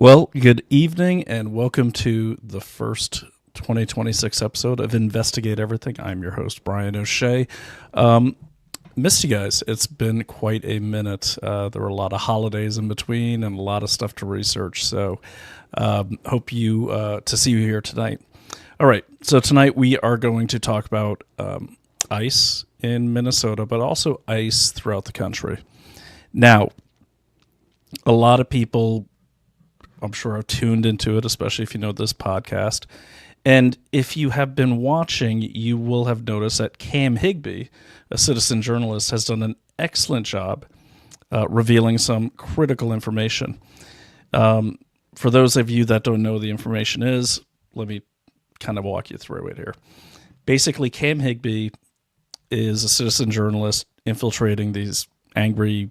Well, good evening and welcome to the first 2026 episode of Investigate Everything. I'm your host, Brian O'Shea. Missed you guys. It's been quite a minute. There were a lot of holidays in between and a lot of stuff to research. So hope to see you here tonight. All right. So tonight we are going to talk about ice in Minnesota, but also ice throughout the country. Now, a lot of people, I'm sure, have tuned into it, especially if you know this podcast. And if you have been watching, you will have noticed that Higby, a citizen journalist, has done an excellent job revealing some critical information. For those of you that don't know what the information is, let me kind of walk you through it here. Basically, Higby is a citizen journalist infiltrating these angry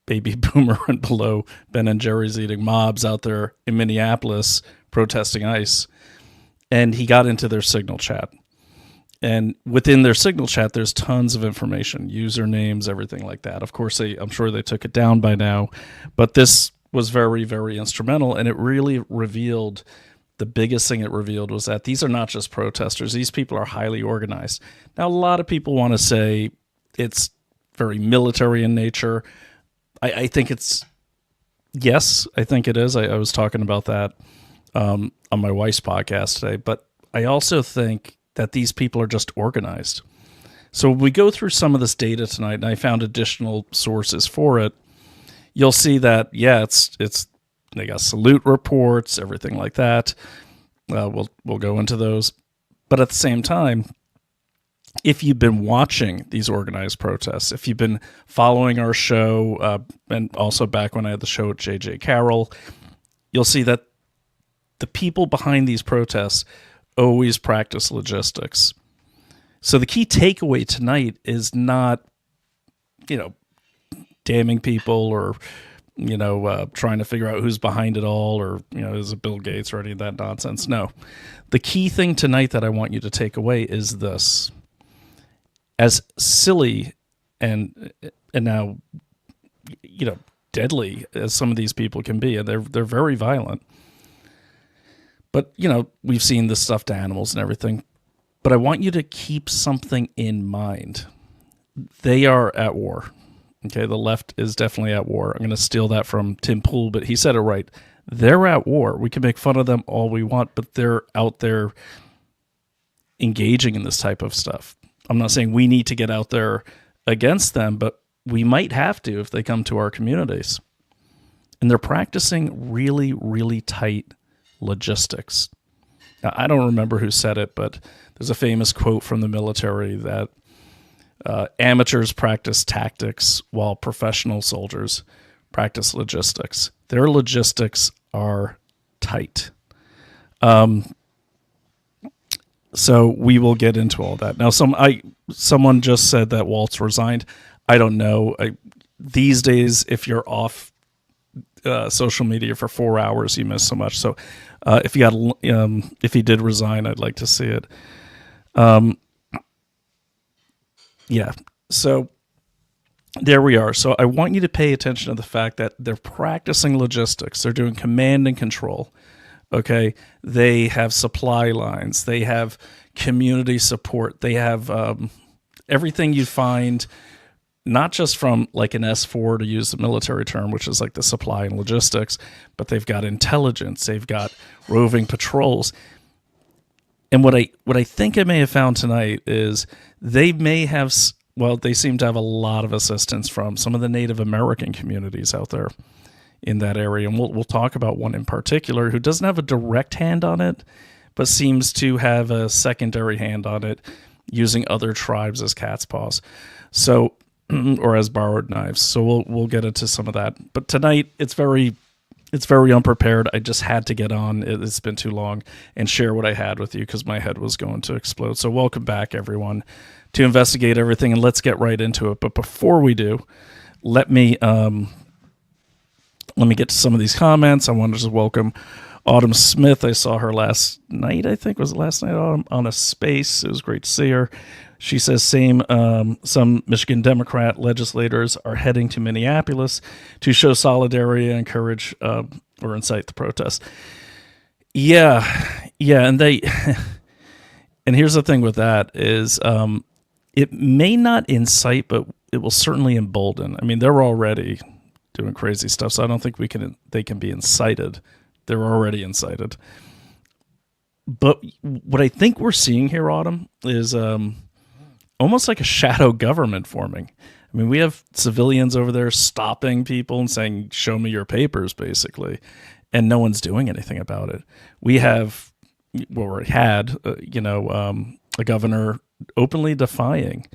baby boomer and below Ben and Jerry's eating mobs out there in Minneapolis protesting ICE. And he got into their Signal chat. And within their Signal chat, there's tons of information, usernames, everything like that. Of course, I'm sure they took it down by now. But this was very, very instrumental. And it really revealed, the biggest thing it revealed was that these are not just protesters. These people are highly organized. Now, a lot of people want to say it's very military in nature. I think it's, yes, I think it is. I was talking about that on my wife's podcast today, but I also think that these people are just organized. So we go through some of this data tonight, and I found additional sources for it. You'll see that, yeah, it's they got salute reports, everything like that. We'll go into those, but at the same time, if you've been watching these organized protests, if you've been following our show, and also back when I had the show at JJ Carroll, you'll see that the people behind these protests always practice logistics. So the key takeaway tonight is not, damning people or, trying to figure out who's behind it all or, is it Bill Gates or any of that nonsense. No. The key thing tonight that I want you to take away is this. As silly and now, deadly as some of these people can be, and they're very violent. But, we've seen this stuff to animals and everything. But I want you to keep something in mind. They are at war. Okay, the left is definitely at war. I'm going to steal that from Tim Pool, but he said it right. They're at war. We can make fun of them all we want, but they're out there engaging in this type of stuff. I'm not saying we need to get out there against them, but we might have to if they come to our communities. And they're practicing really, really tight logistics. Now, I don't remember who said it, but there's a famous quote from the military that amateurs practice tactics while professional soldiers practice logistics. Their logistics are tight. So we will get into all that. Now, someone just said that Waltz resigned. I don't know. These days, if you're off social media for 4 hours, you miss so much. So if he did resign, I'd like to see it. Yeah. So there we are. So I want you to pay attention to the fact that they're practicing logistics. They're doing command and control. Okay, they have supply lines. They have community support. They have everything you find, not just from like an S4, to use the military term, which is like the supply and logistics, but they've got intelligence. They've got roving patrols. And what I think I may have found tonight is they may have, they seem to have a lot of assistance from some of the Native American communities out there in that area. And we'll talk about one in particular who doesn't have a direct hand on it, but seems to have a secondary hand on it using other tribes as cat's paws. So, or as borrowed knives. So we'll get into some of that. But tonight it's very unprepared. I just had to get on. It's been too long and share what I had with you because my head was going to explode. So welcome back, everyone, to Investigate Everything, and let's get right into it. But before we do, let me get to some of these comments. I want to just welcome Autumn Smith, I saw her last night, I think. Was it last night, Autumn? On a space. It was great to see her. She says some Michigan Democrat legislators are heading to Minneapolis to show solidarity and encourage or incite the protest. Yeah, and they and here's the thing with that is it may not incite, but it will certainly embolden. I mean, they're already doing crazy stuff, so I don't think they can be incited. They're already incited. But what I think we're seeing here, Autumn, is almost like a shadow government forming. I mean, we have civilians over there stopping people and saying, show me your papers, basically, and no one's doing anything about it. We have, well, we had, a governor openly defying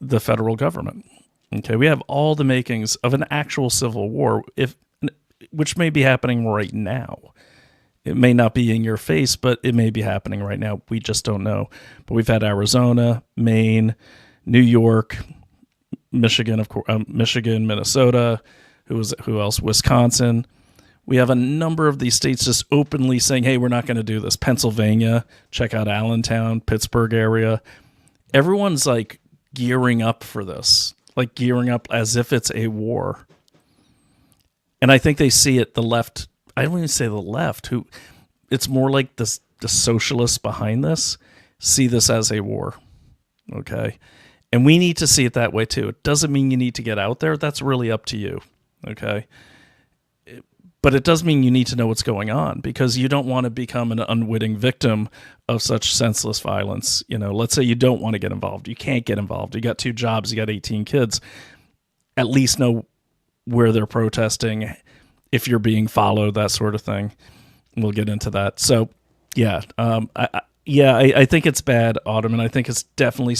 the federal government. Okay, we have all the makings of an actual civil war, which may be happening right now. It may not be in your face, but it may be happening right now. We just don't know. But we've had Arizona, Maine, New York, Michigan, of course, Michigan, Minnesota. Who else? Wisconsin. We have a number of these states just openly saying, "Hey, we're not going to do this." Pennsylvania, check out Allentown, Pittsburgh area. Everyone's like gearing up for this, like gearing up as if it's a war. And I think they see it. The left. I don't even say the left. It's more like the socialists behind this see this as a war. Okay. And we need to see it that way too. It doesn't mean you need to get out there. That's really up to you. Okay. But it does mean you need to know what's going on, because you don't want to become an unwitting victim of such senseless violence. Let's say you don't want to get involved. You can't get involved. You got 2 jobs. You got 18 kids. At least know where they're protesting, if you're being followed, that sort of thing. We'll get into that. So, yeah, I think it's bad, Autumn, and I think it's definitely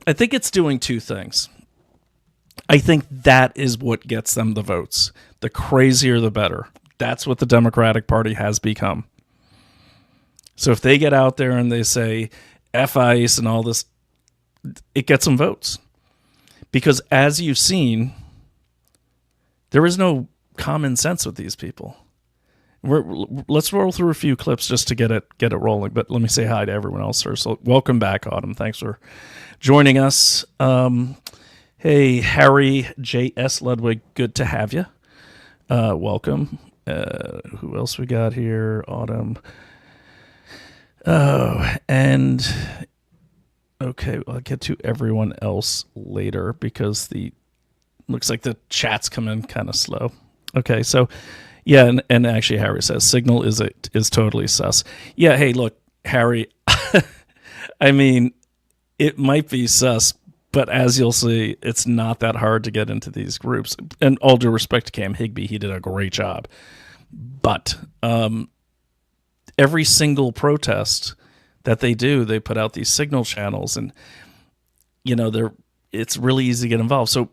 I think it's doing 2 things. I think that is what gets them the votes. The crazier, the better. That's what the Democratic Party has become. So if they get out there and they say F ICE and all this, it gets them votes. Because as you've seen, there is no common sense with these people. Let's roll through a few clips just to get it rolling. But let me say hi to everyone else first. So welcome back, Autumn. Thanks for joining us. Hey, Harry J.S. Ludwig, good to have you. Welcome. Who else we got here? Autumn. Oh, and okay, I'll get to everyone else later because looks like the chats come in kind of slow. Okay, so yeah, and actually Harry says Signal is totally sus. Yeah, hey, look, Harry, I mean, it might be sus, but as you'll see, it's not that hard to get into these groups. And all due respect to Cam Higby, he did a great job. But every single protest that they do, they put out these Signal channels, and it's really easy to get involved. So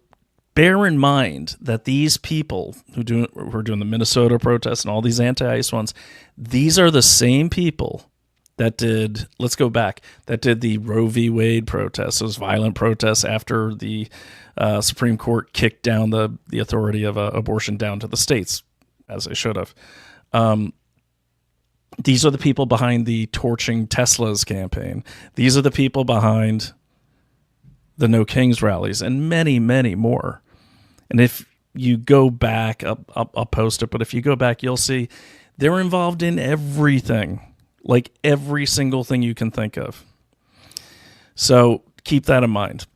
bear in mind that these people who are doing the Minnesota protests and all these anti-ICE ones, these are the same people that did the Roe v. Wade protests, those violent protests after the Supreme Court kicked down the authority of abortion down to the states, as they should have. These are the people behind the Torching Teslas campaign. These are the people behind the No Kings rallies, and many, many more. And if you go back, I'll post it, but if you go back, you'll see they're involved in everything. Like every single thing you can think of. So keep that in mind.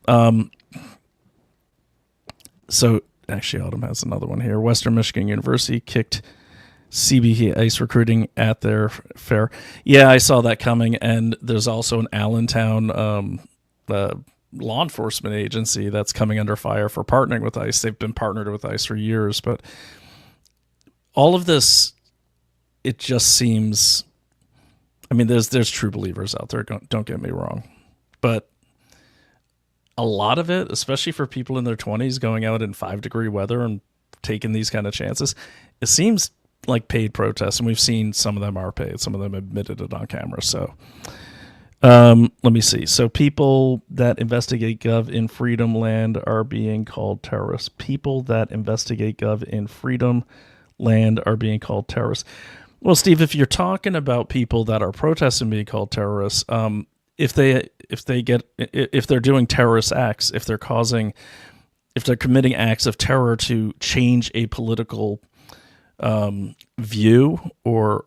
So actually, Autumn has another one here. Western Michigan University kicked CB ICE recruiting at their fair. Yeah, I saw that coming. And there's also an Allentown law enforcement agency that's coming under fire for partnering with ICE. They've been partnered with ICE for years. But all of this, it just seems... I mean, there's true believers out there, don't get me wrong. But a lot of it, especially for people in their 20s going out in 5-degree weather and taking these kind of chances, it seems like paid protests. And we've seen some of them are paid. Some of them admitted it on camera. So let me see. So people that investigate Gov in Freedom Land are being called terrorists. People that investigate Gov in Freedom land are being called terrorists. Well, Steve, if you're talking about people that are protesting being called terrorists, if they're doing terrorist acts, if they're committing acts of terror to change a political view or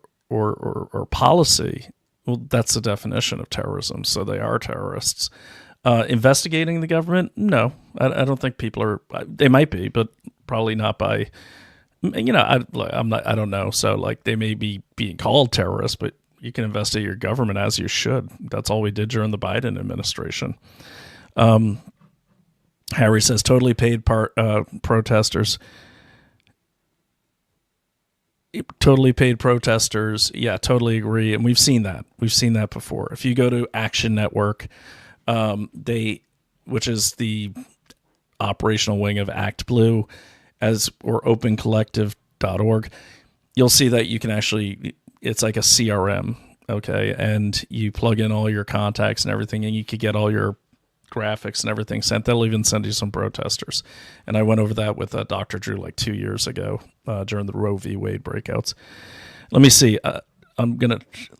policy, well, that's the definition of terrorism. So they are terrorists. Investigating the government? No, I don't think people are. They might be, but probably not by. I don't know. So like they may be being called terrorists, but you can investigate your government as you should. That's all we did during the Biden administration. Harry says totally paid protesters. Totally paid protesters. Yeah, totally agree. And we've seen that. We've seen that before. If you go to Action Network, which is the operational wing of Act Blue, or opencollective.org, you'll see that you can actually, it's like a CRM, okay? And you plug in all your contacts and everything, and you could get all your graphics and everything sent. They'll even send you some protesters. And I went over that with Dr. Drew like 2 years ago during the Roe v. Wade breakouts. Let me see.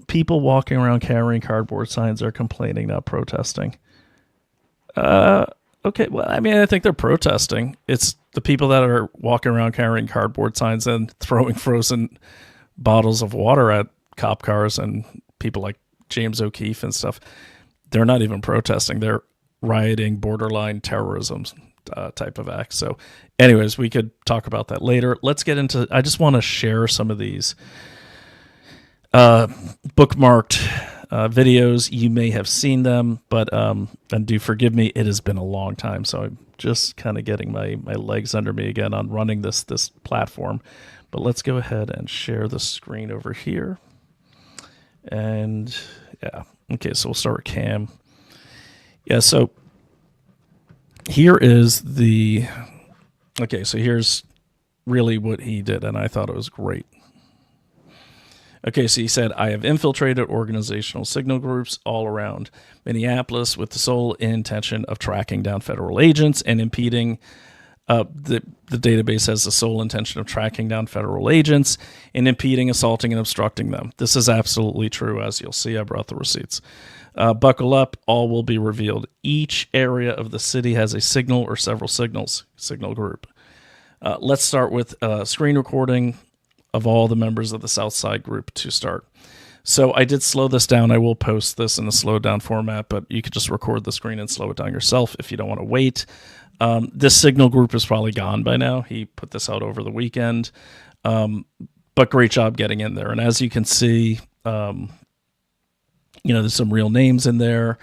People walking around carrying cardboard signs are complaining, not protesting. Okay, well, I mean, I think they're protesting. It's the people that are walking around carrying cardboard signs and throwing frozen bottles of water at cop cars and people like James O'Keefe and stuff. They're not even protesting. They're rioting, borderline terrorism type of acts. So anyways, we could talk about that later. Let's get into, I just want to share some of these bookmarked videos. You may have seen them, but and do forgive me, it has been a long time, so I'm just kind of getting my legs under me again on running this platform. But let's go ahead and share the screen over here. And yeah, okay, so we'll start with Cam. Yeah, so here is so here's really what he did, and I thought it was great. Okay, so he said, I have infiltrated organizational signal groups all around Minneapolis with the sole intention of tracking down federal agents and impeding. The database has the sole intention of tracking down federal agents and impeding, assaulting, and obstructing them. This is absolutely true, as you'll see. I brought the receipts. Buckle up, all will be revealed. Each area of the city has a signal or several signal group. Let's start with screen recording of all the members of the Southside group to start. So I did slow this down. I will post this in a slowed down format, but you could just record the screen and slow it down yourself if you don't want to wait. This signal group is probably gone by now. He put this out over the weekend, but great job getting in there. And as you can see, there's some real names in there.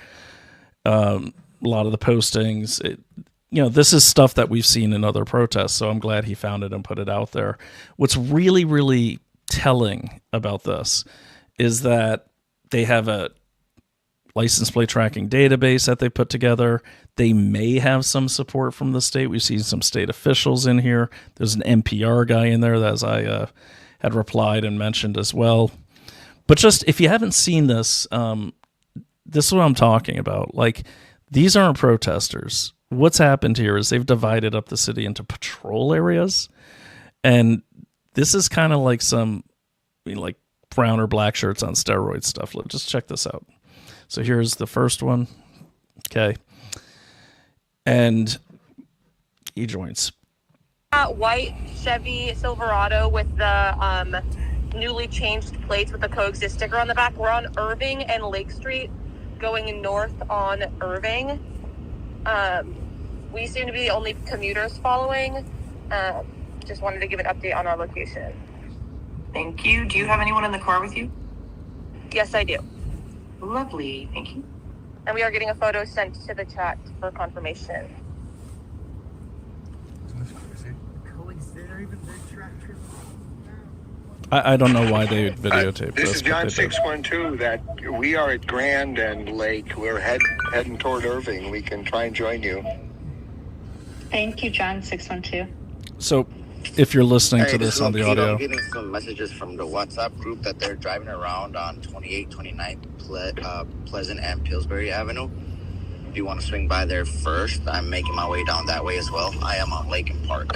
A lot of the postings, this is stuff that we've seen in other protests, so I'm glad he found it and put it out there. What's really, really telling about this is that they have a license plate tracking database that they put together. They may have some support from the state. We've seen some state officials in here. There's an NPR guy in there, as I had replied and mentioned as well. But just, if you haven't seen this, this is what I'm talking about. Like, these aren't protesters. What's happened here is they've divided up the city into patrol areas, and this is kind of like some like brown or black shirts on steroids stuff. Just check this out. So here's the first one. Okay. And he joins. White Chevy Silverado with the newly changed plates with the coexist sticker on the back. We're on Irving and Lake Street going north on Irving. We seem to be the only commuters following. Just wanted to give an update on our location. Thank you. Do you have anyone in the car with you? Yes, I do. Lovely. Thank you. And we are getting a photo sent to the chat for confirmation. I don't know why they videotaped this. This is John 612. That we are at Grand and Lake. We're heading toward Irving. We can try and join you. Thank you, John 612. So, if you're listening to this on the audio, I'm getting some messages from the WhatsApp group that they're driving around on 28, 29th, Pleasant and Pillsbury Avenue. If you want to swing by there first, I'm making my way down that way as well. I am on Lake and Park.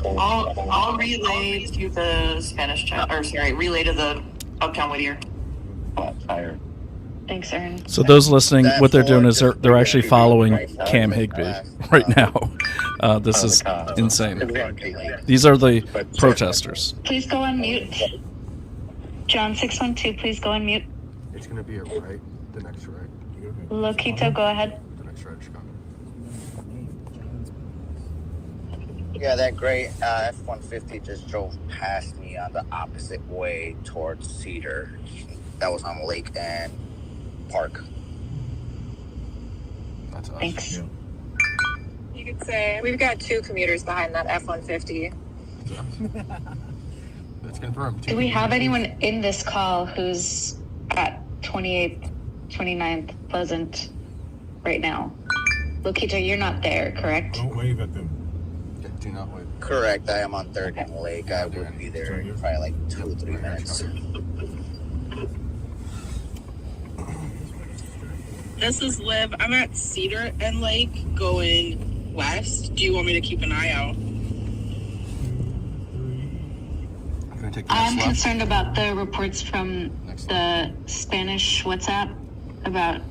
I'll relay to the Spanish chat, or sorry, relay to the Uptown Whittier. Tired. Thanks, Aaron. So those listening, That what they're doing floor is just they're actually really following right side Cam of the Higby glass. right now. This is insane. These are the protesters. Please go on mute. John 612, please go on mute. It's going to be a right, the next right. Lokito, go ahead. The next right, Chicago. Yeah, that gray F-150 just drove past me on the opposite way towards Cedar. That was on Lake and Park. That's us. Thanks. You could say we've got 2 commuters behind that F-150. That's confirmed. Do we have anyone in this call who's at 28th, 29th Pleasant right now? Lokito, you're not there, correct? Don't wave at them. Yeah, do not wave. Correct, I am on 3rd and Lake. I would be there in probably like 2 or 3 minutes. This is Liv. I'm at Cedar and Lake going west. Do you want me to keep an eye out? I'm going to take the I'm next left. concerned about the reports from the Spanish WhatsApp about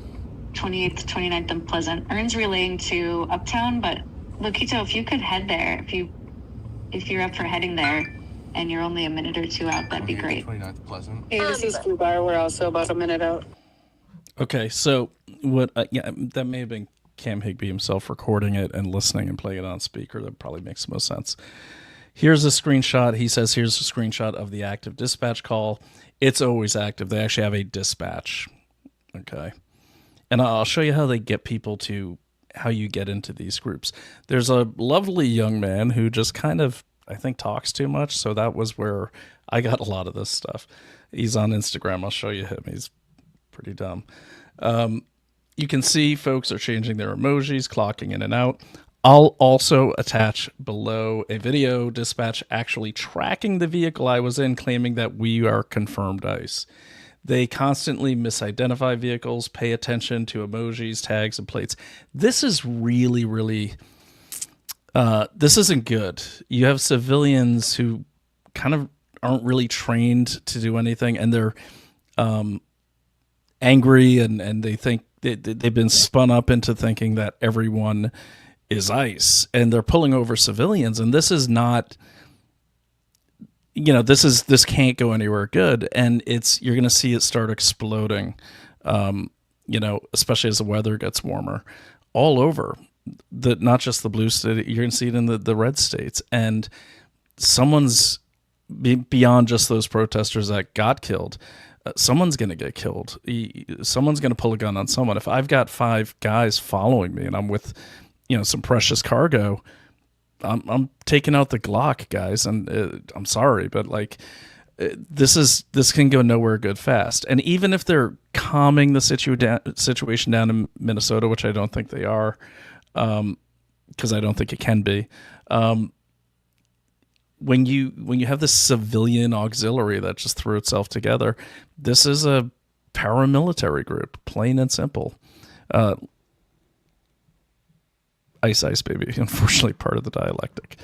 28th, 29th and Pleasant. Ern's relaying to Uptown, but Lokito, if you could head there, if you're up for heading there and you're only a minute or 2 out, that'd be great. 29th Pleasant. Hey, this is Fubar. We're also about a minute out. Okay, so what? Yeah, that may have been Cam Higby himself recording it and listening and playing it on speaker. That probably makes the most sense. Here's a screenshot. He says, here's a screenshot of the active dispatch call. It's always active. They actually have a dispatch. Okay. And I'll show you how they get people to, how you get into these groups. There's a lovely young man who just kind of, I think, talks too much. So that was where I got a lot of this stuff. He's on Instagram. I'll show you him. He's pretty dumb. You can see folks are changing their emojis, clocking in and out. I'll also attach below a video dispatch actually tracking the vehicle I was in, claiming that we are confirmed ICE. They constantly misidentify vehicles, pay attention to emojis, tags, and plates. This is really, really, this isn't good. You have civilians who kind of aren't really trained to do anything, and they're angry, and they think they've been spun up into thinking that everyone is ICE, and they're pulling over civilians, and this is not, this can't go anywhere good, and you're going to see it start exploding, especially as the weather gets warmer all over, not just the blue state, you're going to see it in the red states, and someone's beyond just those protesters that got killed. Someone's going to get killed. Someone's going to pull a gun on someone. If I've got 5 guys following me and I'm with, some precious cargo, I'm taking out the Glock, guys. And I'm sorry, but this can go nowhere good fast. And even if they're calming the situation down in Minnesota, which I don't think they are, because I don't think it can be, when you have this civilian auxiliary that just threw itself together, this is a paramilitary group, plain and simple. Ice, baby. Unfortunately, part of the dialectic.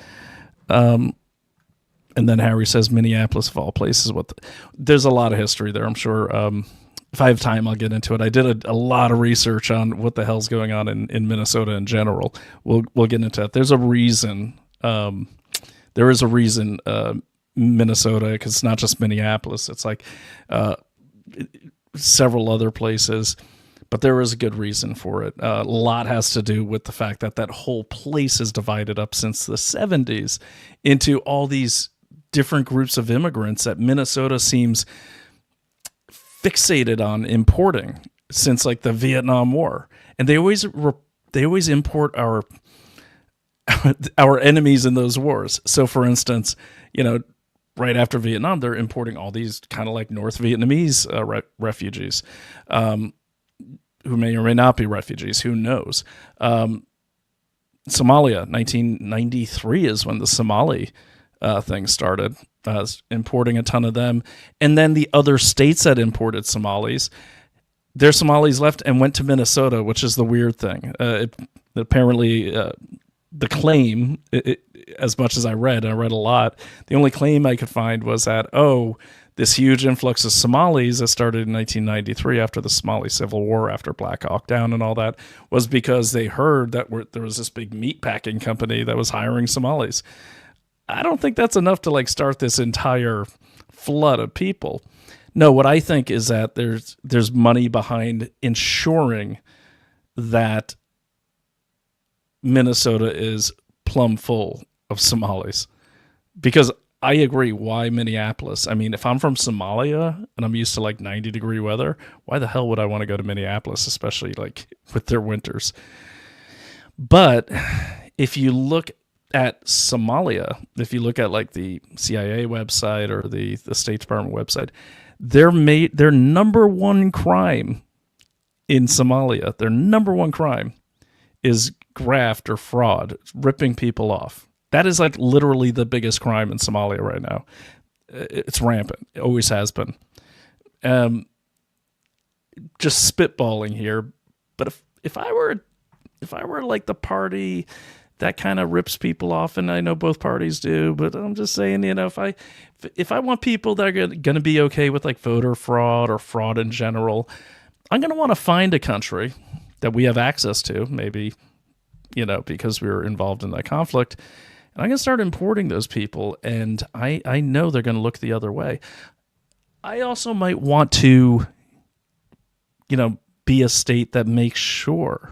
And then Harry says Minneapolis, of all places. There's a lot of history there, I'm sure. If I have time, I'll get into it. I did a lot of research on what the hell's going on in Minnesota in general. We'll get into that. There's a reason. There is a reason Minnesota, because it's not just Minneapolis. It's like several other places. But there is a good reason for it. A lot has to do with the fact that whole place is divided up since the 70s into all these different groups of immigrants that Minnesota seems fixated on importing since the Vietnam War. And they always import our enemies in those wars. So for instance, right after Vietnam, they're importing all these kind of North Vietnamese refugees, who may or may not be refugees, who knows? Somalia, 1993 is when the Somali thing started, importing a ton of them. And then the other states that imported Somalis, their Somalis left and went to Minnesota, which is the weird thing. Apparently, the claim as much as I read, and I read a lot, the only claim I could find was that, this huge influx of Somalis that started in 1993 after the Somali Civil War, after Black Hawk Down and all that, was because they heard that there was this big meat packing company that was hiring Somalis. I don't think that's enough to like start this entire flood of people. No, what I think is that there's money behind ensuring that Minnesota is plumb full of Somalis. Because I agree, why Minneapolis? I mean, if I'm from Somalia and I'm used to like 90-degree weather, why the hell would I want to go to Minneapolis, especially like with their winters? But if you look at Somalia, if you look at like the CIA website or the State Department website, their number one crime in Somalia, their number one crime is graft or fraud, ripping people off. That is like literally the biggest crime in Somalia right now. It's rampant. It always has been. Just spitballing here, but if I were like the party that kind of rips people off, and I know both parties do, but I'm just saying, if I want people that are going to be okay with like voter fraud or fraud in general, I'm going to want to find a country that we have access to, maybe, because we were involved in that conflict. And I'm going to start importing those people, and I know they're going to look the other way. I also might want to, be a state that makes sure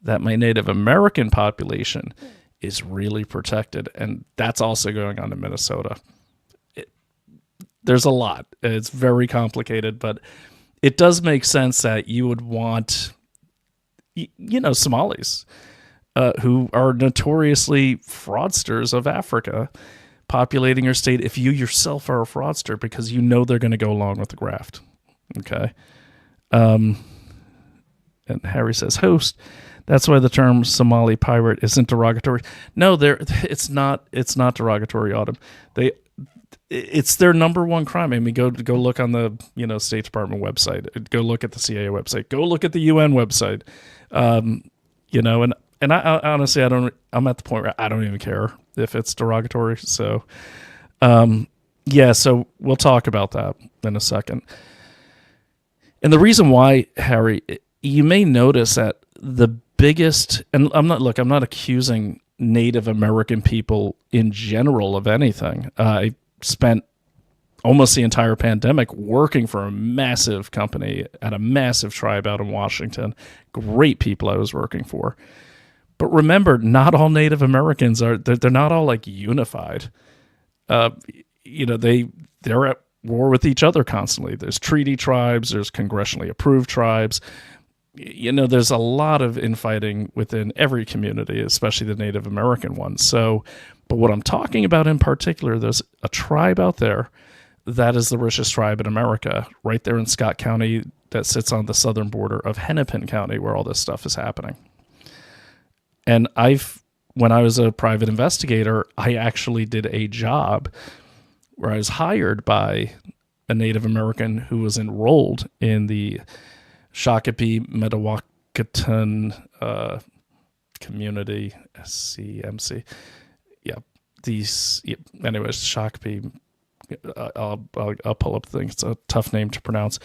that my Native American population is really protected, and that's also going on in Minnesota. There's a lot. It's very complicated, but it does make sense that you would want, Somalis, who are notoriously fraudsters of Africa, populating your state, if you yourself are a fraudster, because they're going to go along with the graft. Okay. And Harry says, host, that's why the term Somali pirate isn't derogatory. No, it's not derogatory, Autumn. It's their number one crime. I mean, go look on the State Department website. Go look at the CIA website. Go look at the UN website. And I honestly, I'm at the point where I don't even care if it's derogatory. So, so we'll talk about that in a second. And the reason why, Harry, you may notice that the biggest, and I'm not accusing Native American people in general of anything. I spent almost the entire pandemic working for a massive company at a massive tribe out in Washington. Great people I was working for. But remember, not all Native Americans they're not all like unified. They're at war with each other constantly. There's treaty tribes, there's congressionally approved tribes. There's a lot of infighting within every community, especially the Native American ones. So, but what I'm talking about in particular, there's a tribe out there that is the richest tribe in America, right there in Scott County, that sits on the southern border of Hennepin County, where all this stuff is happening. And when I was a private investigator, I actually did a job where I was hired by a Native American who was enrolled in the Shakopee Mdewakanton community, SCMC. Anyways, Shakopee. I'll pull up the thing. It's a tough name to pronounce.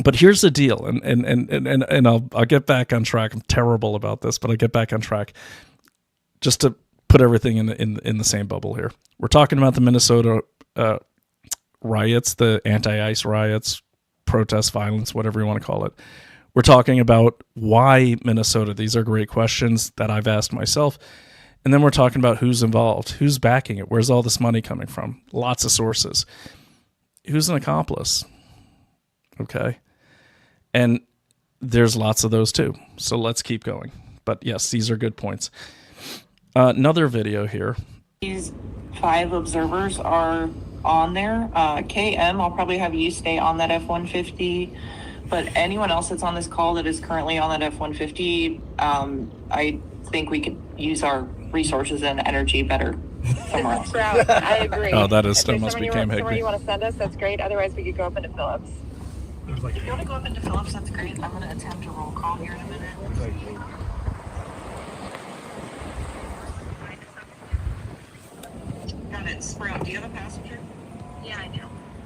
But here's the deal, and I'll get back on track. I'm terrible about this, but I'll get back on track just to put everything in the same bubble here. We're talking about the Minnesota riots, the anti-ICE riots, protest violence, whatever you want to call it. We're talking about why Minnesota. These are great questions that I've asked myself. And then we're talking about who's involved, who's backing it, where's all this money coming from? Lots of sources. Who's an accomplice? Okay. And there's lots of those too. So let's keep going. But yes, these are good points. Another video here. These 5 observers are on there. KM, I'll probably have you stay on that F-150. But anyone else that's on this call that is currently on that F-150, I think we could use our resources and energy better somewhere else. I agree. Oh, that is If still there's must be somewhere Cam somewhere Higby. you want to send us, that's great. Otherwise, we could go up into Phillips. If you want to go up into Phillips, that's great. I'm going to attempt a roll call here in a minute. have it. Sprout, do you have a passenger? Yeah, I do.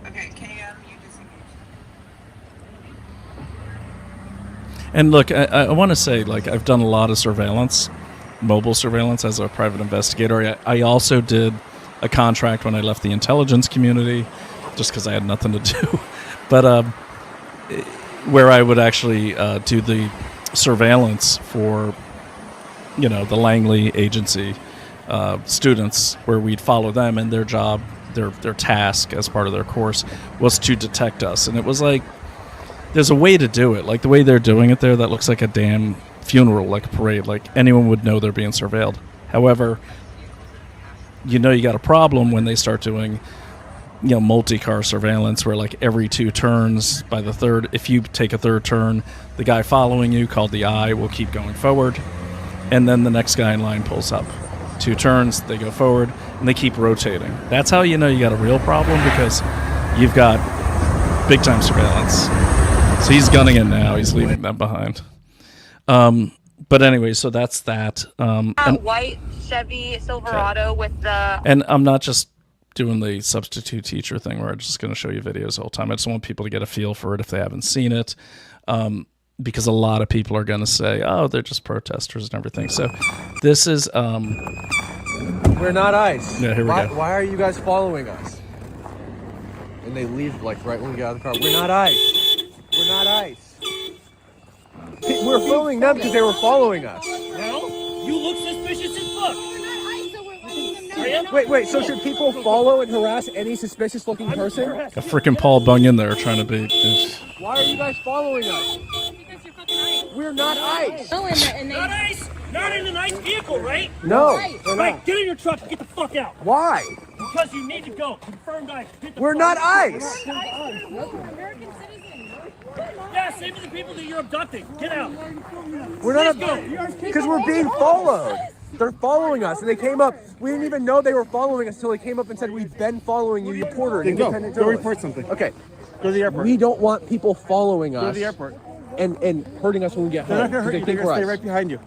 Okay, KM, you disengage. And look, I want to say, like, I've done a lot of surveillance, mobile surveillance as a private investigator. I also did a contract when I left the intelligence community, just because I had nothing to do. But where I would actually do the surveillance for, the Langley agency students, where we'd follow them, and their job, their task as part of their course was to detect us. And it was like, there's a way to do it. Like the way they're doing it there, that looks like a damn funeral, like a parade. Like anyone would know they're being surveilled. However, you got a problem when they start doing, multi-car surveillance, where like every 2 turns, by the third, if you take a third turn, the guy following you, called the eye, will keep going forward, and then the next guy in line pulls up. 2 turns, they go forward, and they keep rotating. That's how you know you got a real problem, because you've got big time surveillance. So he's gunning it now. He's leaving them behind. But anyway, so that's that. And White Chevy Silverado with the... And I'm not just doing the substitute teacher thing where I'm just going to show you videos all the time. I just want people to get a feel for it if they haven't seen it. Because a lot of people are going to say, oh, they're just protesters and everything. So this is... We're not ICE. Yeah, here we go. Why are you guys following us? And they leave, like, right when we get out of the car. We're not ICE. We're not ICE. We're following them because they were following us. No? You look suspicious as fuck. Wait, so should people follow and harass any suspicious-looking person? A freaking Paul Bunyan there trying to be... Why are you guys following us? Because you're fucking ICE. We're not ICE. Not ICE? Not in a nice vehicle, right? No. Right, get in your truck and get the fuck out. Why? Because you need to go. Confirmed ICE. We're not ICE. American citizens. Yeah, same with the people that you're abducting. Get out. We're not because we're being followed. They're following us, and they came up. We didn't even know they were following us until they came up and said, "We've been following you, reporter." Independent Go journalist. report something. Okay. Go to the airport. We don't want people following us. Go to the airport. And hurting us when we get home. They're not going to hurt They you. think They're we're going to stay ICE. right behind you.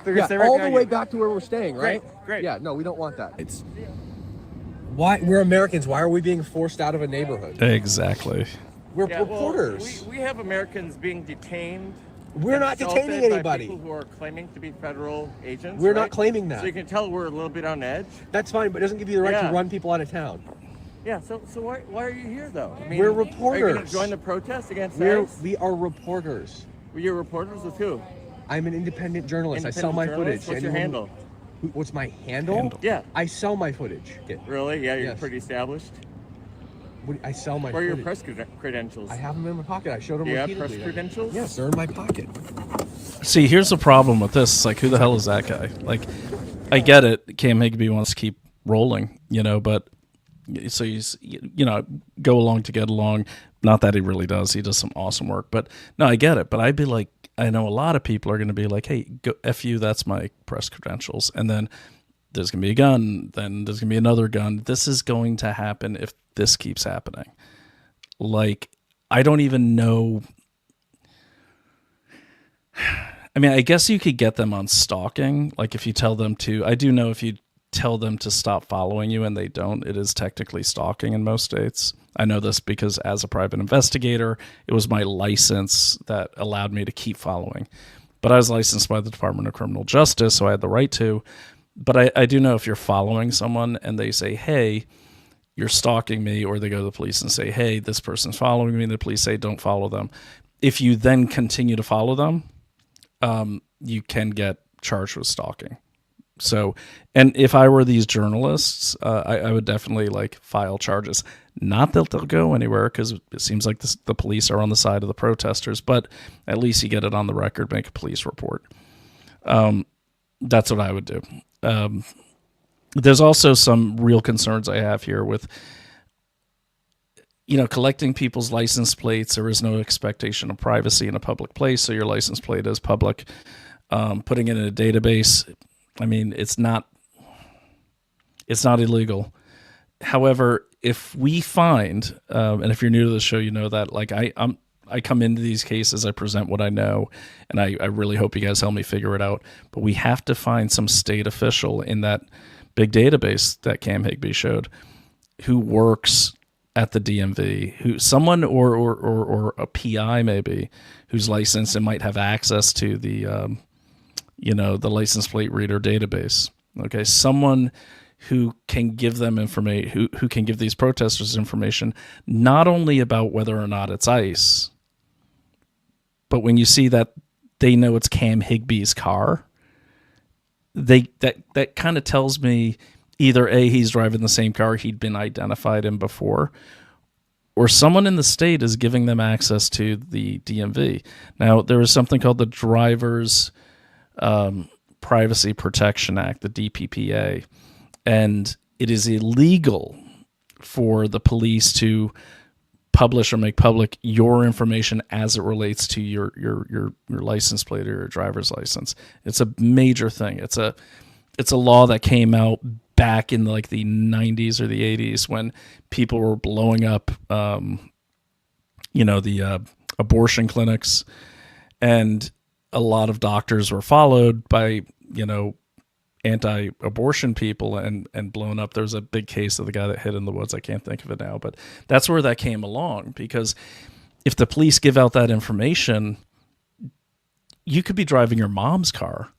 They're Yeah, stay right all the behind way you. back to where we're staying, right? Great. Yeah, no, we don't want that. It's why we're Americans. Why are we being forced out of a neighborhood? Exactly. We're Yeah, reporters. we have Americans being detained. We're and not assaulted detaining by anybody. people who are claiming to be federal agents. We're right? not claiming that. So you can tell we're a little bit on edge. That's fine, but it doesn't give you the right Yeah. to run people out of town. Yeah. So why are you here though? I mean, We're Are you reporters. going to join the protest against ICE? We are reporters. Were you reporters with who? I'm an independent journalist. I sell my Independent footage. journalist? What's your Anyone- handle? What's my handle? Yeah. I sell my footage. Really? Yeah, you're Yes. pretty established. I sell my Where are your footage. press credentials? I have them in my pocket. I showed them Do you have repeatedly. press credentials? Yes, they're in my pocket. See, here's the problem with this. It's like, who the hell is that guy? Like, I get it. Cam Higby wants to keep rolling, but so he's, go along to get along. Not that he really does. He does some awesome work. But no, I get it. But I'd be like, I know a lot of people are going to be like, hey, go F you, that's my press credentials. And then there's going to be a gun. Then there's going to be another gun. This is going to happen if this keeps happening. Like, I don't even know. I mean, I guess you could get them on stalking. Like if you tell them to, I do know if you tell them to stop following you and they don't, it is technically stalking in most states. I know this because as a private investigator, it was my license that allowed me to keep following. But I was licensed by the Department of Criminal Justice, so I had the right to. But I do know if you're following someone and they say, hey, you're stalking me, or they go to the police and say, hey, this person's following me, and the police say, don't follow them. If you then continue to follow them, you can get charged with stalking. So, and if I were these journalists, I would definitely file charges. Not that they'll go anywhere because it seems like the police are on the side of the protesters, but at least you get it on the record, make a police report. That's what I would do. There's also some real concerns I have here with, collecting people's license plates. There is no expectation of privacy in a public place, so your license plate is public. Putting it in a database, I mean, it's not illegal. However, if we find, and if you're new to the show, you know that I come into these cases, I present what I know, and I really hope you guys help me figure it out. But we have to find some state official in that big database that Cam Higby showed, who works at the DMV, who someone or a PI maybe who's licensed and might have access to the the license plate reader database. Okay, someone who can give them information, who can give these protesters information, not only about whether or not it's ICE, but when you see that they know it's Cam Higby's car, that kind of tells me either A, he's driving the same car he'd been identified in before, or someone in the state is giving them access to the DMV. Now, there is something called the Drivers Privacy Protection Act, the DPPA, and it is illegal for the police to publish or make public your information as it relates to your license plate or your driver's license. It's a major thing. It's a law that came out back in like the 90s or the 80s when people were blowing up the abortion clinics, and a lot of doctors were followed by anti-abortion people and blown up. There's a big case of the guy that hid in the woods. I can't think of it now, but that's where that came along, because if the police give out that information, you could be driving your mom's car,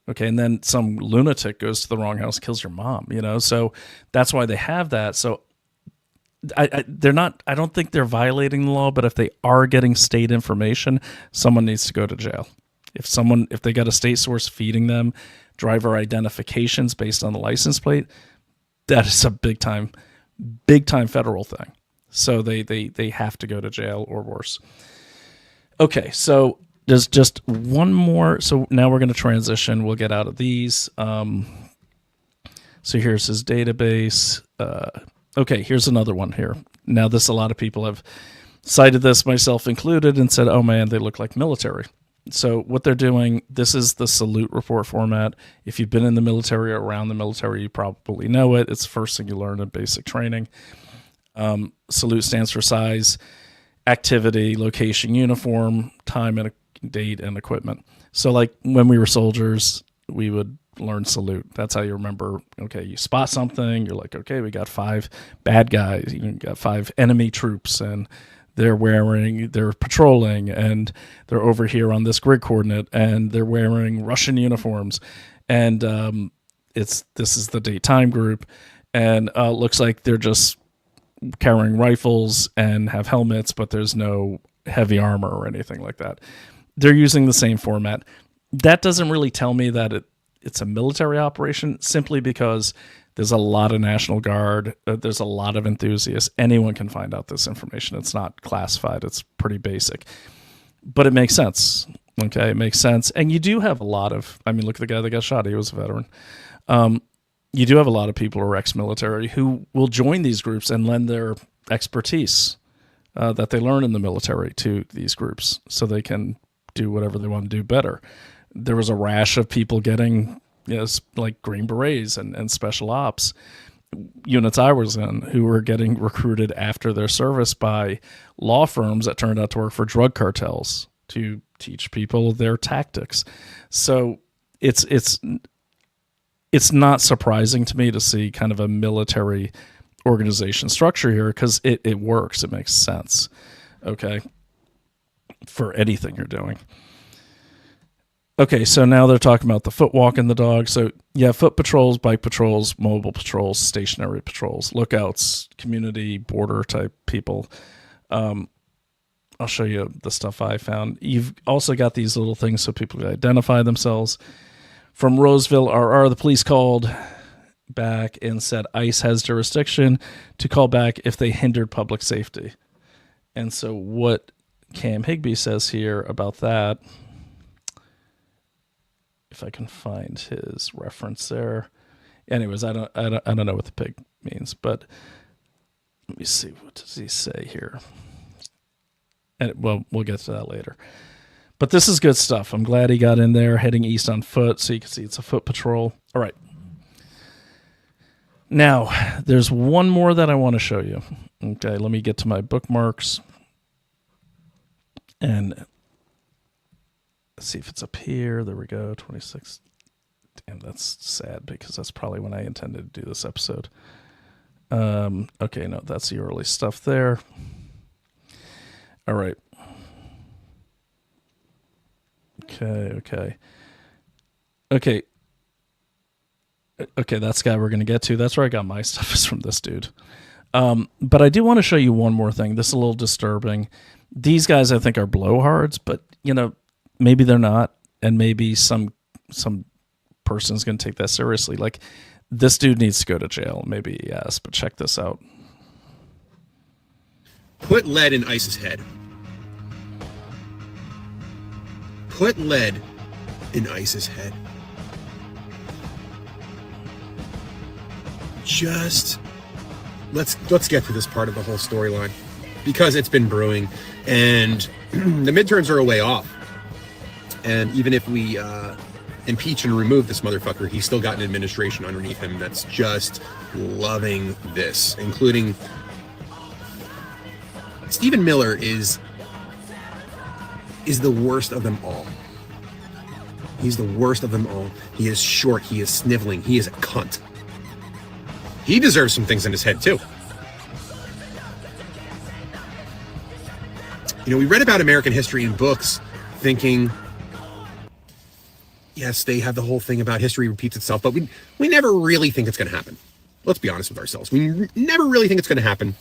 okay, and then some lunatic goes to the wrong house, kills your mom, so that's why they have that. So I don't think they're violating the law, but if they are getting state information, someone needs to go to jail. If they got a state source feeding them driver identifications based on the license plate, that is a big time federal thing. So they have to go to jail or worse. Okay, so there's just one more. So now we're going to transition. We'll get out of these. So here's his database. Okay, here's another one here. Now a lot of people have cited this, myself included, and said, oh man, they look like military. So what they're doing, this is the salute report format. If you've been in the military or around the military, you probably know it. It's the first thing you learn in basic training. Salute stands for size, activity, location, uniform, time and date, and equipment. So like when we were soldiers, we would learn salute. That's how you remember, okay, you spot something, you're like, okay, we got 5 bad guys, you got 5 enemy troops, and they're patrolling, and they're over here on this grid coordinate, and they're wearing Russian uniforms, and this is the daytime group, and looks like they're just carrying rifles and have helmets, but there's no heavy armor or anything like that. They're using the same format. That doesn't really tell me that it's a military operation, simply because there's a lot of National Guard. There's a lot of enthusiasts. Anyone can find out this information. It's not classified. It's pretty basic. But it makes sense. Okay, it makes sense. And you do have a lot of, look at the guy that got shot. He was a veteran. You do have a lot of people who are ex-military who will join these groups and lend their expertise that they learn in the military to these groups so they can do whatever they want to do better. There was a rash of people getting like Green Berets and special ops units I was in who were getting recruited after their service by law firms that turned out to work for drug cartels to teach people their tactics. So it's not surprising to me to see kind of a military organization structure here, because it works. It makes sense, okay, for anything you're doing. Okay, so now they're talking about the foot walking the dog. So yeah, foot patrols, bike patrols, mobile patrols, stationary patrols, lookouts, community border type people. I'll show you the stuff I found. You've also got these little things so people can identify themselves. From Roseville, RR, the police called back and said ICE has jurisdiction to call back if they hindered public safety. And so what Cam Higby says here about that, if I can find his reference there. Anyways, I don't know what the pig means, but let me see, what does he say here? And well, we'll get to that later. But this is good stuff. I'm glad he got in there, heading east on foot, so you can see it's a foot patrol. All right. Now, there's one more that I want to show you. Okay, let me get to my bookmarks. And let's see if it's up here. There we go, 26 Damn, that's sad because that's probably when I intended to do this episode. Okay, no, that's the early stuff there. All right. Okay, that's the guy we're going to get to. That's where I got my stuff, is from this dude. But I do want to show you one more thing. This is a little disturbing. These guys, I think, are blowhards, but, maybe they're not, and maybe some person's going to take that seriously. Like, this dude needs to go to jail. Maybe yes, but check this out. Put lead in ICE's head. Put lead in ICE's head. Just let's get to this part of the whole storyline, because it's been brewing, and the midterms are a way off. And even if we impeach and remove this motherfucker, he's still got an administration underneath him that's just loving this, including Stephen Miller is the worst of them all. He's the worst of them all. He is short. He is sniveling. He is a cunt. He deserves some things in his head, too. We read about American history in books thinking, yes, they have the whole thing about history repeats itself, but we never really think it's going to happen. Let's be honest with ourselves. We never really think it's going to happen.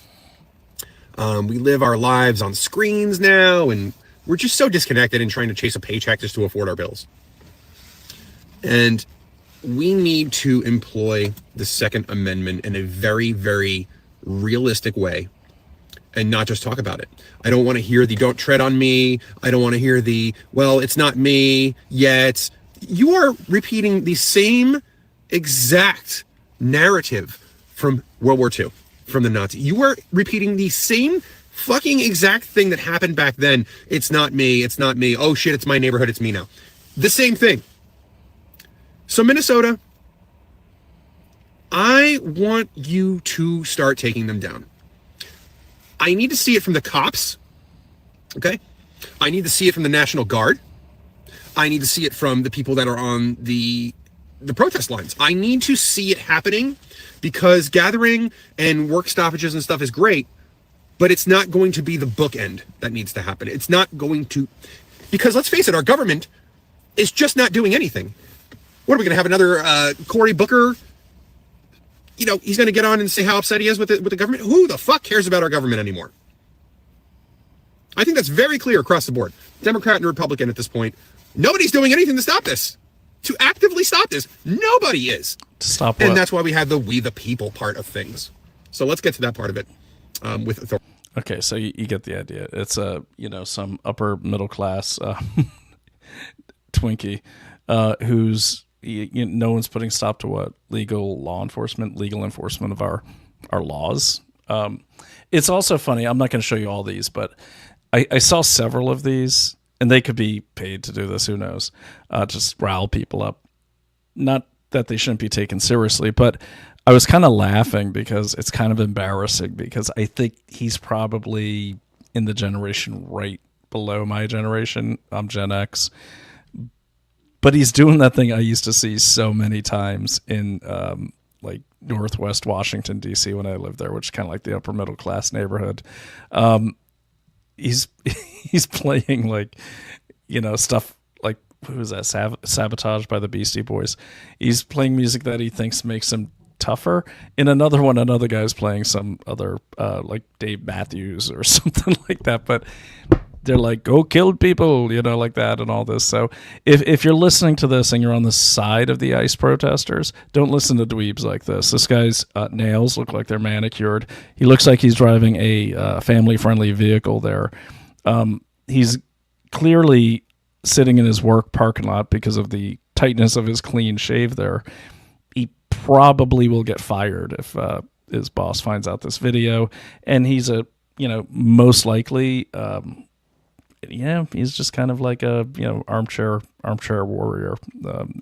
We live our lives on screens now, and we're just so disconnected and trying to chase a paycheck just to afford our bills. And we need to employ the Second Amendment in a very, very realistic way and not just talk about it. I don't want to hear the "don't tread on me." I don't want to hear the "well, it's not me yet." You are repeating the same exact narrative from World War II, from the Nazis. You are repeating the same fucking exact thing that happened back then. It's not me. It's not me. Oh shit, it's my neighborhood. It's me now. The same thing. So Minnesota, I want you to start taking them down. I need to see it from the cops. Okay? I need to see it from the National Guard. I need to see it from the people that are on the protest lines. I need to see it happening, because gathering and work stoppages and stuff is great, but it's not going to be the bookend that needs to happen. It's not going to, because let's face it, our government is just not doing anything. What are we going to have, another Cory Booker? He's going to get on and say how upset he is with the government. Who the fuck cares about our government anymore? I think that's very clear across the board. Democrat and Republican at this point. Nobody's doing anything to stop this. To actively stop this. Nobody is. To stop what? And that's why we have the "we the people" part of things. So let's get to that part of it with authority. Okay, so you get the idea. It's some upper middle class Twinkie who's no one's putting stop to what? Legal enforcement of our laws. It's also funny. I'm not going to show you all these, but I saw several of these, and they could be paid to do this. Who knows? Just rile people up. Not that they shouldn't be taken seriously, but I was kind of laughing because it's kind of embarrassing, because I think he's probably in the generation right below my generation. I'm Gen X. But he's doing that thing I used to see so many times in like Northwest Washington, D.C. when I lived there, which is kind of like the upper middle class neighborhood. He's playing like, stuff like, who is that? Sabotage by the Beastie Boys. He's playing music that he thinks makes him tougher. In another one, another guy's playing some other like Dave Matthews or something like that. But they're like, go kill people, like that and all this. So if you're listening to this and you're on the side of the ICE protesters, don't listen to dweebs like this. This guy's nails look like they're manicured. He looks like he's driving a family-friendly vehicle there. He's clearly sitting in his work parking lot because of the tightness of his clean shave there. He probably will get fired if his boss finds out this video. And he's most likely... he's just kind of like a armchair warrior,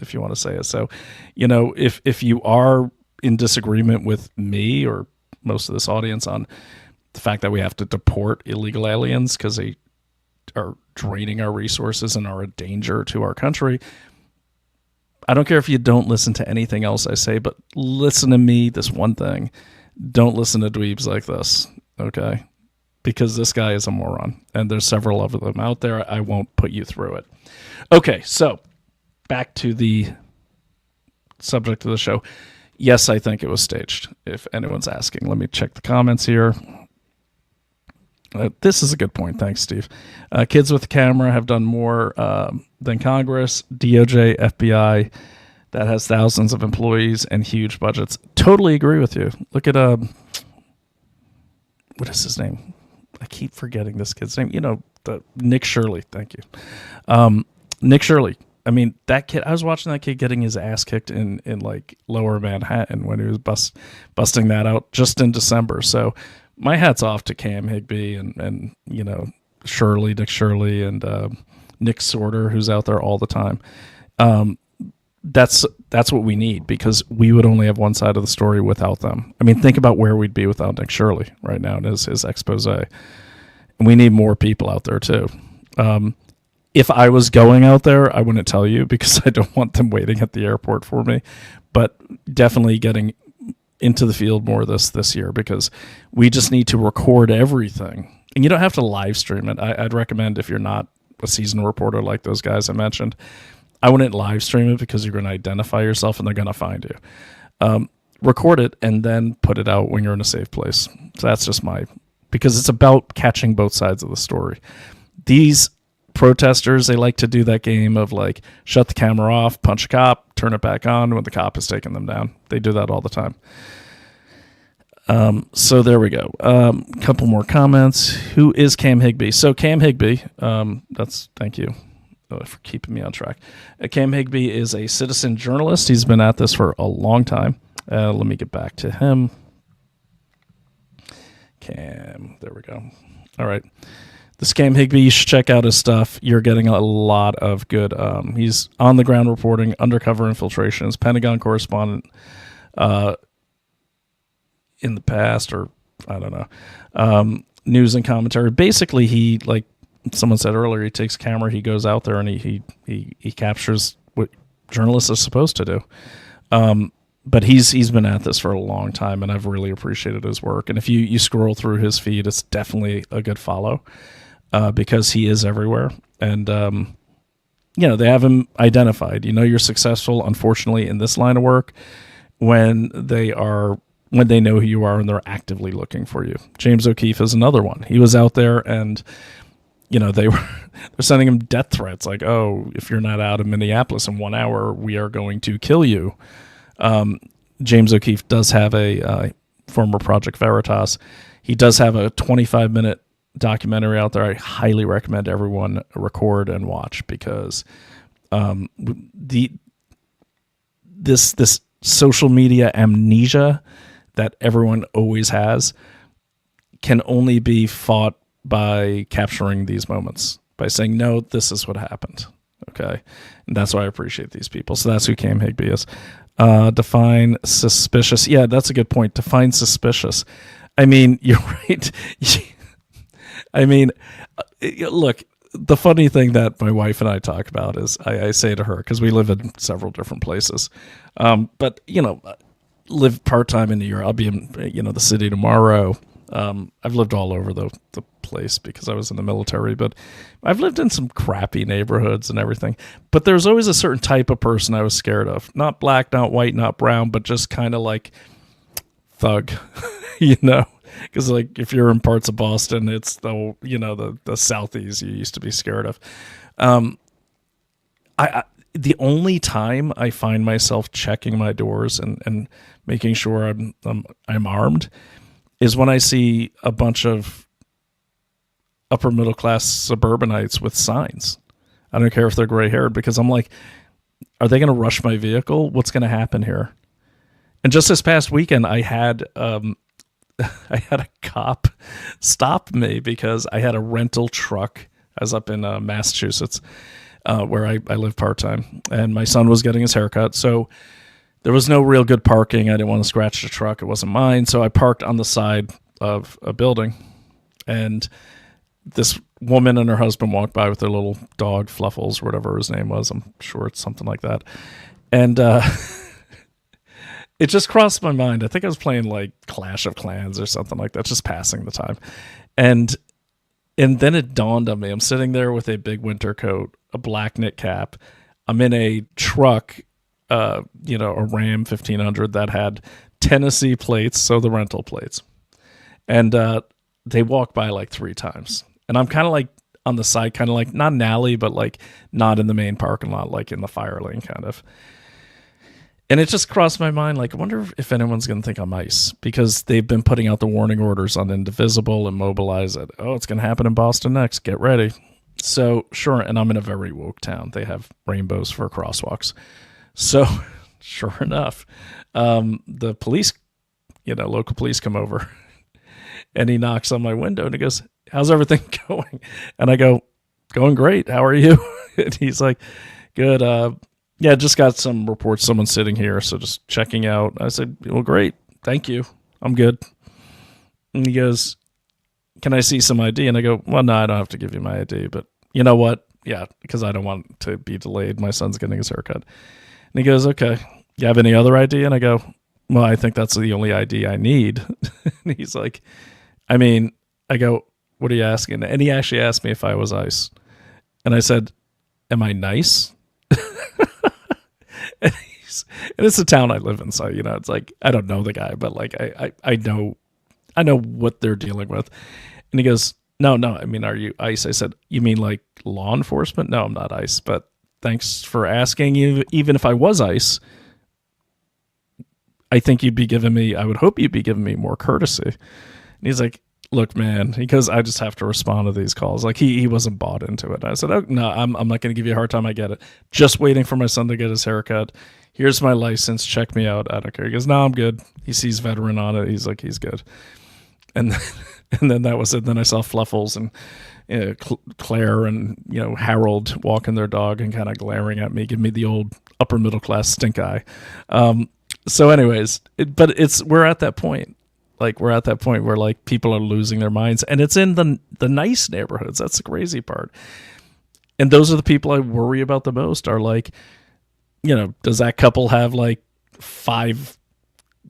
if you want to say it. So, if you are in disagreement with me or most of this audience on the fact that we have to deport illegal aliens because they are draining our resources and are a danger to our country, I don't care if you don't listen to anything else I say, but listen to me, this one thing. Don't listen to dweebs like this, okay? Because this guy is a moron, and there's several of them out there. I won't put you through it. Okay, so back to the subject of the show. Yes, I think it was staged, if anyone's asking. Let me check the comments here. This is a good point. Thanks, Steve. Kids with a camera have done more than Congress, DOJ, FBI, that has thousands of employees and huge budgets. Totally agree with you. Look at, what is his name? I keep forgetting this kid's name. Nick Shirley. Thank you. Nick Shirley. I mean, that kid, I was watching that kid getting his ass kicked in like lower Manhattan when he was busting that out just in December. So my hat's off to Cam Higby and Shirley, Nick Shirley, and Nick Sorter, who's out there all the time. That's what we need, because we would only have one side of the story without them. I mean, think about where we'd be without Nick Shirley right now and his expose. And we need more people out there too. If I was going out there, I wouldn't tell you because I don't want them waiting at the airport for me. But definitely getting into the field more this year, because we just need to record everything. And you don't have to live stream it. I'd recommend, if you're not a seasoned reporter like those guys I mentioned, I wouldn't live stream it because you're going to identify yourself and they're going to find you. Record it and then put it out when you're in a safe place. So that's just because it's about catching both sides of the story. These protesters, they like to do that game of like shut the camera off, punch a cop, turn it back on when the cop is taking them down. They do that all the time. So there we go. Couple more comments. Who is Cam Higby? So Cam Higby, thank you for keeping me on track. Cam Higby is a citizen journalist. He's been at this for a long time. Let me get back to him. Cam, there we go. All right. This Cam Higby, you should check out his stuff. You're getting a lot of good. He's on the ground reporting, undercover infiltrations, Pentagon correspondent in the past, or I don't know, news and commentary. Basically, he, like someone said earlier, he takes camera, he goes out there and he captures what journalists are supposed to do. But he's been at this for a long time, and I've really appreciated his work. And if you scroll through his feed, it's definitely a good follow. Because he is everywhere, and they have him identified. You're successful, unfortunately, in this line of work when they know who you are and they're actively looking for you. James O'Keefe is another one. He was out there, and they're sending him death threats, like, "Oh, if you're not out of Minneapolis in 1 hour, we are going to kill you." James O'Keefe does have a former Project Veritas. He does have a 25-minute documentary out there. I highly recommend everyone record and watch, because this social media amnesia that everyone always has can only be fought by capturing these moments, by saying, no, this is what happened. Okay. And that's why I appreciate these people. So that's who Cam Higby is. Define suspicious. Yeah, that's a good point. Define suspicious. I mean, you're right. I mean, look, the funny thing that my wife and I talk about is I say to her, because we live in several different places, but, live part-time in New York. I'll be in, the city tomorrow. I've lived all over the place because I was in the military, but I've lived in some crappy neighborhoods and everything. But there's always a certain type of person I was scared of. Not black, not white, not brown, but just kind of like thug, Because like if you're in parts of Boston, it's the Southeast you used to be scared of. The only time I find myself checking my doors and making sure I'm armed is when I see a bunch of upper middle class suburbanites with signs. I don't care if they're gray haired, because I'm like, are they going to rush my vehicle? What's going to happen here? And just this past weekend, I had a cop stop me because I had a rental truck. I was up in Massachusetts, where I live part-time, and my son was getting his haircut. So there was no real good parking. I didn't want to scratch the truck. It wasn't mine. So I parked on the side of a building, and this woman and her husband walked by with their little dog, Fluffles, or whatever his name was. I'm sure it's something like that. And it just crossed my mind. I think I was playing like Clash of Clans or something like that, just passing the time. And then it dawned on me. I'm sitting there with a big winter coat, a black knit cap. I'm in a truck, a Ram 1500 that had Tennessee plates, so the rental plates. And they walked by like 3 times. And I'm kind of like on the side, kind of like not an alley, but like not in the main parking lot, like in the fire lane kind of. And it just crossed my mind, like, I wonder if anyone's going to think I'm ICE, because they've been putting out the warning orders on Indivisible and Mobilize it. Oh, it's going to happen in Boston next. Get ready. So, sure, and I'm in a very woke town. They have rainbows for crosswalks. So, sure enough, the police, local police come over, and he knocks on my window, and he goes, how's everything going? And I go, going great. How are you? And he's like, good. Yeah, just got some reports. Someone's sitting here, so just checking out. I said, well, great. Thank you. I'm good. And he goes, can I see some ID? And I go, well, no, I don't have to give you my ID, but you know what? Yeah, because I don't want to be delayed. My son's getting his haircut. And he goes, okay, you have any other ID? And I go, well, I think that's the only ID I need. And he's like, I go, what are you asking? And he actually asked me if I was ICE. And I said, am I nice? And it's a town I live in, so it's like I don't know the guy, but like I know what they're dealing with. And he goes, no, are you ICE? I said, you mean like law enforcement? No, I'm not ICE, but thanks for asking. Even if I was ICE, I think I would hope you'd be giving me more courtesy. And he's like, look, man, because I just have to respond to these calls. Like he wasn't bought into it. I said, oh, no, I'm not going to give you a hard time. I get it. Just waiting for my son to get his haircut. Here's my license. Check me out. I don't care. He goes, no, I'm good. He sees veteran on it. He's like, he's good. And then that was it. Then I saw Fluffles and Claire and Harold walking their dog and kind of glaring at me, giving me the old upper middle class stink eye. So anyways, we're at that point. Like we're at that point where like people are losing their minds, and it's in the nice neighborhoods. That's the crazy part. And those are the people I worry about the most. Are like, does that couple have like 5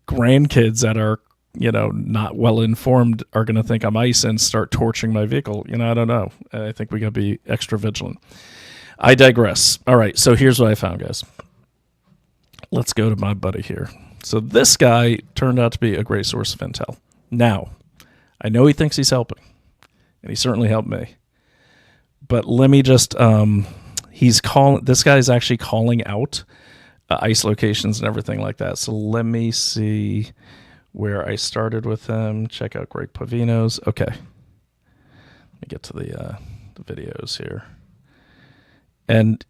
grandkids that are not well informed, are going to think I'm ICE and start torching my vehicle? I don't know. I think we got to be extra vigilant. I digress. All right, so here's what I found, guys. Let's go to my buddy here. So this guy turned out to be a great source of intel. Now, I know he thinks he's helping, and he certainly helped me. But let me just, this guy's actually calling out ICE locations and everything like that. So let me see where I started with him. Check out Greg Pavino's. Okay. Let me get to the videos here. And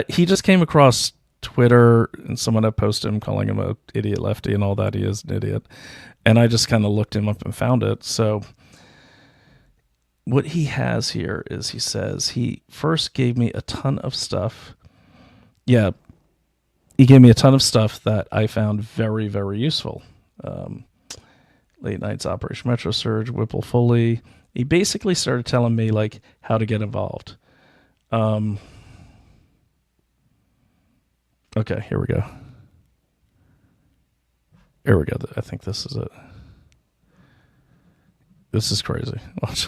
he just came across Twitter, and someone had posted him calling him a idiot lefty and all that. He is an idiot. And I just kind of looked him up and found it. So what he has here is, he says he first gave me a ton of stuff. Yeah, he gave me a ton of stuff that I found very, very useful. Late Nights, Operation Metro Surge, Whipple Foley. He basically started telling me like how to get involved. Okay, here we go. Here we go. I think this is it. This is crazy. Watch.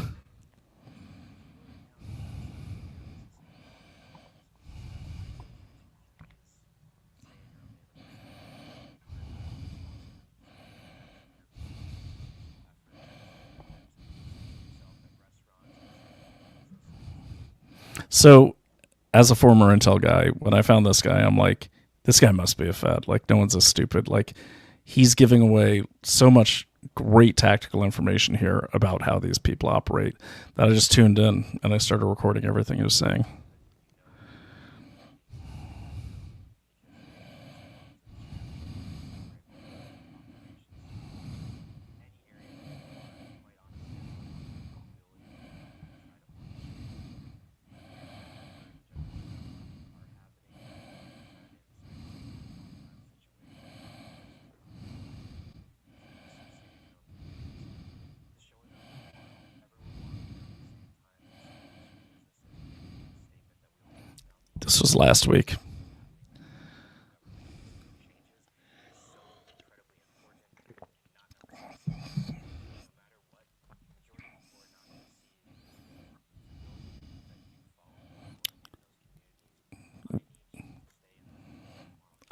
So, as a former Intel guy, when I found this guy, I'm like, this guy must be a Fed. Like, no one's as stupid. Like, he's giving away so much great tactical information here about how these people operate that I just tuned in and I started recording everything he was saying. This was last week.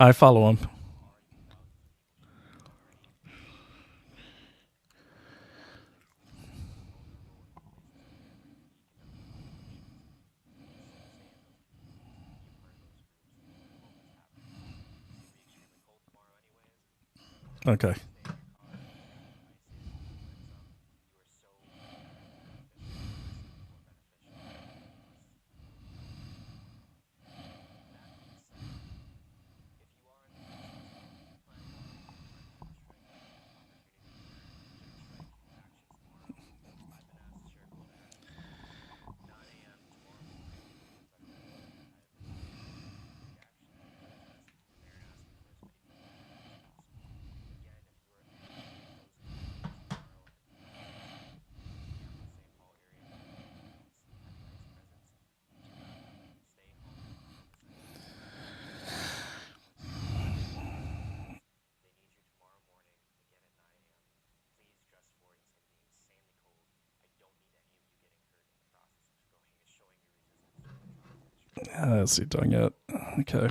I follow him. Okay. Is he done yet? Okay.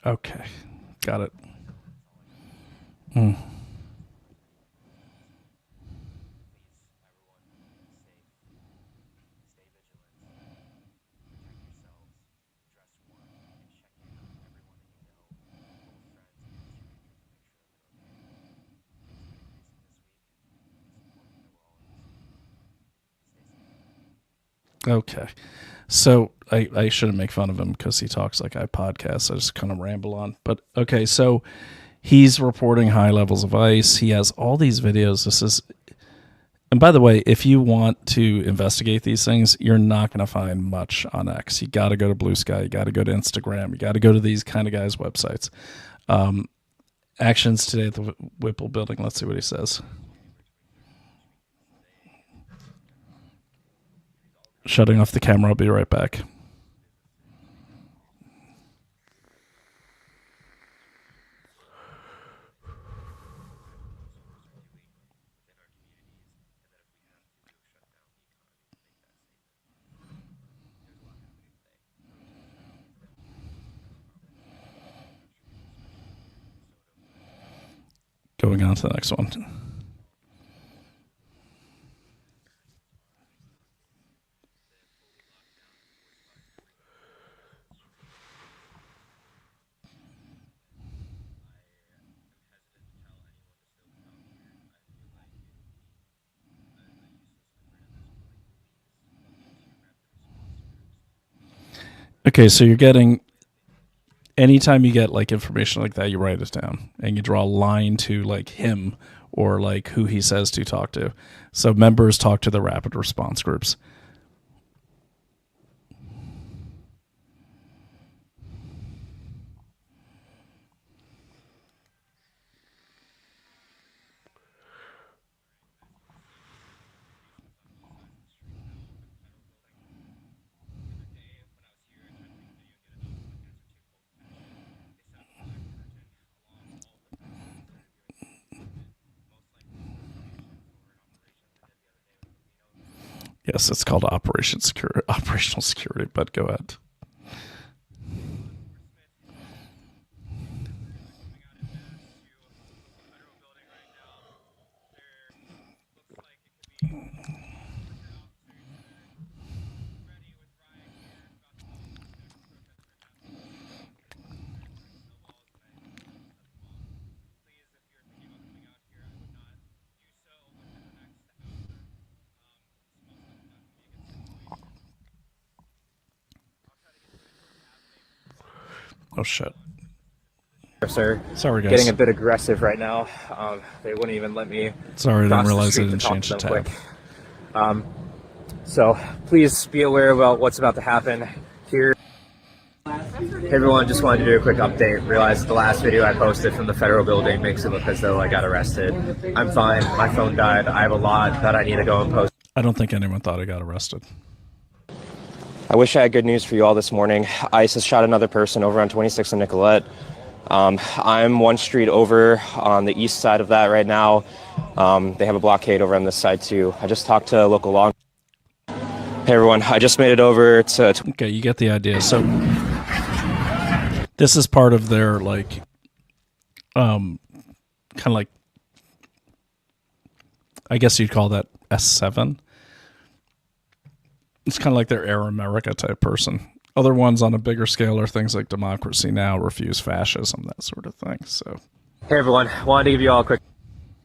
Okay. Got it. Okay. So I shouldn't make fun of him because he talks like I podcast. I just kind of ramble on. But okay, so he's reporting high levels of ice. He has all these videos. This is, and by the way, if you want to investigate these things, you're not going to find much on X. You got to go to Blue Sky. You got to go to Instagram. You got to go to these kind of guys' websites. Actions today at the Whipple building. Let's see what he says. Shutting off the camera. I'll be right back. Going on to the next one. Okay, so you're getting, anytime you get like information like that, you write it down and you draw a line to like him or like who he says to talk to. So members talk to the rapid response groups. Yes, it's called operational security, but go ahead. Oh shit. Sir, sorry guys. Getting a bit aggressive right now. They wouldn't even let me. Sorry, I didn't realize I didn't change the tab. So please be aware about what's about to happen here. Hey everyone, just wanted to do a quick update. Realized the last video I posted from the federal building makes it look as though I got arrested. I'm fine. My phone died. I have a lot that I need to go and post. I don't think anyone thought I got arrested. I wish I had good news for you all this morning. ICE has shot another person over on 26th and Nicolette. I'm one street over on the east side of that right now. They have a blockade over on this side too. I just talked to local law. Hey everyone, I just made it over to... Okay, you get the idea. So this is part of their like, kind of like, I guess you'd call that S7. It's kind of like their Air America type person. Other ones on a bigger scale are things like Democracy Now!, Refuse Fascism, that sort of thing. So, Hey everyone, wanted to give you all a quick...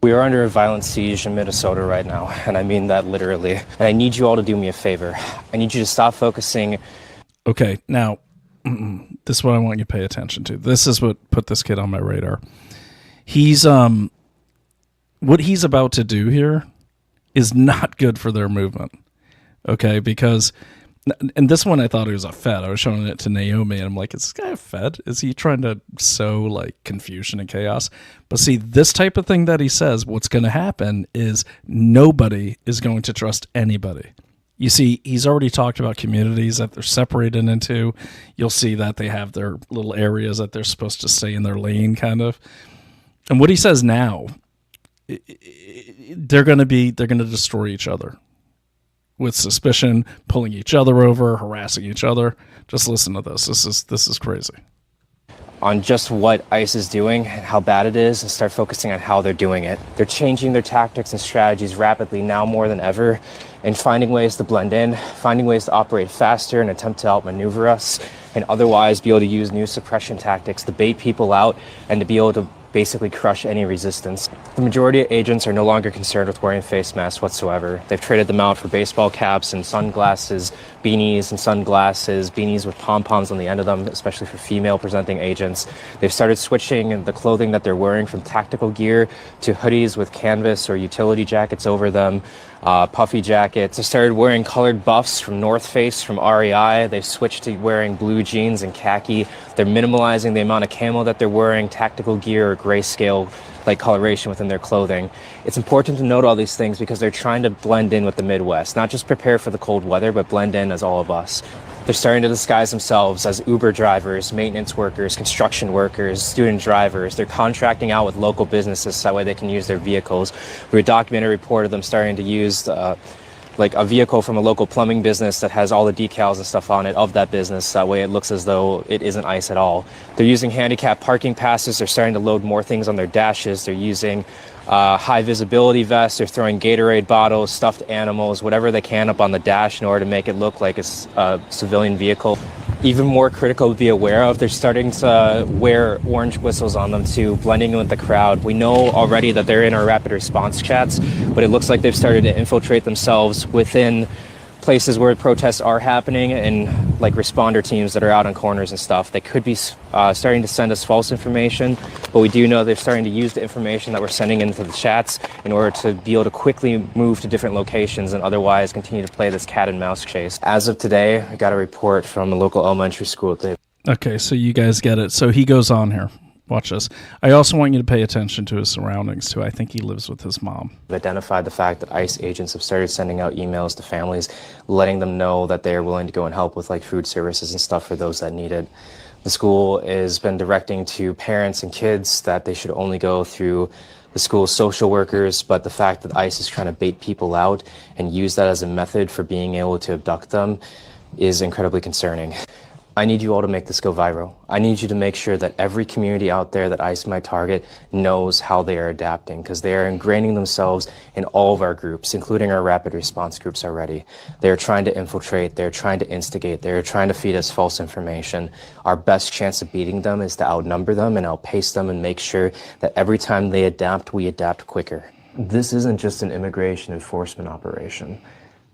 We are under a violent siege in Minnesota right now, and I mean that literally. And I need you all to do me a favor. I need you to stop focusing... Okay, now, this is what I want you to pay attention to. This is what put this kid on my radar. He's, what he's about to do here is not good for their movement. Okay, because... And this one I thought he was a Fed. I was showing it to Naomi, and I'm like, is this guy a Fed? Is he trying to sow, like, confusion and chaos? But see, this type of thing that he says, what's going to happen is nobody is going to trust anybody. You see, he's already talked about communities that they're separated into. You'll see that they have their little areas that they're supposed to stay in their lane, kind of. And what he says now, they're going to destroy each other. With suspicion, pulling each other over, harassing each other. Just listen to this. This is crazy. On just what ICE is doing and how bad it is, and start focusing on how they're doing it. They're changing their tactics and strategies rapidly now more than ever, and finding ways to blend in, finding ways to operate faster and attempt to outmaneuver us, and otherwise be able to use new suppression tactics to bait people out and to be able to basically crush any resistance. The majority of agents are no longer concerned with wearing face masks whatsoever. They've traded them out for baseball caps and sunglasses, beanies and sunglasses, beanies with pom-poms on the end of them, especially for female presenting agents. They've started switching the clothing that they're wearing from tactical gear to hoodies with canvas or utility jackets over them, puffy jackets. They started wearing colored buffs from North Face, from REI. They've switched to wearing blue jeans and khaki. They're minimalizing the amount of camo that they're wearing, tactical gear or grayscale like coloration within their clothing. It's important to note all these things because they're trying to blend in with the Midwest, not just prepare for the cold weather, but blend in as all of us. They're starting to disguise themselves as Uber drivers, maintenance workers, construction workers, student drivers. They're contracting out with local businesses so that way they can use their vehicles. We documented a report of them starting to use like a vehicle from a local plumbing business that has all the decals and stuff on it of that business. That way it looks as though it isn't ICE at all. They're using handicap parking passes. They're starting to load more things on their dashes. They're using high visibility vests. They're throwing Gatorade bottles, stuffed animals, whatever they can up on the dash in order to make it look like it's a civilian vehicle. Even more critical to be aware of, they're starting to wear orange whistles on them too, blending in with the crowd. We know already that they're in our rapid response chats, but it looks like they've started to infiltrate themselves within places where protests are happening and like responder teams that are out on corners and stuff. They could be starting to send us false information, but we do know they're starting to use the information that we're sending into the chats in order to be able to quickly move to different locations and otherwise continue to play this cat and mouse chase. As of today, I got a report from a local elementary school. Okay, so you guys get it. So he goes on here. Watch this. I also want you to pay attention to his surroundings, too. I think he lives with his mom. Identified the fact that ICE agents have started sending out emails to families, letting them know that they are willing to go and help with like food services and stuff for those that need it. The school has been directing to parents and kids that they should only go through the school's social workers, but the fact that ICE is trying to bait people out and use that as a method for being able to abduct them is incredibly concerning. I need you all to make this go viral. I need you to make sure that every community out there that ICE might target knows how they are adapting, because they are ingraining themselves in all of our groups, including our rapid response groups already. They're trying to infiltrate, they're trying to instigate, they're trying to feed us false information. Our best chance of beating them is to outnumber them and outpace them and make sure that every time they adapt, we adapt quicker. This isn't just an immigration enforcement operation.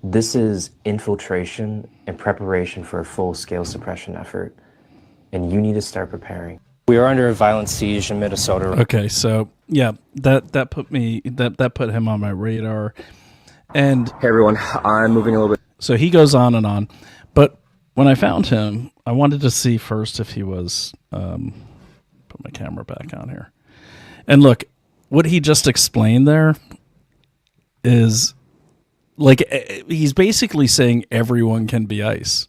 This is infiltration and preparation for a full-scale suppression effort, and you need to start preparing. We are under a violent siege in Minnesota. Okay, so yeah, that put him on my radar. And hey everyone, I'm moving a little bit. So he goes on and on, but when I found him, I wanted to see first if he was. Put my camera back on here, and look, what he just explained there is. Like, he's basically saying everyone can be ICE.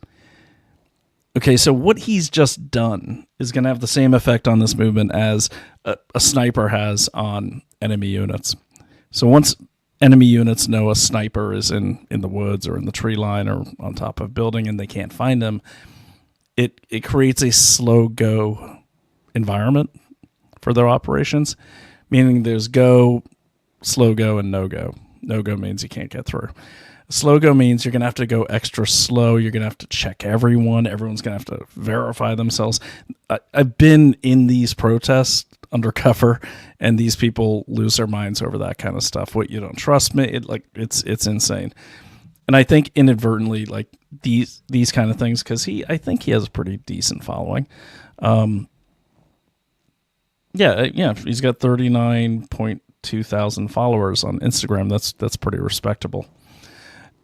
Okay, so what he's just done is going to have the same effect on this movement as a sniper has on enemy units. So once enemy units know a sniper is in the woods or in the tree line or on top of a building and they can't find him, it creates a slow go environment for their operations, meaning there's go, slow go, and no go. No go means you can't get through. Slow go means you're going to have to go extra slow. You're going to have to check everyone. Everyone's going to have to verify themselves. I've been in these protests undercover, and these people lose their minds over that kind of stuff. What, you don't trust me? It's insane. And I think inadvertently, like these kind of things, because I think he has a pretty decent following. Yeah, he's got 39.2 thousand followers on Instagram. That's pretty respectable.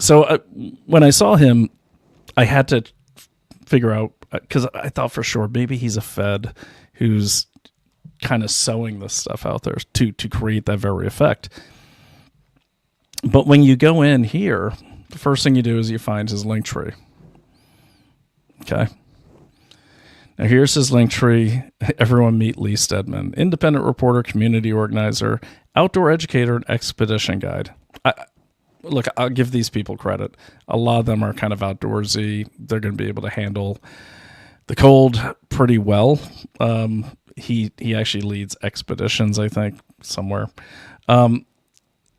So when I saw him, I had to figure out, because I thought for sure maybe he's a Fed who's kind of sowing this stuff out there to create that very effect. But when you go in here, the first thing you do is you find his link tree. Okay. Now here's his link tree. Everyone meet Lee Stedman, independent reporter, community organizer, outdoor educator, and expedition guide. Look, I'll give these people credit. A lot of them are kind of outdoorsy. They're going to be able to handle the cold pretty well. He actually leads expeditions, I think, somewhere.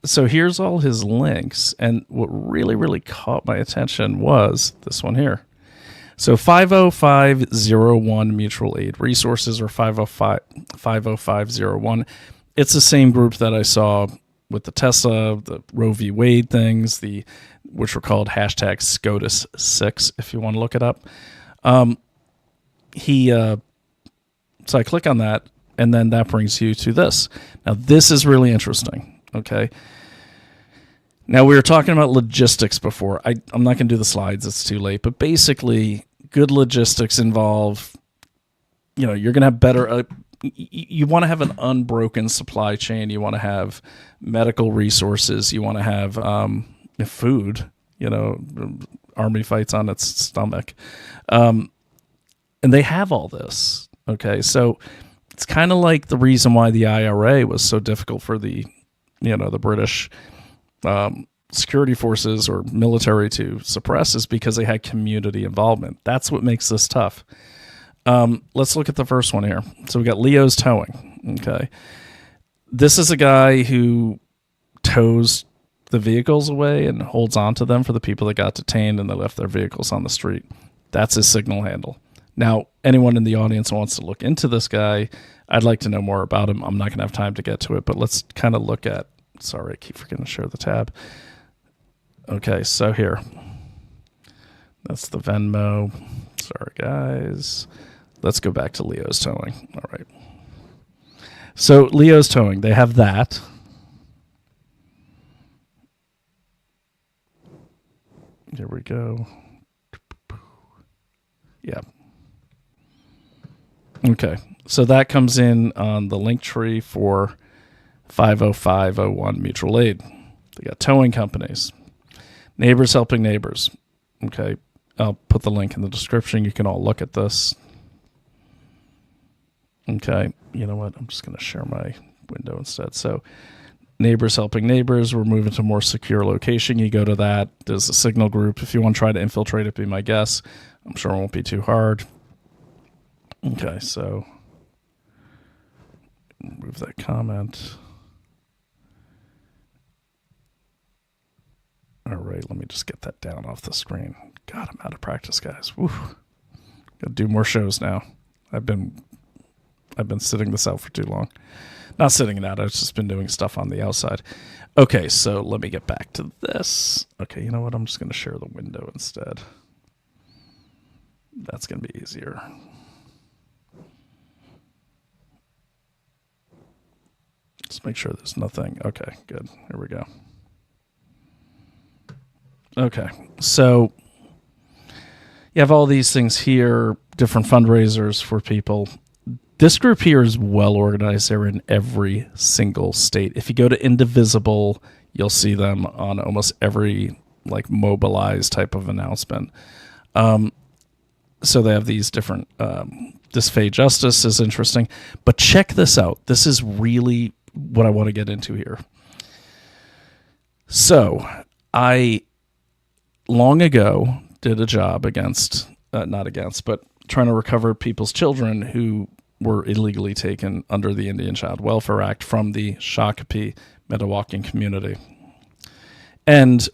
So here's all his links. And what really, really caught my attention was this one here. So 50501 Mutual Aid Resources, or 50501. It's the same group that I saw with the Tesla, the Roe v. Wade things, which were called hashtag SCOTUS6, if you want to look it up. So I click on that, and then that brings you to this. Now, this is really interesting, okay? Now, we were talking about logistics before. I'm not going to do the slides. It's too late. But basically, good logistics involve, you're going to have better... you want to have an unbroken supply chain. You want to have medical resources. You want to have food. Army fights on its stomach. And they have all this. Okay, so it's kind of like the reason why the IRA was so difficult for the British security forces or military to suppress, is because they had community involvement. That's what makes this tough. Let's look at the first one here. So we got Leo's Towing. Okay. This is a guy who tows the vehicles away and holds on to them for the people that got detained and they left their vehicles on the street. That's his signal handle. Now, anyone in the audience who wants to look into this guy, I'd like to know more about him. I'm not going to have time to get to it, but let's kind of look at, sorry, I keep forgetting to share the tab. Okay, so here. That's the Venmo. Sorry, guys. Let's go back to Leo's Towing. All right. So Leo's Towing, they have that. Here we go. Yeah. Okay. So that comes in on the link tree for 50501 Mutual Aid. They got towing companies. Neighbors helping neighbors. Okay. I'll put the link in the description. You can all look at this. Okay, you know what? I'm just going to share my window instead. So, neighbors helping neighbors. We're moving to a more secure location. You go to that. There's a signal group. If you want to try to infiltrate it, be my guess. I'm sure it won't be too hard. Okay, so move that comment. All right, let me just get that down off the screen. God, I'm out of practice, guys. Woo. Gotta do more shows now. I've been sitting this out for too long. Not sitting it out. I've just been doing stuff on the outside. Okay, so let me get back to this. Okay, you know what? I'm just going to share the window instead. That's going to be easier. Just make sure there's nothing. Okay, good. Here we go. Okay, so you have all these things here, different fundraisers for people. This group here is well organized. They're in every single state. If you go to Indivisible, you'll see them on almost every mobilized type of announcement. so they have these different, this Fey Justice is interesting, but check this out. This is really what I want to get into here. So I long ago did a job but trying to recover people's children who were illegally taken under the Indian Child Welfare Act from the Shakopee Mdewakin community. And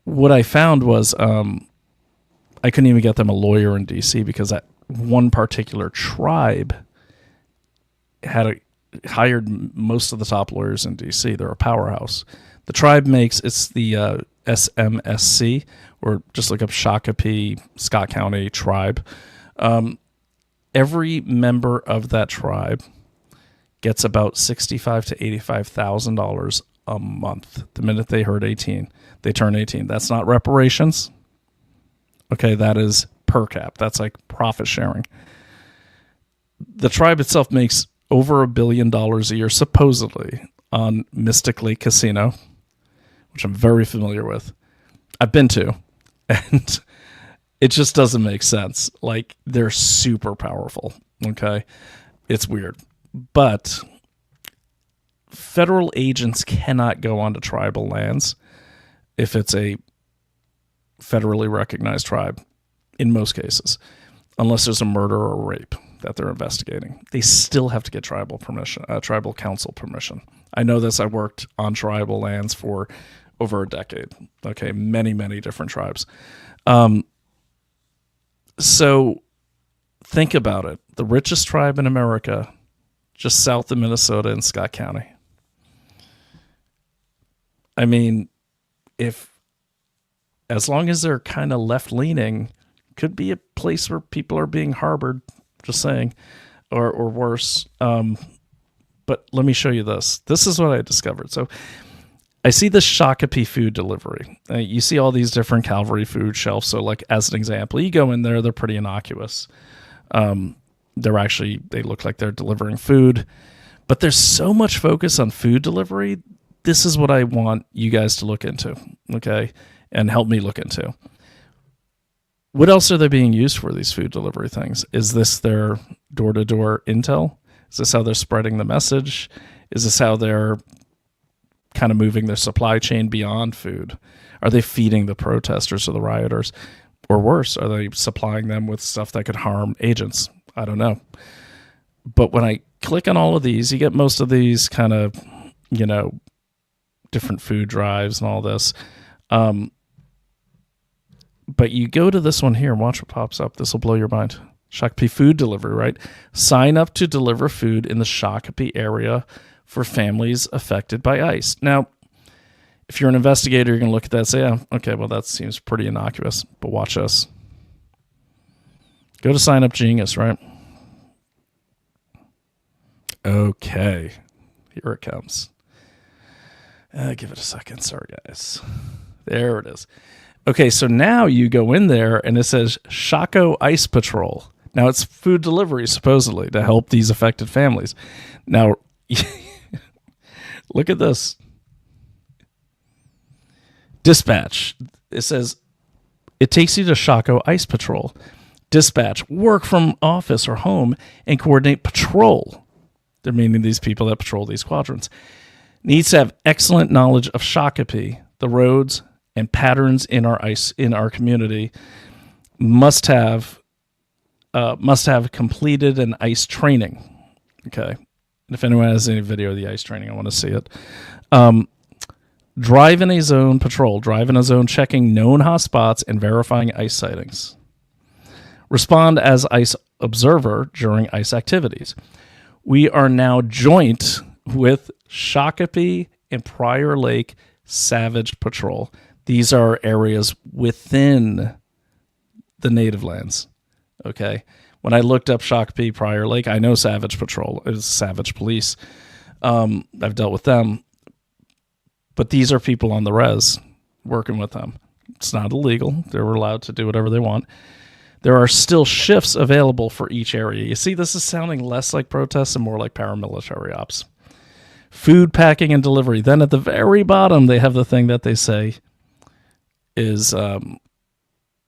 what I found was I couldn't even get them a lawyer in D.C. because that one particular tribe had hired most of the top lawyers in D.C. They're a powerhouse. The tribe it's the SMSC, or just look up Shakopee, Scott County tribe. Every member of that tribe gets about $65,000 to $85,000 a month the minute they turn 18. That's not reparations. Okay, that is per cap. That's like profit sharing. The tribe itself makes over $1 billion a year, supposedly, on Mystic Lake Casino, which I'm very familiar with. I've been to, and it just doesn't make sense. Like, they're super powerful, okay? It's weird. But federal agents cannot go onto tribal lands if it's a federally recognized tribe, in most cases, unless there's a murder or a rape that they're investigating. They still have to get tribal council permission. I know this. I worked on tribal lands for over a decade. Okay, many, many different tribes. So think about it. The richest tribe in America, just south of Minnesota in Scott County. I mean, as long as they're kind of left-leaning, could be a place where people are being harbored, just saying, or worse. But let me show you this. This is what I discovered. So I see this Shakopee food delivery. You see all these different Calvary food shelves. So, like, as an example, you go in there, they're pretty innocuous. They look like they're delivering food. But there's so much focus on food delivery. This is what I want you guys to look into, okay, and help me look into. What else are they being used for, these food delivery things? Is this their door-to-door intel? Is this how they're spreading the message? Is this how they're kind of moving their supply chain beyond food? Are they feeding the protesters or the rioters? Or worse, are they supplying them with stuff that could harm agents? I don't know. But when I click on all of these, you get most of these kind of, different food drives and all this. But you go to this one here and watch what pops up. This will blow your mind. Shakopee food delivery, right? Sign up to deliver food in the Shakopee area for families affected by ICE. Now, if you're an investigator, you're going to look at that and say, oh, okay, well, that seems pretty innocuous. But watch this. Go to Sign Up Genius, right? Okay. Here it comes. Give it a second. Sorry, guys. There it is. Okay, so now you go in there and it says Shaco Ice Patrol. Now, it's food delivery, supposedly, to help these affected families. Now, look at this. Dispatch. It says, it takes you to Shaco Ice Patrol. Dispatch. Work from office or home and coordinate patrol. They're meaning these people that patrol these quadrants. Needs to have excellent knowledge of Shakopee, the roads, and patterns in our community. Must have completed an ICE training. Okay. And if anyone has any video of the ICE training, I want to see it. Drive in a zone patrol. Drive in a zone checking known hotspots and verifying ICE sightings. Respond as ICE observer during ICE activities. We are now joint with Shakopee and Prior Lake Savage Patrol. These are areas within the native lands. Okay. When I looked up Shakopee, Prior Lake, I know Savage Patrol is Savage Police. I've dealt with them. But these are people on the res working with them. It's not illegal. They're allowed to do whatever they want. There are still shifts available for each area. You see, this is sounding less like protests and more like paramilitary ops. Food packing and delivery. Then at the very bottom, they have the thing that they say is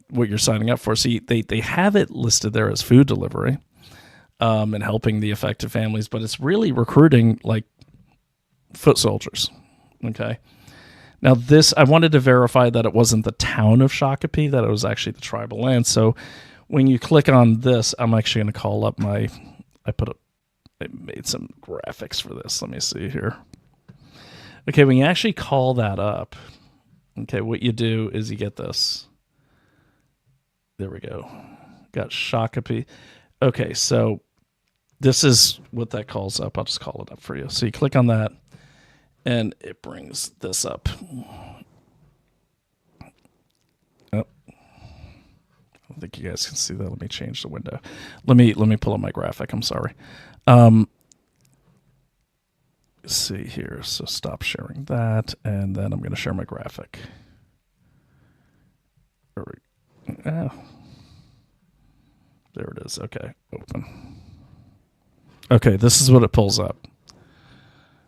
what you're signing up for. So they have it listed there as food delivery, and helping the affected families, but it's really recruiting like foot soldiers. Okay. Now this, I wanted to verify that it wasn't the town of Shakopee, that it was actually the tribal land. So when you click on this, I'm actually going to call up I made some graphics for this. Let me see here. Okay. When you actually call that up, okay, what you do is you get this. There we go. Got Shakopee. Okay. So this is what that calls up. I'll just call it up for you. So you click on that, and it brings this up. Oh, I don't think you guys can see that. Let me change the window. Let me pull up my graphic. I'm sorry. Let's see here. So stop sharing that, and then I'm going to share my graphic. There it is. Okay, open. Okay, this is what it pulls up.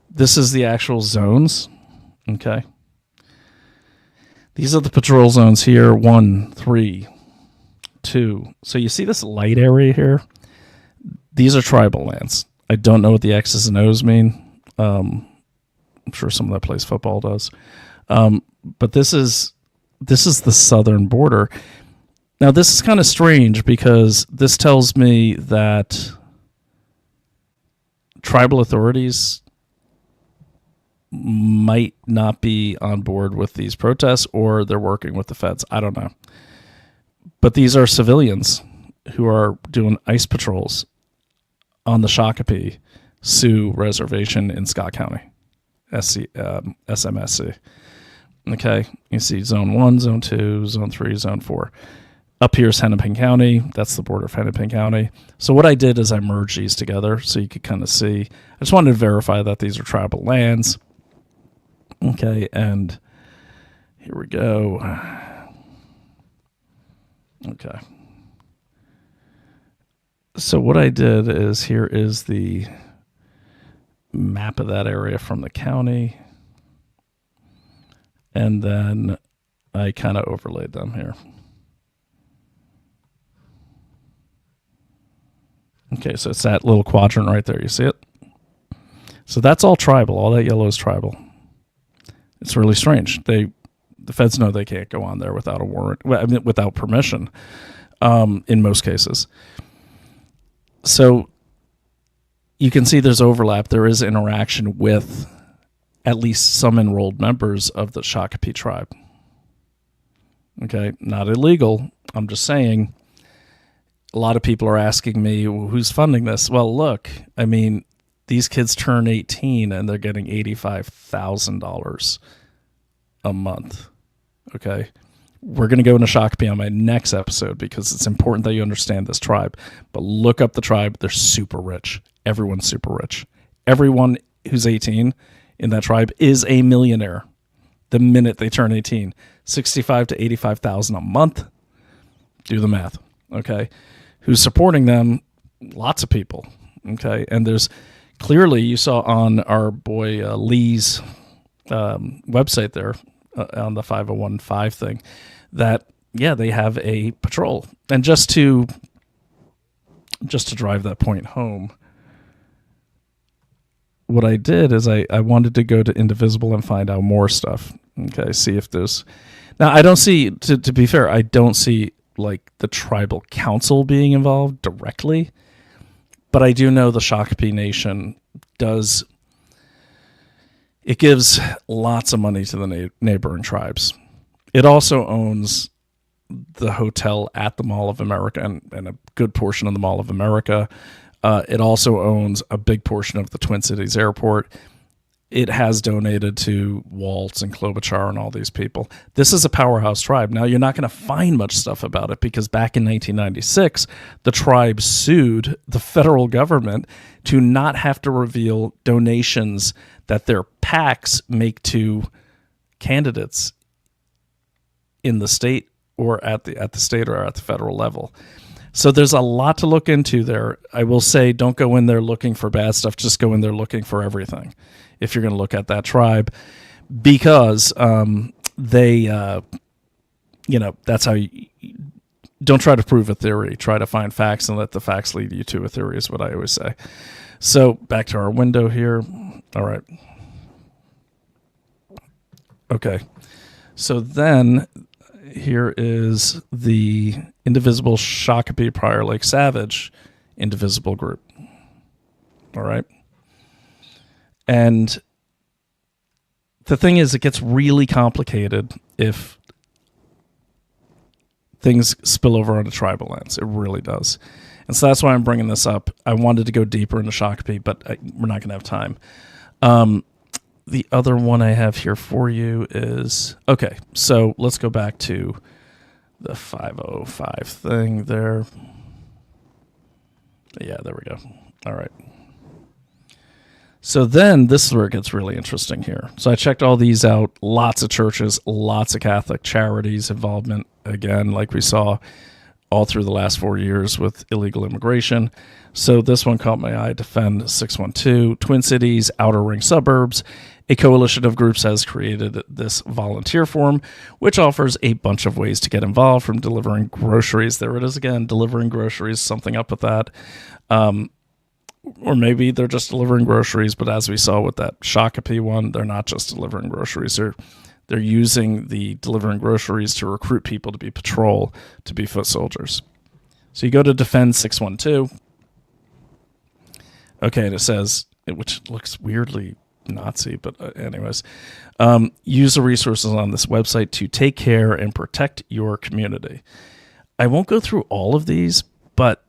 This is the actual zones. Okay. These are the patrol zones here. 1, 3, 2. So you see this light area here? These are tribal lands. I don't know what the X's and O's mean. I'm sure someone that plays football does. But this is the southern border. Now this is kind of strange because this tells me that tribal authorities might not be on board with these protests, or they're working with the feds. I don't know. But these are civilians who are doing ICE patrols on the Shakopee Sioux Reservation in Scott County, SMSC. Okay, you see Zone 1, Zone 2, Zone 3, Zone 4. Up here is Hennepin County. That's the border of Hennepin County. So what I did is I merged these together so you could kind of see. I just wanted to verify that these are tribal lands. Okay, and here we go. Okay. So what I did is, here is the map of that area from the county. And then I kind of overlaid them here. Okay, so it's that little quadrant right there. You see it? So that's all tribal. All that yellow is tribal. It's really strange. The feds know they can't go on there without a warrant, without permission, in most cases. So you can see there's overlap. There is interaction with at least some enrolled members of the Shakopee tribe. Okay, not illegal. I'm just saying, a lot of people are asking me, well, who's funding this? Well, look, I mean, these kids turn 18 and they're getting $85,000 a month. Okay. We're going to go into Shakopee on my next episode because it's important that you understand this tribe. But look up the tribe. They're super rich. Everyone's super rich. Everyone who's 18 in that tribe is a millionaire the minute they turn 18. 65 to 85,000 a month. Do the math. Okay. Who's supporting them? Lots of people. Okay. And there's clearly, you saw on our boy Lee's website there, on the 5015 thing, that they have a patrol. And just to drive that point home, what I did is I wanted to go to Indivisible and find out more stuff. Okay, see if there's... Now, I don't see, to be fair, I don't see like the tribal council being involved directly, but I do know the Shakopee Nation does... It gives lots of money to the neighboring tribes. It also owns the hotel at the Mall of America and a good portion of the Mall of America. It also owns a big portion of the Twin Cities Airport. It has donated to Waltz and Klobuchar and all these people. This is a powerhouse tribe. Now, you're not going to find much stuff about it because back in 1996, the tribe sued the federal government to not have to reveal donations that their PACs make to candidates in the state or at the state or at the federal level. So there's a lot to look into there. I will say, don't go in there looking for bad stuff. Just go in there looking for everything if you're going to look at that tribe, because that's how you don't try to prove a theory. Try to find facts and let the facts lead you to a theory is what I always say. So back to our window here. All right. Okay. So then here is the indivisible Shakopee Prior Lake Savage indivisible group. All right. And the thing is, it gets really complicated if things spill over onto tribal lands. It really does. And so that's why I'm bringing this up. I wanted to go deeper into Shakopee, but we're not going to have time. The other one I have here for you is, okay, so let's go back to the 505 thing there. Yeah, there we go. All right. So then this is where it gets really interesting here. So I checked all these out. Lots of churches, lots of Catholic charities involvement. Again, like we saw all through the last 4 years with illegal immigration. So this one caught my eye. Defend 612, Twin Cities, Outer Ring Suburbs. A coalition of groups has created this volunteer form, which offers a bunch of ways to get involved, from delivering groceries. There it is again, delivering groceries, something up with that. Or maybe they're just delivering groceries, but as we saw with that Shakopee one, they're not just delivering groceries. They're using the delivering groceries to recruit people to be patrol, to be foot soldiers. So you go to Defend 612. Okay, and it says, which looks weirdly Nazi, but anyways, use the resources on this website to take care and protect your community. I won't go through all of these, but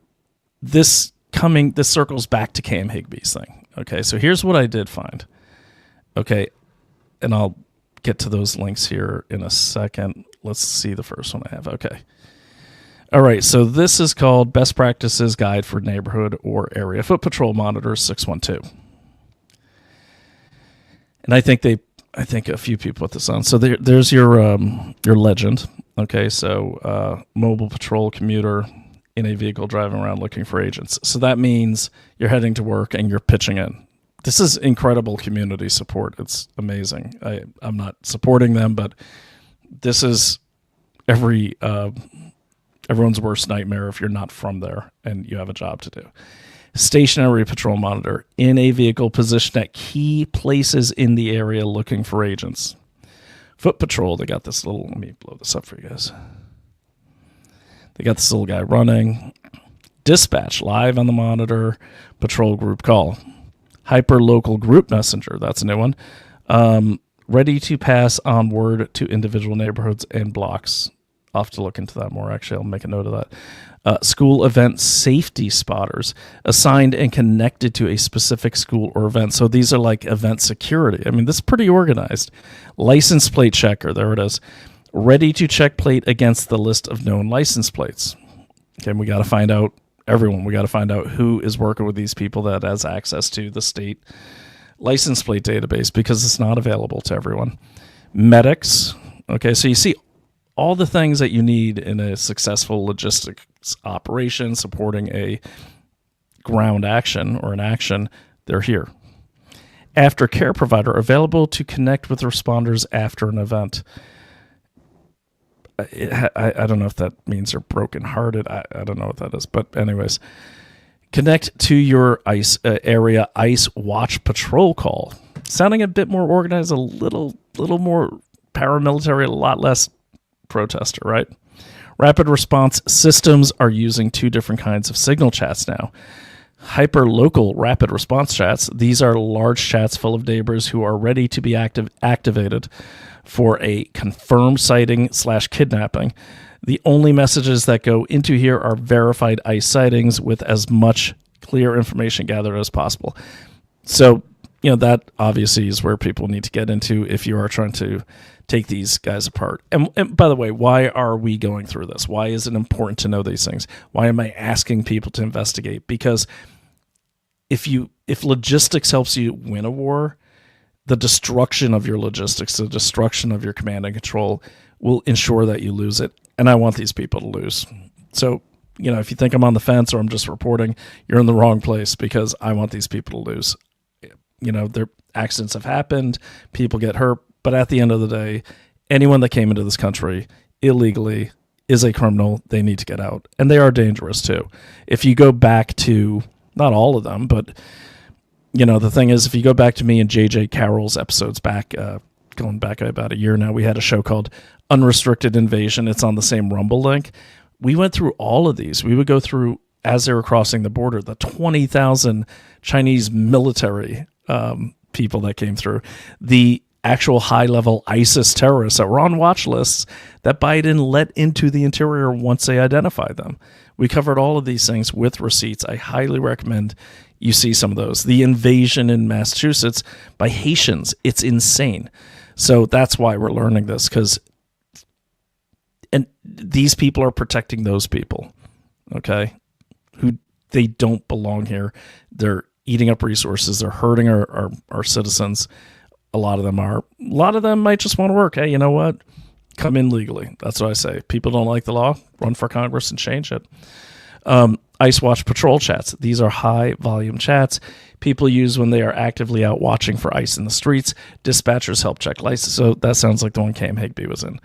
this circles back to Cam Higby's thing. Okay, so here's what I did find. Okay, and I'll get to those links here in a second. Let's see the first one I have. Okay. All right, so this is called Best Practices Guide for Neighborhood or Area Foot Patrol Monitors 612. And I think a few people put this on. So there's your legend. Okay, so mobile patrol commuter in a vehicle driving around looking for agents. So that means you're heading to work and you're pitching in. This is incredible community support. It's amazing. I'm not supporting them, but this is everyone's worst nightmare if you're not from there and you have a job to do. Stationary patrol monitor in a vehicle positioned at key places in the area looking for agents. Foot patrol, they got this little, let me blow this up for you guys. They got this little guy running. Dispatch live on the monitor. Patrol group call. Hyper local group messenger. That's a new one. Ready to pass on word to individual neighborhoods and blocks. I'll have to look into that more. Actually, I'll make a note of that. School event safety spotters assigned and connected to a specific school or event. So these are like event security. I mean, this is pretty organized. License plate checker. There it is. Ready to check plate against the list of known license plates. Okay, we got to find out everyone. We got to find out who is working with these people that has access to the state license plate database, because it's not available to everyone. Medics. Okay, so you see all the things that you need in a successful logistics operation supporting a ground action or an action. They're here. Aftercare provider available to connect with responders after an event. I don't know if that means they're brokenhearted. I don't know what that is. But anyways, connect to your ICE area ICE watch patrol call. Sounding a bit more organized, a little more paramilitary, a lot less protester, right? Rapid response systems are using two different kinds of signal chats now. Hyper-local rapid response chats. These are large chats full of neighbors who are ready to be activated for a confirmed sighting / kidnapping. The only messages that go into here are verified ICE sightings with as much clear information gathered as possible. So, that obviously is where people need to get into if you are trying to take these guys apart. And by the way, why are we going through this? Why is it important to know these things? Why am I asking people to investigate? Because if logistics helps you win a war, the destruction of your logistics, the destruction of your command and control will ensure that you lose it. And I want these people to lose. So, if you think I'm on the fence or I'm just reporting, you're in the wrong place, because I want these people to lose. Their accidents have happened, people get hurt, but at the end of the day, anyone that came into this country illegally is a criminal. They need to get out. And they are dangerous too. If you go back to, not all of them, but, the thing is, if you go back to me and JJ Carroll's episodes back, going back about a year now, we had a show called Unrestricted Invasion. It's on the same Rumble link. We went through all of these. We would go through, as they were crossing the border, the 20,000 Chinese military people that came through, the actual high-level ISIS terrorists that were on watch lists that Biden let into the interior once they identified them. We covered all of these things with receipts. I highly recommend you see some of those. The invasion in Massachusetts by Haitians, it's insane. So that's why we're learning this, and these people are protecting those people, okay, who they don't belong here. They're eating up resources. They're hurting our citizens. A lot of them might just want to work. Hey, you know what? Come in legally. That's what I say. People don't like the law. Run for Congress and change it. ICE Watch Patrol chats. These are high volume chats people use when they are actively out watching for ICE in the streets. Dispatchers help check license. So that sounds like the one Cam Higby was in.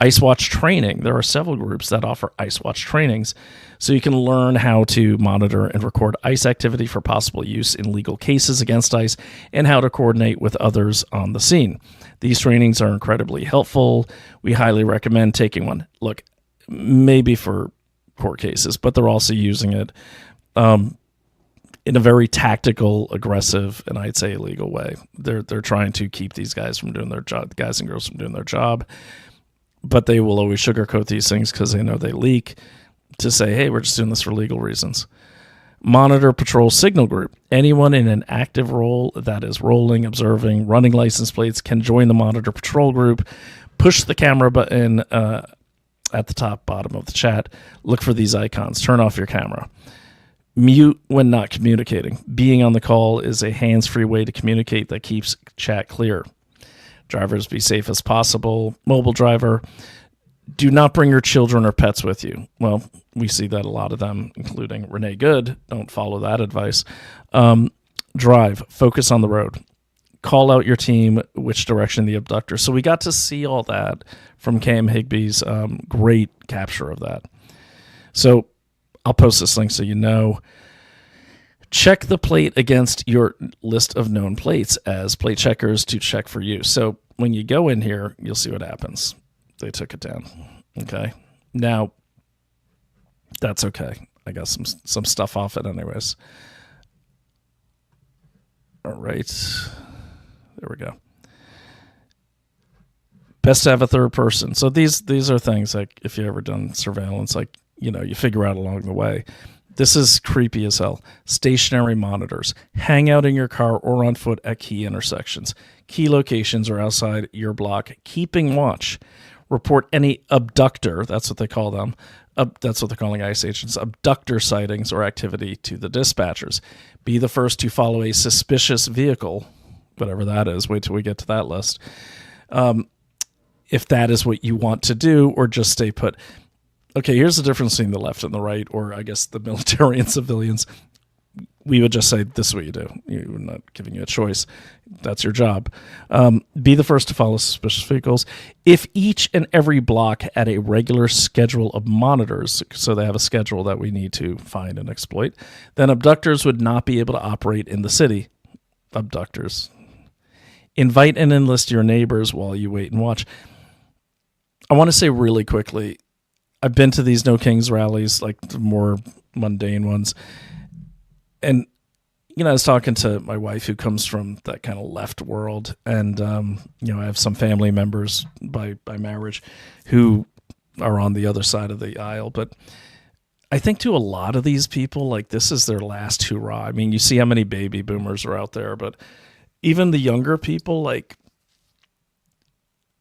ICE Watch training. There are several groups that offer ICE Watch trainings, so you can learn how to monitor and record ICE activity for possible use in legal cases against ICE and how to coordinate with others on the scene. These trainings are incredibly helpful. We highly recommend taking one. Look, maybe for court cases, but they're also using it in a very tactical, aggressive, and I'd say illegal way. They're trying to keep these guys from doing their job, guys and girls from doing their job. But they will always sugarcoat these things because they know they leak to say, hey, we're just doing this for legal reasons. Monitor Patrol Signal Group. Anyone in an active role, that is rolling, observing, running license plates, can join the Monitor Patrol Group. Push the camera button at the top bottom of the chat. Look for these icons. Turn off your camera. Mute when not communicating. Being on the call is a hands-free way to communicate that keeps chat clear. Drivers, be safe as possible. Mobile driver, do not bring your children or pets with you. Well, we see that a lot of them, including Renee Good, don't follow that advice. Drive, focus on the road. Call out your team, which direction the abductor. So we got to see all that from Cam Higby's great capture of that. So I'll post this link so you know. Check the plate against your list of known plates as plate checkers to check for you. So when you go in here, you'll see what happens. They took it down. Okay. Now, that's okay. I got some stuff off it anyways. All right. There we go. Best to have a third person. So these are things like if you ever done surveillance, like, you figure out along the way. This is creepy as hell. Stationary monitors. Hang out in your car or on foot at key intersections. Key locations or outside your block. Keeping watch. Report any abductor, that's what they call them. That's what they're calling ICE agents. Abductor sightings or activity to the dispatchers. Be the first to follow a suspicious vehicle, whatever that is. Wait till we get to that list. If that is what you want to do, or just stay put. Okay, here's the difference between the left and the right, or I guess the military and civilians. We would just say, this is what you do. We're not giving you a choice. That's your job. Be the first to follow suspicious vehicles. If each and every block had a regular schedule of monitors, so they have a schedule that we need to find and exploit, then abductors would not be able to operate in the city. Abductors. Invite and enlist your neighbors while you wait and watch. I want to say really quickly, I've been to these No Kings rallies, like the more mundane ones. And, I was talking to my wife who comes from that kind of left world. And, I have some family members by marriage who are on the other side of the aisle. But I think to a lot of these people, like, this is their last hurrah. I mean, you see how many baby boomers are out there. But even the younger people, like,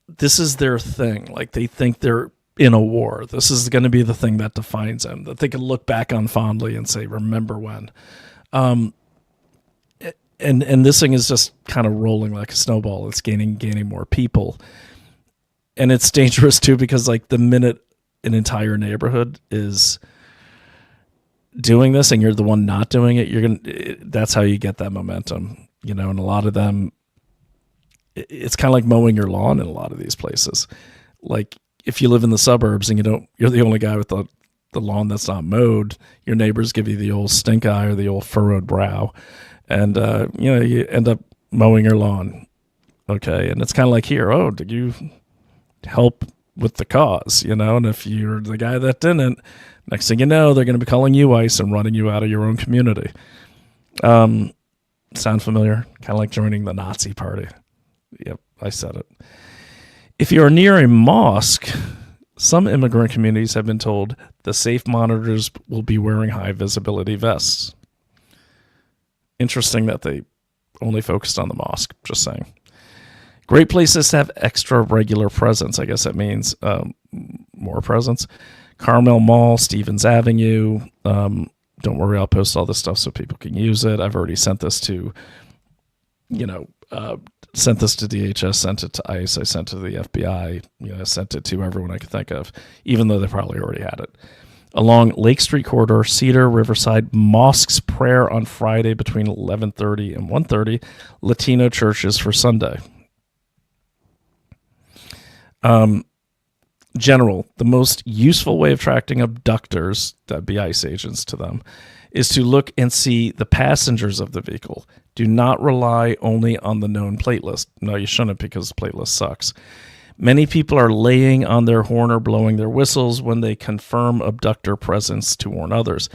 this is their thing. Like, they think they're in a war. This is going to be the thing that defines them, that they can look back on fondly and say, remember when. And this thing is just kind of rolling like a snowball. It's gaining more people. And it's dangerous too, because like the minute an entire neighborhood is doing this and you're the one not doing it, that's how you get that momentum, and a lot of them, it's kind of like mowing your lawn in a lot of these places. Like, if you live in the suburbs and you're the only guy with the lawn that's not mowed, your neighbors give you the old stink eye or the old furrowed brow, and you end up mowing your lawn. Okay, and it's kind of like here. Oh, did you help with the cause? And if you're the guy that didn't, next thing you know, they're going to be calling you ICE and running you out of your own community. Sound familiar? Kind of like joining the Nazi party. Yep, I said it. If you are near a mosque, some immigrant communities have been told the safe monitors will be wearing high visibility vests. Interesting that they only focused on the mosque, just saying. Great places to have extra regular presence. I guess that means more presence. Carmel Mall, Stevens Avenue. Don't worry, I'll post all this stuff so people can use it. I've already sent this to, sent this to DHS, sent it to ICE, I sent it to the FBI, I sent it to everyone I could think of, even though they probably already had it. Along Lake Street corridor, Cedar, Riverside, mosques prayer on Friday between 11:30 and 1:30, Latino churches for Sunday. General, the most useful way of tracking abductors, that'd be ICE agents to them, is to look and see the passengers of the vehicle. Do not rely only on the known plate list. No, you shouldn't, because the plate list sucks. Many people are laying on their horn or blowing their whistles when they confirm abductor presence to warn others.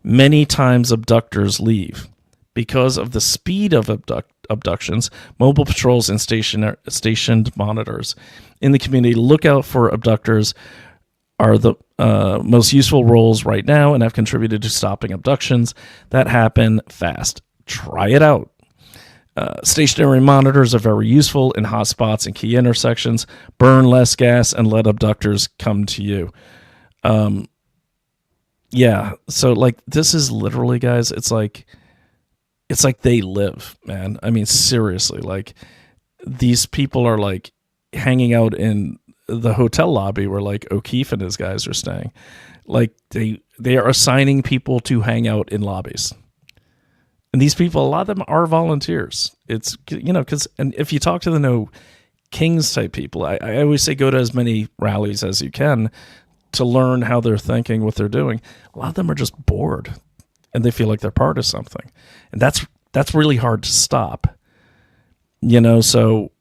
Many times abductors leave. Because of the speed of abductions, mobile patrols and stationed monitors in the community look out for abductors are the most useful roles right now and have contributed to stopping abductions that happen fast. Try it out. Stationary monitors are very useful in hot spots and key intersections. Burn less gas and let abductors come to you. Yeah, so this is literally, guys, it's like they live, man. I mean, seriously, these people are hanging out in the hotel lobby where O'Keefe and his guys are staying. They are assigning people to hang out in lobbies. And these people, a lot of them are volunteers. It's, and if you talk to the No Kings type people, I always say go to as many rallies as you can to learn how they're thinking, what they're doing. A lot of them are just bored and they feel like they're part of something. And that's really hard to stop. So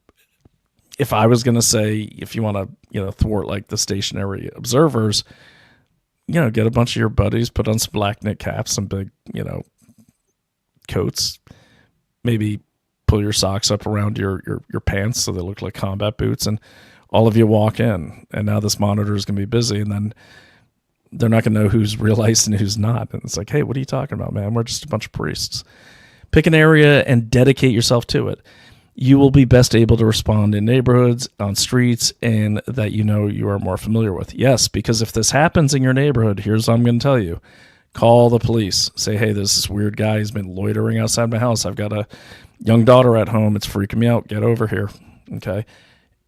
if I was going to say, if you want to, thwart the stationary observers, get a bunch of your buddies, put on some black knit caps, some big, coats, maybe pull your socks up around your pants so they look like combat boots, and all of you walk in, and now this monitor is going to be busy, and then they're not going to know who's real ICE and who's not. And it's like, hey, what are you talking about, man? We're just a bunch of priests. Pick an area and dedicate yourself to it. You will be best able to respond in neighborhoods, on streets, and that you are more familiar with. Yes, because if this happens in your neighborhood, here's what I'm going to tell you. Call the police. Say, hey, there's this weird guy. He's been loitering outside my house. I've got a young daughter at home. It's freaking me out. Get over here. Okay.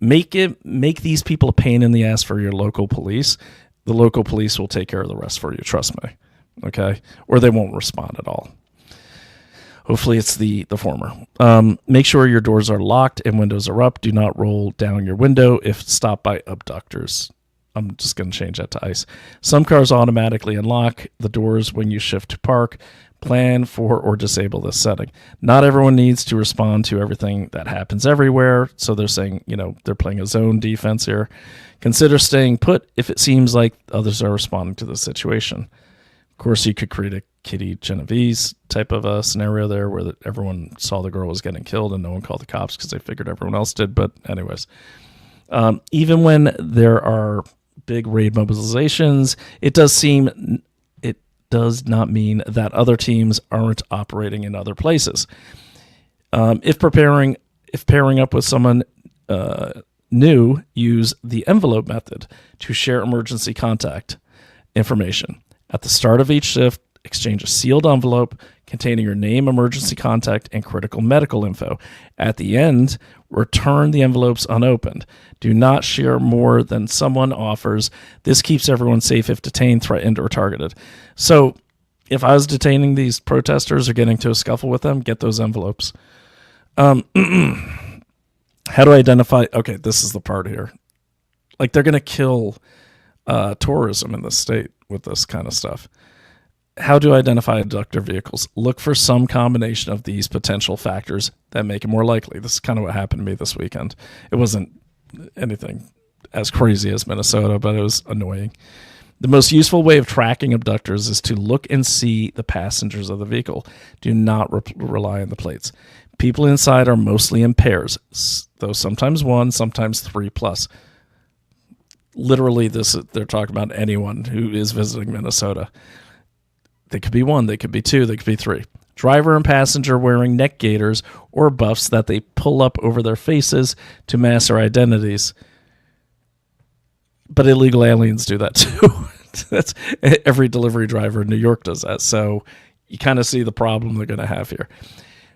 Make these people a pain in the ass for your local police. The local police will take care of the rest for you. Trust me. Okay. Or they won't respond at all. Hopefully it's the former. Make sure your doors are locked and windows are up. Do not roll down your window if stopped by abductors. I'm just going to change that to ICE. Some cars automatically unlock the doors when you shift to park. Plan for or disable this setting. Not everyone needs to respond to everything that happens everywhere. So they're saying, they're playing a zone defense here. Consider staying put if it seems like others are responding to the situation. Of course, you could create a Kitty Genovese type of a scenario there where everyone saw the girl was getting killed and no one called the cops because they figured everyone else did. But anyways, even when there are big raid mobilizations, it does not mean that other teams aren't operating in other places. If pairing up with someone new, use the envelope method to share emergency contact information. At the start of each shift, exchange a sealed envelope containing your name, emergency contact, and critical medical info. At the end, return the envelopes unopened. Do not share more than someone offers. This keeps everyone safe if detained, threatened, or targeted. So if I was detaining these protesters or getting to a scuffle with them, get those envelopes. How do I identify? Okay, this is the part here. Like, they're going to kill tourism in the state with this kind of stuff. How do I identify abductor vehicles? Look for some combination of these potential factors that make it more likely. This is kind of what happened to me this weekend. It wasn't anything as crazy as Minnesota, but it was annoying. The most useful way of tracking abductors is to look and see the passengers of the vehicle. Do not rely on the plates. People inside are mostly in pairs, though sometimes one, sometimes 3+. Literally, they're talking about anyone who is visiting Minnesota. They could be one, they could be two, they could be three. Driver and passenger wearing neck gaiters or buffs that they pull up over their faces to mask their identities. But illegal aliens do that too. That's every delivery driver in New York does that. So you kind of see the problem they're going to have here.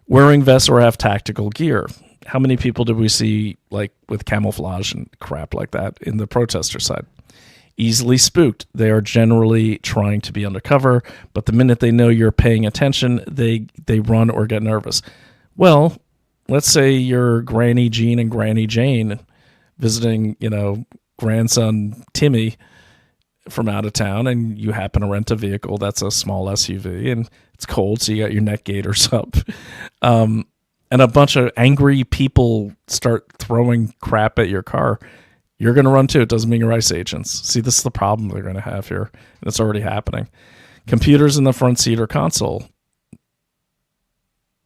Wearing vests or have tactical gear. How many people did we see like with camouflage and crap like that in the protester side? Easily spooked. They are generally trying to be undercover, but the minute they know you're paying attention, they run or get nervous. Well, let's say you're Granny Jean and Granny Jane visiting, grandson Timmy from out of town, and you happen to rent a vehicle that's a small SUV, and it's cold, so you got your neck gaiters up. And a bunch of angry people start throwing crap at your car. You're going to run too. It doesn't mean you're ICE agents. See, this is the problem they're going to have here. And it's already happening. Computers in the front seat or console.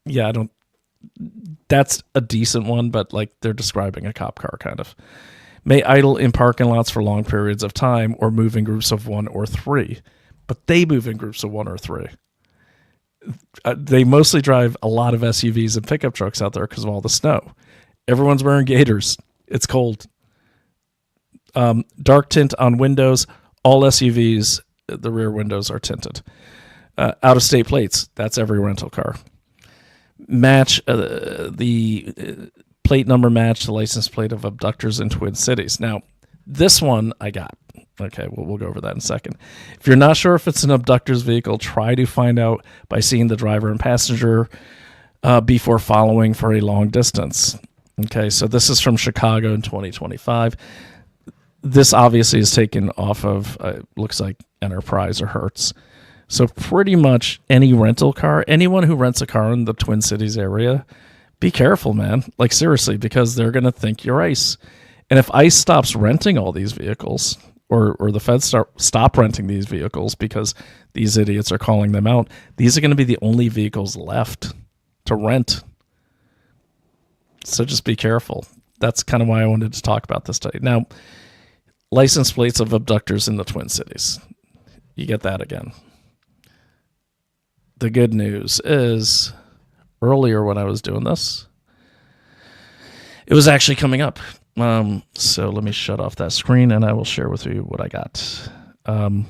Yeah, that's a decent one, but like they're describing a cop car kind of. May idle in parking lots for long periods of time or move in groups of 1 or 3. But they move in groups of 1 or 3. They mostly drive a lot of SUVs and pickup trucks out there because of all the snow. Everyone's wearing gaiters. It's cold. Dark tint on windows. All SUVs, the rear windows are tinted. Out-of-state plates. That's every rental car. Match the plate number match the license plate of abductors in Twin Cities. Now, this one I got. Okay, we'll go over that in a second. If you're not sure if it's an abductor's vehicle, try to find out by seeing the driver and passenger before following for a long distance. Okay, so this is from Chicago in 2025. This obviously is taken off of, looks like Enterprise or Hertz. So pretty much any rental car, anyone who rents a car in the Twin Cities area, be careful, man. Like seriously, because they're going to think you're ICE. And if ICE stops renting all these vehicles, or the feds stop renting these vehicles because these idiots are calling them out, these are going to be the only vehicles left to rent. So just be careful. That's kind of why I wanted to talk about this today. Now, license plates of abductors in the Twin Cities. You get that again. The good news is, earlier when I was doing this, it was actually coming up. So let me shut off that screen and I will share with you what I got. And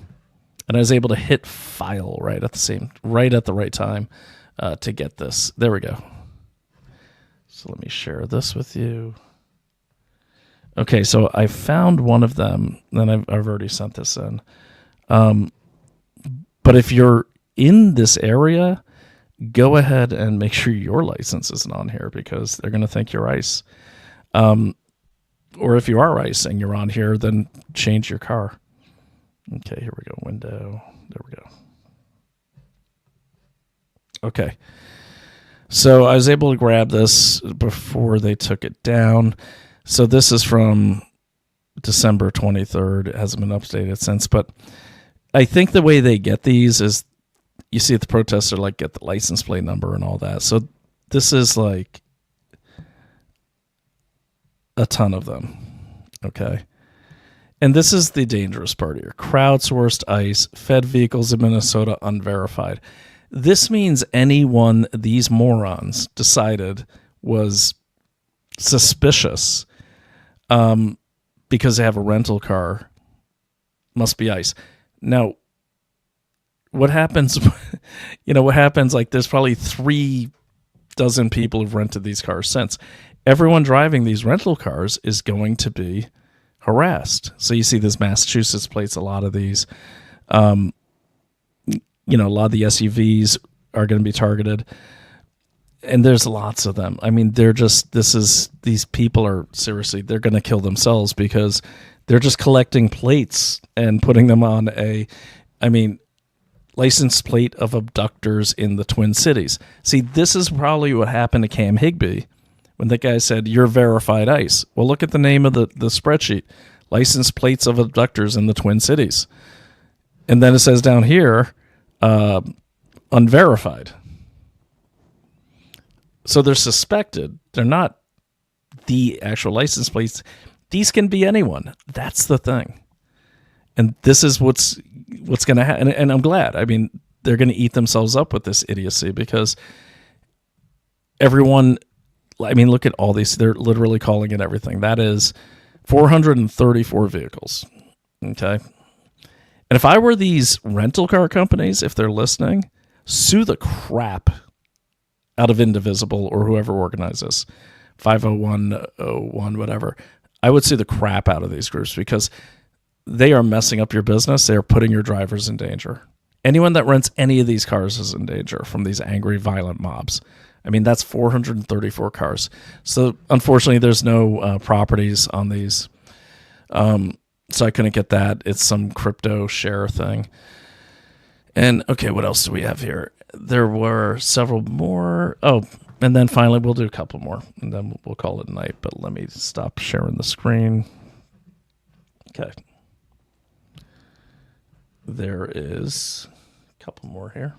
I was able to hit file right at the right time to get this. There we go. So let me share this with you. Okay, so I found one of them. Then I've already sent this in. But if you're in this area, go ahead and make sure your license isn't on here because they're going to think you're ICE. Or if you are ICE and you're on here, then change your car. Okay, here we go. Window. There we go. Okay. So I was able to grab this before they took it down. So this is from December 23rd. It hasn't been updated since. But I think the way they get these is, you see at the Protestor, like, get the license plate number and all that. So this is like a ton of them. Okay. And this is the dangerous part here. Crowdsourced ICE, fed vehicles in Minnesota unverified. This means anyone these morons decided was suspicious because they have a rental car must be ICE. Now, what happens, like there's probably 3 dozen people who've rented these cars since. Everyone driving these rental cars is going to be harassed. So you see this Massachusetts plates, a lot of these, a lot of the SUVs are going to be targeted. And there's lots of them. I mean, these people are seriously, they're going to kill themselves because They're just collecting plates and putting them on license plate of abductors in the Twin Cities. See, this is probably what happened to Cam Higby when that guy said, "You're verified ICE." Well, look at the name of the spreadsheet. License plates of abductors in the Twin Cities. And then it says down here, unverified. So they're suspected. They're not the actual license plates. These can be anyone. That's the thing. And this is what's going to happen. And I'm glad. I mean, they're going to eat themselves up with this idiocy because everyone, I mean, look at all these. They're literally calling it everything. That is 434 vehicles. Okay. And if I were these rental car companies, if they're listening, sue the crap out of Indivisible or whoever organizes 50101, whatever. I would sue the crap out of these groups because they are messing up your business. They are putting your drivers in danger. Anyone that rents any of these cars is in danger from these angry, violent mobs. I mean, that's 434 cars. So unfortunately, there's no properties on these. So I couldn't get that. It's some crypto share thing. And okay, what else do we have here? There were several more. Oh, and then finally we'll do a couple more and then we'll call it a night. But let me stop sharing the screen. Okay. There is a couple more here.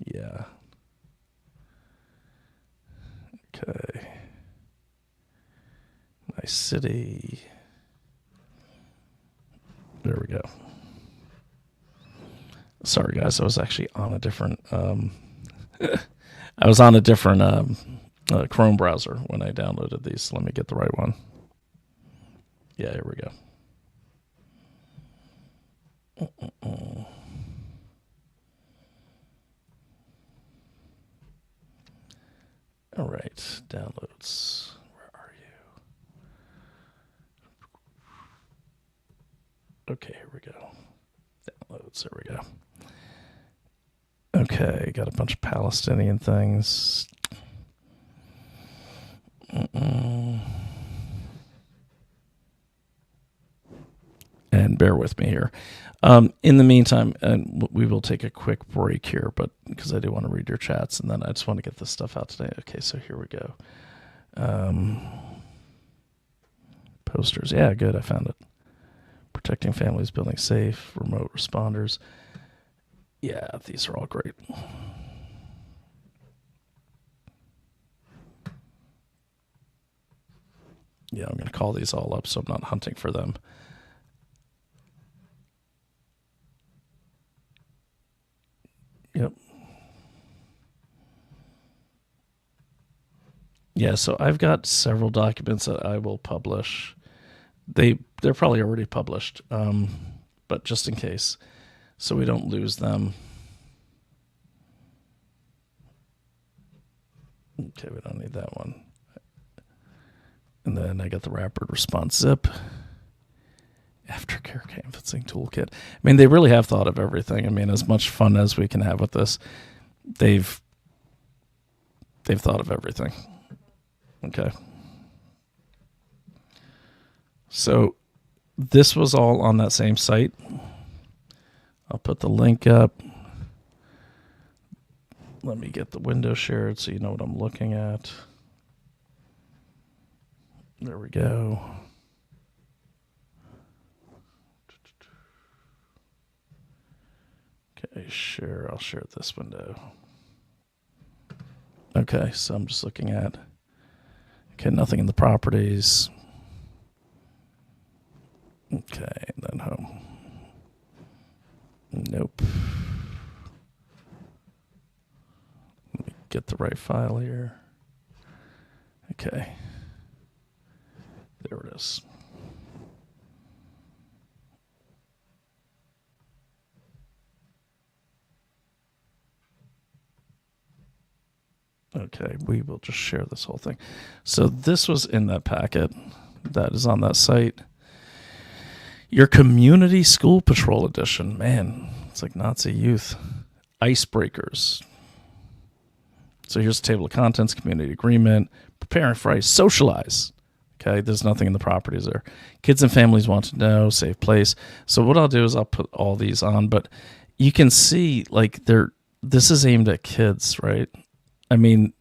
Yeah. Okay. Nice city. There we go. Sorry, guys. I was actually on a different. I was on a different Chrome browser when I downloaded these. Let me get the right one. Yeah, here we go. All right, downloads. Where are you? Okay, here we go. Downloads. There we go. Okay, got a bunch of Palestinian things. And bear with me here. In the meantime, and we will take a quick break here, but because I do want to read your chats, and then I just want to get this stuff out today. Okay, so here we go. Posters. Yeah, good. I found it. Protecting families, building safe, remote responders. Yeah, these are all great. Yeah, I'm going to call these all up so I'm not hunting for them. Yep. Yeah, so I've got several documents that I will publish. They're probably already published, but just in case, so we don't lose them. Okay, we don't need that one. And then I got the rapid response zip. Aftercare canvassing toolkit. I mean, they really have thought of everything. I mean, as much fun as we can have with this, they've thought of everything. Okay. So this was all on that same site. I'll put the link up. Let me get the window shared so you know what I'm looking at. There we go. Okay, share. I'll share this window. Okay, so I'm just looking at. Okay, nothing in the properties. Okay, and then home. Nope. Let me get the right file here. Okay. There it is. Okay, we will just share this whole thing. So this was in that packet that is on that site. Your Community School Patrol Edition. Man, it's like Nazi youth. Icebreakers. So here's a table of contents, community agreement, preparing for ICE, socialize. Okay, there's nothing in the properties there. Kids and families want to know, safe place. So what I'll do is I'll put all these on, but you can see like this is aimed at kids, right? I mean,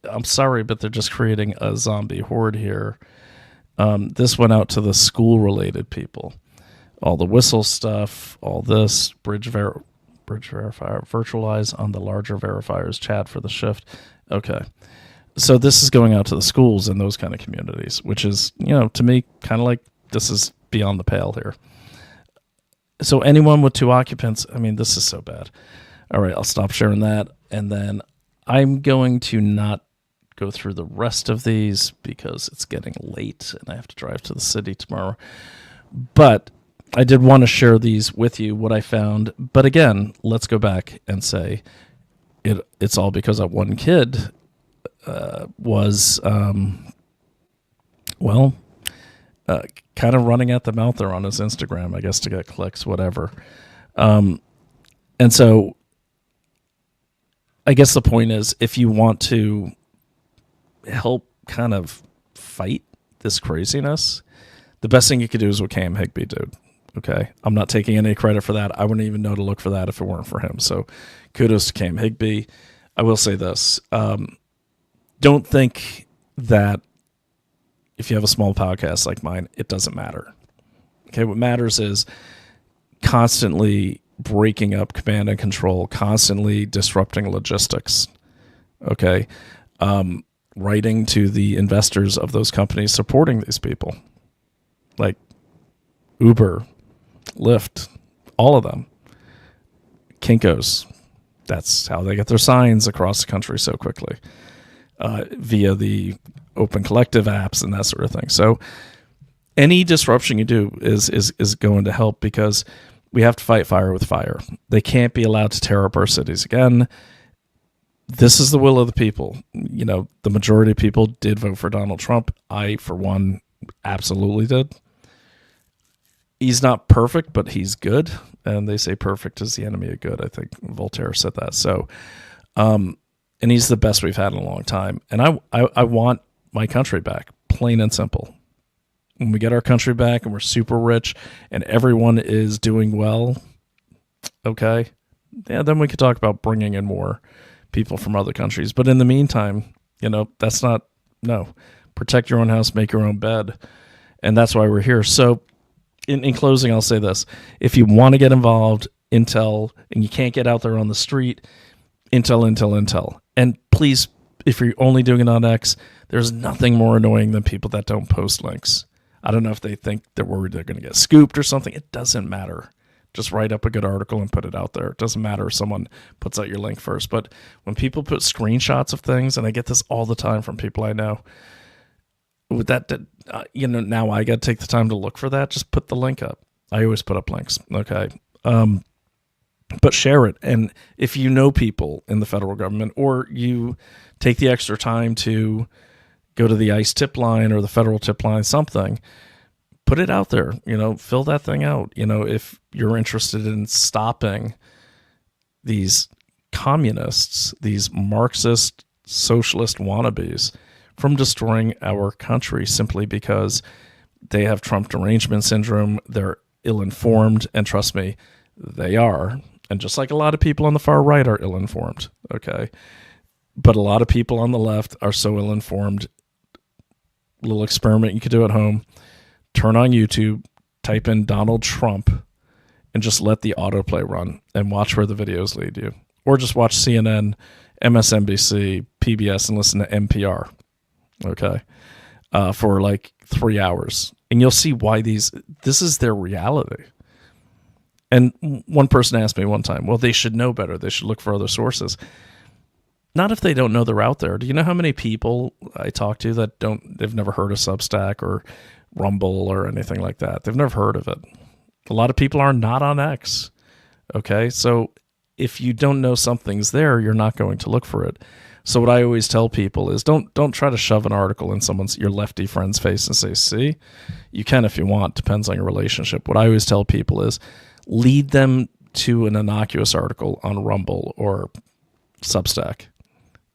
I'm sorry, but they're just creating a zombie horde here. This went out to the school-related people. All the whistle stuff, all this, bridge verifier, virtualize on the larger verifiers, chat for the shift. Okay. So this is going out to the schools and those kind of communities, which is, to me, kind of like this is beyond the pale here. So anyone with 2 occupants, I mean, this is so bad. All right, I'll stop sharing that. And then I'm going to not go through the rest of these because it's getting late and I have to drive to the city tomorrow. But I did want to share these with you, what I found. But again, let's go back and say it's all because that one kid was, kind of running at the mouth there on his Instagram, I guess, to get clicks, whatever. And so I guess the point is, if you want to help kind of fight this craziness, the best thing you could do is what Cam Higby did. Okay. I'm not taking any credit for that. I wouldn't even know to look for that if it weren't for him. So kudos to Cam Higby. I will say this. Don't think that if you have a small podcast like mine, it doesn't matter. Okay. What matters is constantly breaking up command and control, constantly disrupting logistics. Okay. Writing to the investors of those companies supporting these people, like Uber, Lyft, all of them, Kinko's. That's how they get their signs across the country so quickly, via the open collective apps and that sort of thing. So any disruption you do is going to help, because we have to fight fire with fire. They can't be allowed to tear up our cities again. This is the will of the people. The majority of people did vote for Donald Trump. I, for one, absolutely did. He's not perfect, but he's good. And they say perfect is the enemy of good. I think Voltaire said that. So, and he's the best we've had in a long time. And I want my country back, plain and simple. When we get our country back and we're super rich and everyone is doing well, okay, yeah, then we could talk about bringing in more people from other countries. But in the meantime, that's not, no. Protect your own house, make your own bed. And that's why we're here. So in closing, I'll say this. If you want to get involved, Intel, and you can't get out there on the street, Intel. And please, if you're only doing it on X, there's nothing more annoying than people that don't post links. I don't know if they think they're worried they're going to get scooped or something. It doesn't matter. Just write up a good article and put it out there. It doesn't matter if someone puts out your link first. But when people put screenshots of things, and I get this all the time from people I know, with that, now I got to take the time to look for that. Just put the link up. I always put up links. Okay. But share it. And if you know people in the federal government, or you take the extra time to go to the ICE tip line or the federal tip line, something, put it out there, fill that thing out. If you're interested in stopping these communists, these Marxist socialist wannabes from destroying our country simply because they have Trump derangement syndrome, they're ill-informed, and trust me, they are. And just like a lot of people on the far right are ill-informed, okay? But a lot of people on the left are so ill-informed. Little experiment you could do at home. Turn on YouTube, type in Donald Trump, and just let the autoplay run and watch where the videos lead you. Or just watch CNN, MSNBC, PBS, and listen to NPR, okay, for like 3 hours. And you'll see why this is their reality. And one person asked me one time, well, they should know better. They should look for other sources. Not if they don't know they're out there. Do you know how many people I talk to that they've never heard of Substack or Rumble or anything like that? They've never heard of it. A lot of people are not on X. Okay. So if you don't know something's there, you're not going to look for it. So what I always tell people is don't try to shove an article in your lefty friend's face and say, see, you can if you want, depends on your relationship. What I always tell people is lead them to an innocuous article on Rumble or Substack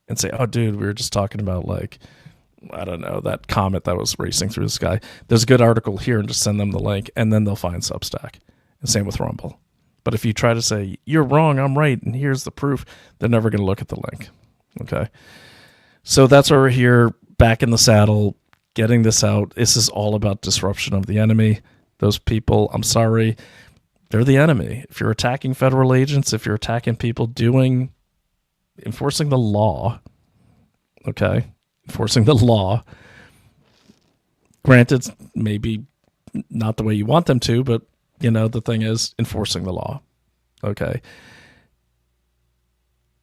and say, oh dude, we were just talking about like I don't know, that comet that was racing through the sky. There's a good article here, and just send them the link, and then they'll find Substack. And same with Rumble. But if you try to say, you're wrong, I'm right, and here's the proof, they're never going to look at the link. Okay? So that's why we're here, back in the saddle, getting this out. This is all about disruption of the enemy. Those people, I'm sorry, they're the enemy. If you're attacking federal agents, if you're attacking people enforcing the law, okay? Enforcing the law. Granted, maybe not the way you want them to, but, the thing is enforcing the law, okay?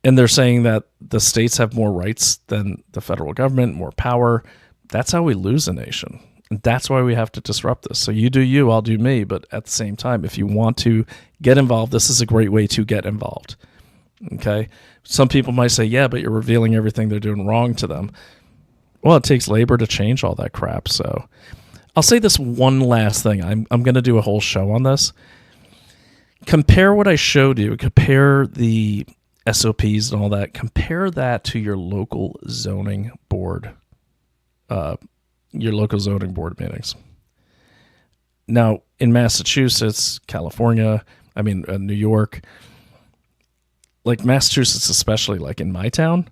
And they're saying that the states have more rights than the federal government, more power. That's how we lose a nation. And that's why we have to disrupt this. So you do you, I'll do me. But at the same time, if you want to get involved, this is a great way to get involved. Okay? Some people might say, yeah, but you're revealing everything they're doing wrong to them. Well, it takes labor to change all that crap. So I'll say this one last thing. I'm going to do a whole show on this. Compare what I showed you. Compare the SOPs and all that. Compare that to your local zoning board. Your local zoning board meetings. Now, in Massachusetts, California, New York, like Massachusetts especially, like in my town,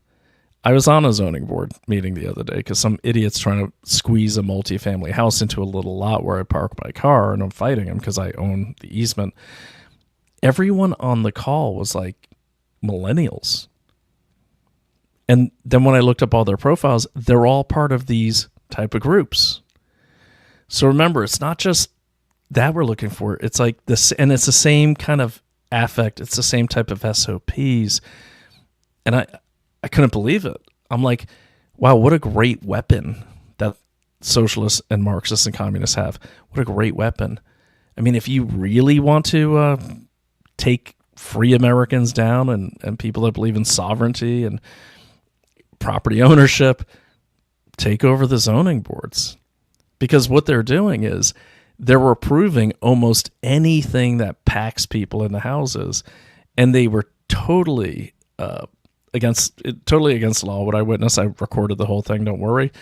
I was on a zoning board meeting the other day because some idiot's trying to squeeze a multifamily house into a little lot where I park my car, and I'm fighting him because I own the easement. Everyone on the call was like millennials. And then when I looked up all their profiles, they're all part of these type of groups. So remember, it's not just that we're looking for. It's like this, and it's the same kind of affect. It's the same type of SOPs. And I couldn't believe it. I'm like, wow, what a great weapon that socialists and Marxists and communists have. What a great weapon. If you really want to take free Americans down and people that believe in sovereignty and property ownership, take over the zoning boards. Because what they're doing is they're approving almost anything that packs people in the houses, and they were totally against the law. What I witnessed, I recorded the whole thing, don't worry.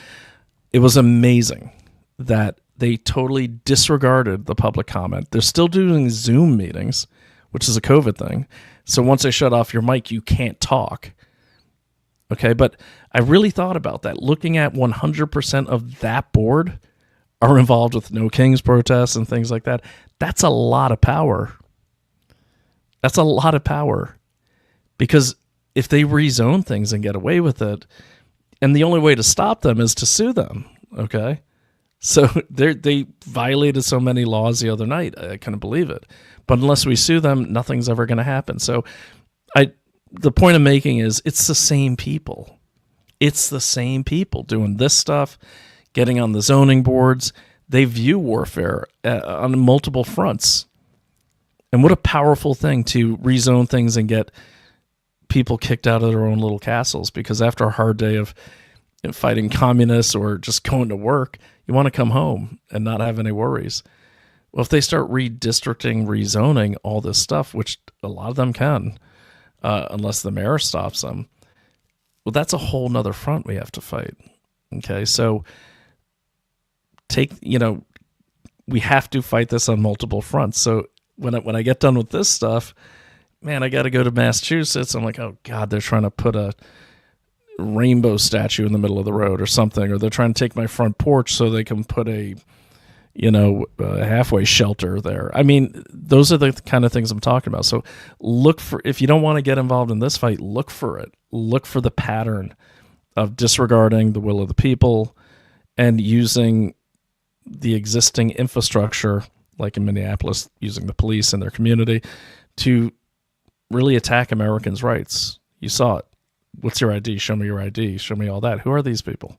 It was amazing that they totally disregarded the public comment. They're still doing Zoom meetings, which is a COVID thing. So once they shut off your mic, you can't talk. Okay, but I really thought about that. Looking at 100% of that board are involved with No Kings protests and things like that. That's a lot of power. That's a lot of power. Because if they rezone things and get away with it, and the only way to stop them is to sue them, okay? So they violated so many laws the other night. I couldn't believe it. But unless we sue them, nothing's ever going to happen. So the point I'm making is it's the same people. It's the same people doing this stuff, getting on the zoning boards. They view warfare on multiple fronts. And what a powerful thing to rezone things and get people kicked out of their own little castles. Because after a hard day of fighting communists or just going to work, you want to come home and not have any worries. Well, if they start redistricting, rezoning all this stuff, which a lot of them can, unless the mayor stops them, well, that's a whole nother front we have to fight. Okay, so we have to fight this on multiple fronts. So when I get done with this stuff, man, I got to go to Massachusetts. I'm like, oh God, they're trying to put a rainbow statue in the middle of the road or something, or they're trying to take my front porch so they can put a halfway shelter there. Those are the kind of things I'm talking about. So if you don't want to get involved in this fight, look for it. Look for the pattern of disregarding the will of the people and using the existing infrastructure, like in Minneapolis, using the police in their community to really attack Americans' rights. You saw it. What's your ID? Show me your ID. Show me all that. Who are these people?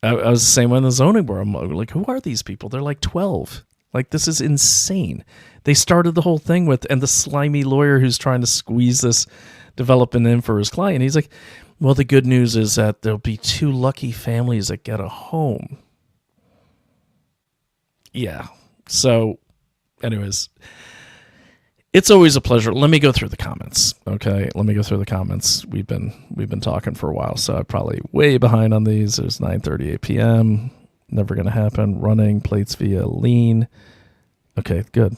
I was the same way in the zoning board. I'm like, who are these people? They're like 12. Like, this is insane. They started the whole thing with, and the slimy lawyer who's trying to squeeze this development in for his client, he's like, well, the good news is that there'll be 2 lucky families that get a home. Yeah. So, anyways, It's always a pleasure. Let me go through the comments. Okay, let me go through the comments. We've been talking for a while, so I'm probably way behind on these. There's 9:38 p.m. Never gonna happen. Running plates via lean. Okay, good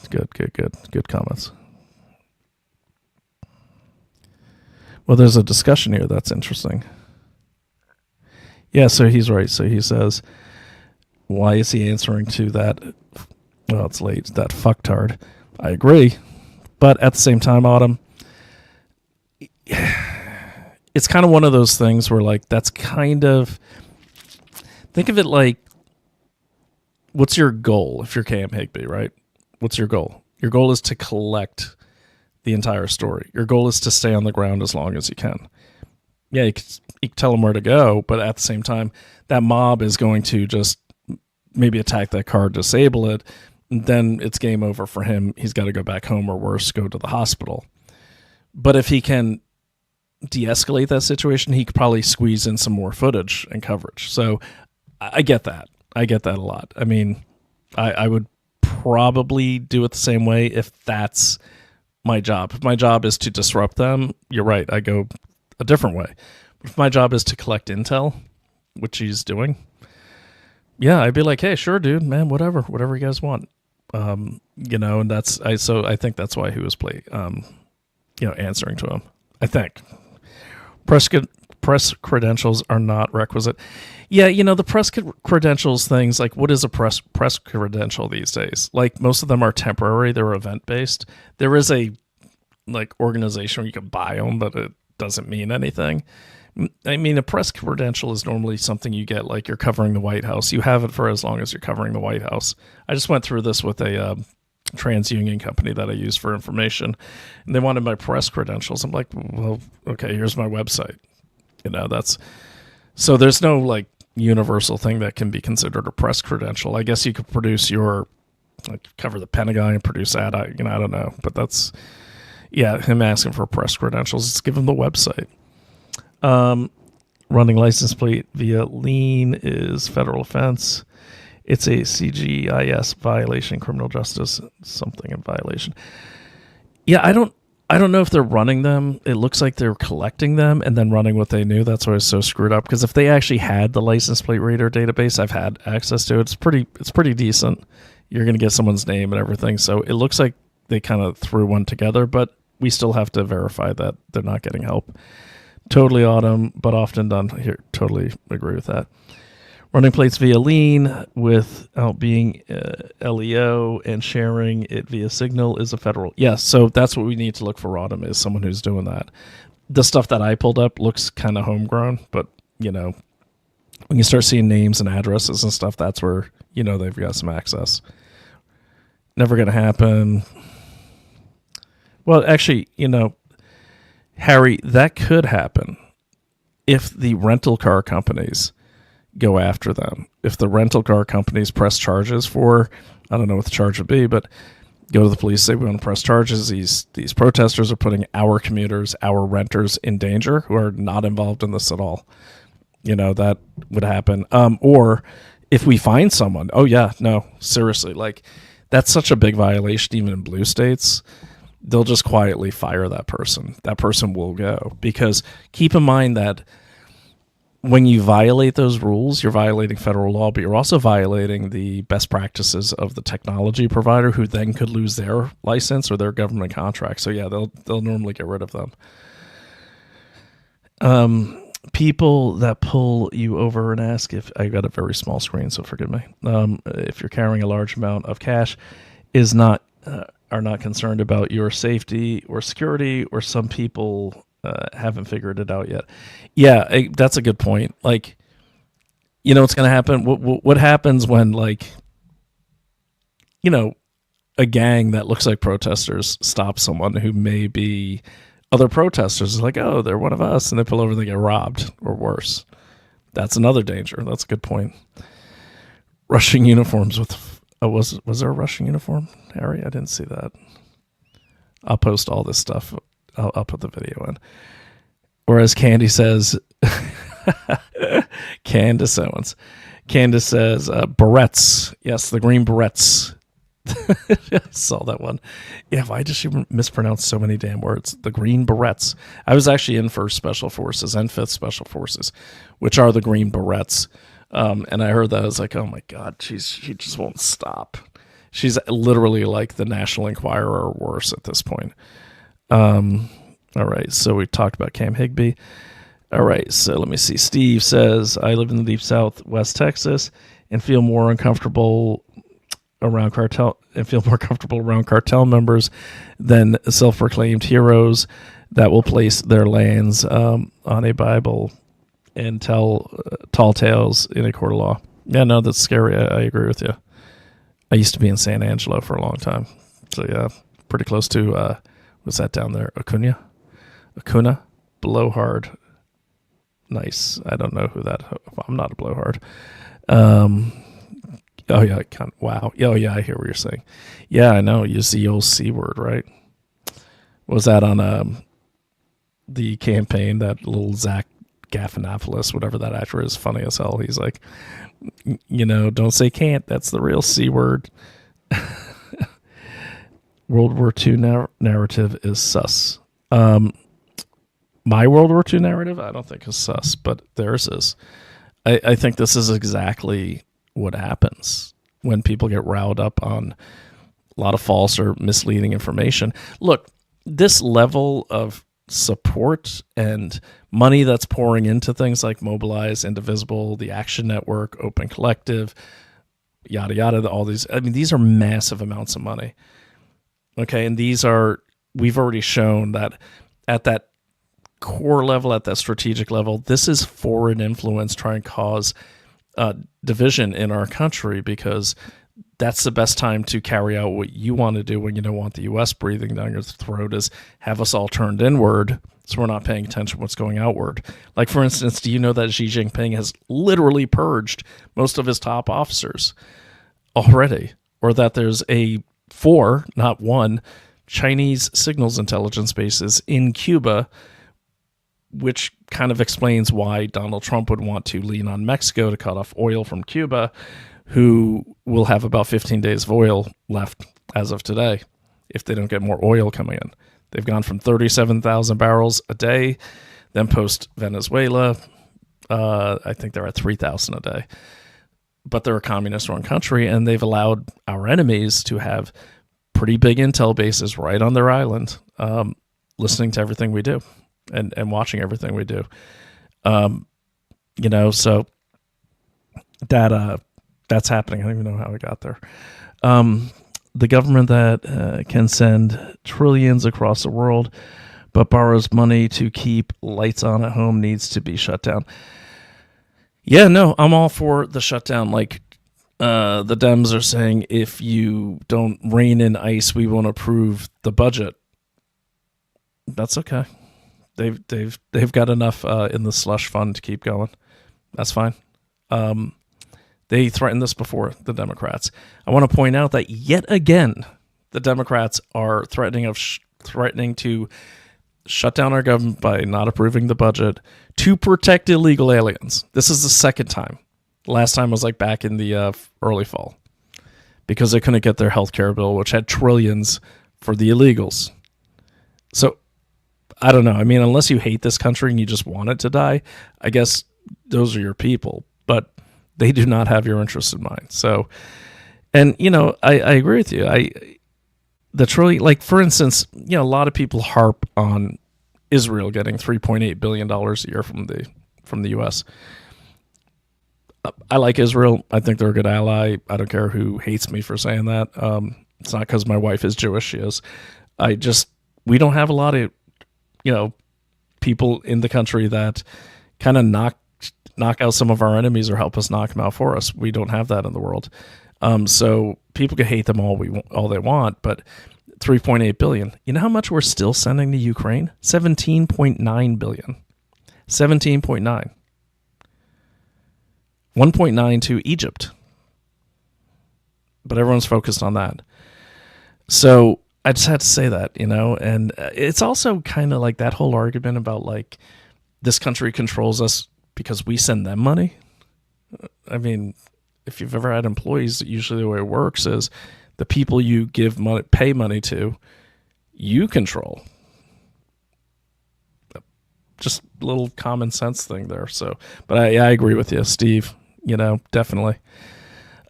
comments. Well, there's a discussion here that's interesting. Yeah, so he's right. So he says, why is he answering to that? Well, it's late. That fucktard. I agree. But at the same time, Autumn, it's kind of one of those things where, like, that's kind of, think of it like, what's your goal if you're Cam Higby, right? What's your goal? Your goal is to collect the entire story. Your goal is to stay on the ground as long as you can. Yeah, you can tell them where to go, but at the same time, that mob is going to just maybe attack that car, disable it, and then it's game over for him. He's got to go back home, or worse, go to the hospital. But if he can de-escalate that situation, he could probably squeeze in some more footage and coverage. So I get that. I get that a lot. I mean, I would probably do it the same way if that's my job. If my job is to disrupt them, you're right, I go a different way. But if my job is to collect intel, which he's doing, yeah, I'd be like, hey, sure, dude, man, whatever you guys want. And so I think that's why he was answering to him. I think press credentials are not requisite. Yeah, the press credentials things, like, what is a press credential these days? Like, most of them are temporary. They're event based. There is a organization where you can buy them, but it doesn't mean anything. I mean, a press credential is normally something you get, like, you're covering the White House. You have it for as long as you're covering the White House. I just went through this with a TransUnion company that I use for information, and they wanted my press credentials. I'm like, well, okay, here's my website. So there's no universal thing that can be considered a press credential. I guess you could produce cover the Pentagon and produce that. I don't know, but that's, yeah, him asking for press credentials. Just give him the website. Running license plate via lien is federal offense. It's a CGIS violation, criminal justice, something in violation. Yeah, I don't know if they're running them. It looks like they're collecting them and then running what they knew. That's why it's so screwed up. Because if they actually had the license plate reader database, I've had access to it. It's pretty decent. You're going to get someone's name and everything. So it looks like they kind of threw one together, but we still have to verify that they're not getting help. Totally Autumn, but often done. Here, totally agree with that. Running plates via lien without being LEO and sharing it via Signal is a federal. Yes, so that's what we need to look for, Autumn, is someone who's doing that. The stuff that I pulled up looks kind of homegrown, but, when you start seeing names and addresses and stuff, that's where, they've got some access. Never going to happen. Well, actually, Harry, that could happen if the rental car companies go after them. If the rental car companies press charges for, I don't know what the charge would be, but go to the police, say we want to press charges. These protesters are putting our commuters, our renters in danger who are not involved in this at all. That would happen. Or if we find someone, oh yeah, no, seriously, that's such a big violation even in blue states. They'll just quietly fire that person. That person will go. Because keep in mind that when you violate those rules, you're violating federal law, but you're also violating the best practices of the technology provider, who then could lose their license or their government contract. So yeah, they'll normally get rid of them. People that pull you over and ask if I got a very small screen, so forgive me. If you're carrying a large amount of cash, are not concerned about your safety or security, or some people haven't figured it out yet. Yeah, that's a good point. What's going to happen? What happens when, a gang that looks like protesters stops someone who may be other protesters? It's like, oh, they're one of us, and they pull over and they get robbed, or worse. That's another danger. That's a good point. Rushing uniforms with... Oh, was there a Russian uniform, Harry? I didn't see that. I'll post all this stuff. I'll put the video in. Whereas Candy says, Candace says, barrettes. Yes, the green barrettes. I saw that one. Yeah, why does she mispronounce so many damn words? The Green Berets. I was actually in 1st Special Forces and 5th Special Forces, which are the Green Berets. And I heard that. I was like, oh my God, she just won't stop. She's literally like the National Enquirer or worse at this point. All right, so we talked about Cam Higby. All right, so let me see. Steve says, I live in the deep southwest Texas and feel more uncomfortable around cartel members than self-proclaimed heroes that will place their lands on a Bible and tell tall tales in a court of law. Yeah, no, that's scary. I agree with you. I used to be in San Angelo for a long time. So yeah, pretty close to, what's that down there? Acuna? Blowhard. Nice. I don't know who that, I'm not a blowhard. Oh yeah, wow. Oh yeah, I hear what you're saying. Yeah, I know. You see the old C word, right? Was that on the campaign, that little Zach Galifianakis, whatever that actor is, funny as hell. He's like, don't say can't. That's the real C word. World War II narrative is sus. My World War II narrative, I don't think is sus, but theirs is. I think this is exactly what happens when people get riled up on a lot of false or misleading information. Look, this level of support and money that's pouring into things like Mobilize, Indivisible, the Action Network, Open Collective, yada, yada, all these, these are massive amounts of money. Okay, and we've already shown that at that core level, at that strategic level, this is foreign influence trying to cause division in our country, because that's the best time to carry out what you want to do when you don't want the U.S. breathing down your throat, is have us all turned inward so we're not paying attention to what's going outward. Like, for instance, do you know that Xi Jinping has literally purged most of his top officers already? Or that there's 4, not 1, Chinese signals intelligence bases in Cuba, which kind of explains why Donald Trump would want to lean on Mexico to cut off oil from Cuba, who will have about 15 days of oil left as of today if they don't get more oil coming in. They've gone from 37,000 barrels a day, then post-Venezuela, I think they're at 3,000 a day. But they're a communist-run country, and they've allowed our enemies to have pretty big intel bases right on their island, listening to everything we do. And watching everything we do, so that's happening. I don't even know how we got there. The government that can send trillions across the world, but borrows money to keep lights on at home, needs to be shut down. Yeah, no, I'm all for the shutdown. Like, the Dems are saying, if you don't rein in ICE, we won't approve the budget. That's okay. They've got enough in the slush fund to keep going. That's fine. They threatened this before, the Democrats. I want to point out that yet again, the Democrats are threatening to shut down our government by not approving the budget to protect illegal aliens. This is the second time. Last time was like back in the early fall, because they couldn't get their health care bill, which had trillions for the illegals. So I don't know. Unless you hate this country and you just want it to die, I guess those are your people. But they do not have your interests in mind. So, and, I agree with you. The trillion, like, for instance, a lot of people harp on Israel getting $3.8 billion a year from the U.S. I like Israel. I think they're a good ally. I don't care who hates me for saying that. It's not because my wife is Jewish. She is. We don't have a lot of people in the country that kind of knock out some of our enemies or help us knock them out for us. We don't have that in the world. So people can hate them all they want, but $3.8 billion. You know how much we're still sending to Ukraine? $17.9 billion. 17.9. 1.9 to Egypt. But everyone's focused on that. So I just had to say that, and it's also kind of like that whole argument about, like, this country controls us because we send them money. If you've ever had employees, usually the way it works is the people you give money, pay money to, you control. Just a little common sense thing there. So, but I agree with you, Steve. Definitely.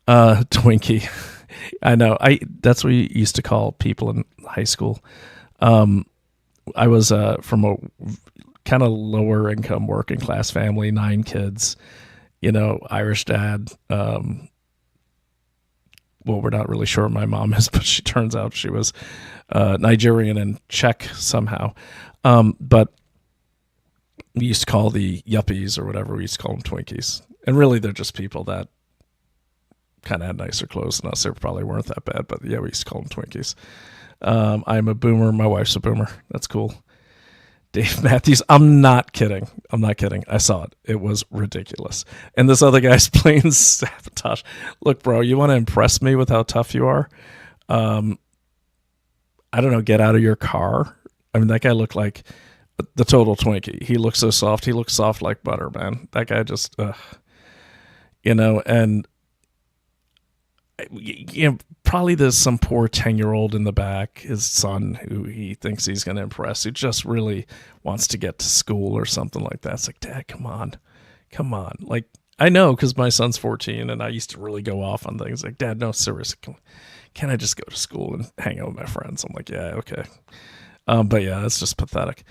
Twinkie. I know. That's what we used to call people in high school. I was from a kind of lower income working class family, 9 kids, Irish dad. Well, we're not really sure what my mom is, but she turns out she was Nigerian and Czech somehow. But we used to call the yuppies or whatever, we used to call them Twinkies. And really, they're just people that kind of had nicer clothes than us. They probably weren't that bad, but yeah, we used to call them Twinkies. I'm a boomer. My wife's a boomer. That's cool. Dave Matthews. I'm not kidding. I saw it. It was ridiculous. And this other guy's playing Sabotage. Look, bro, you want to impress me with how tough you are? I don't know. Get out of your car. I mean, that guy looked like the total Twinkie. He looked so soft. He looked soft like butter, man. That guy just, and probably there's some poor 10-year-old in the back, his son, who he thinks he's going to impress, who just really wants to get to school or something like that. It's like, Dad, come on. Like, I know, because my son's 14 and I used to really go off on things like, Dad, no, seriously, can I just go to school and hang out with my friends? I'm like, yeah, okay. But yeah, that's just pathetic.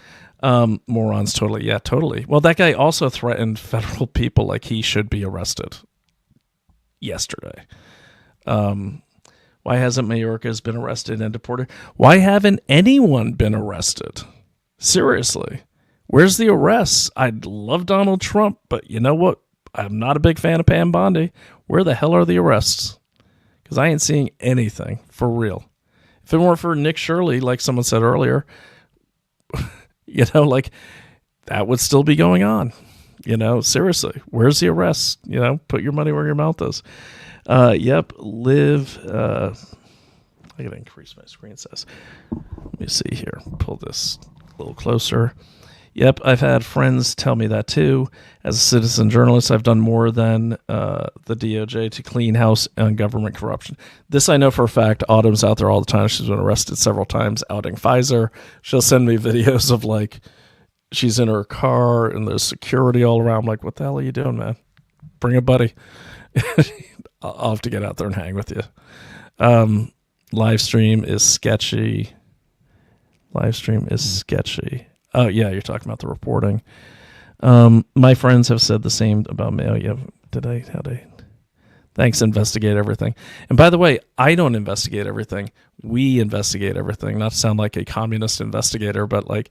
Morons, totally. Yeah, totally. Well, that guy also threatened federal people like he should be arrested yesterday. Why hasn't Mayorkas been arrested and deported? Why haven't anyone been arrested? Seriously, where's the arrests? I'd love Donald Trump, but you know what? I'm not a big fan of Pam Bondi. Where the hell are the arrests? Because I ain't seeing anything for real. If it weren't for Nick Shirley, like someone said earlier, like that would still be going on. Seriously, where's the arrests? Put your money where your mouth is. Yep, Liv. I gotta increase my screen size. Let me see here. Pull this a little closer. Yep, I've had friends tell me that too. As a citizen journalist, I've done more than the DOJ to clean house on government corruption. This I know for a fact. Autumn's out there all the time. She's been arrested several times outing Pfizer. She'll send me videos of like she's in her car and there's security all around. I'm like, what the hell are you doing, man? Bring a buddy. I'll have to get out there and hang with you. Live stream is sketchy. Oh, yeah, you're talking about the reporting. My friends have said the same about me. Oh, yeah, thanks, investigate everything. And by the way, I don't investigate everything. We investigate everything. Not to sound like a communist investigator, but like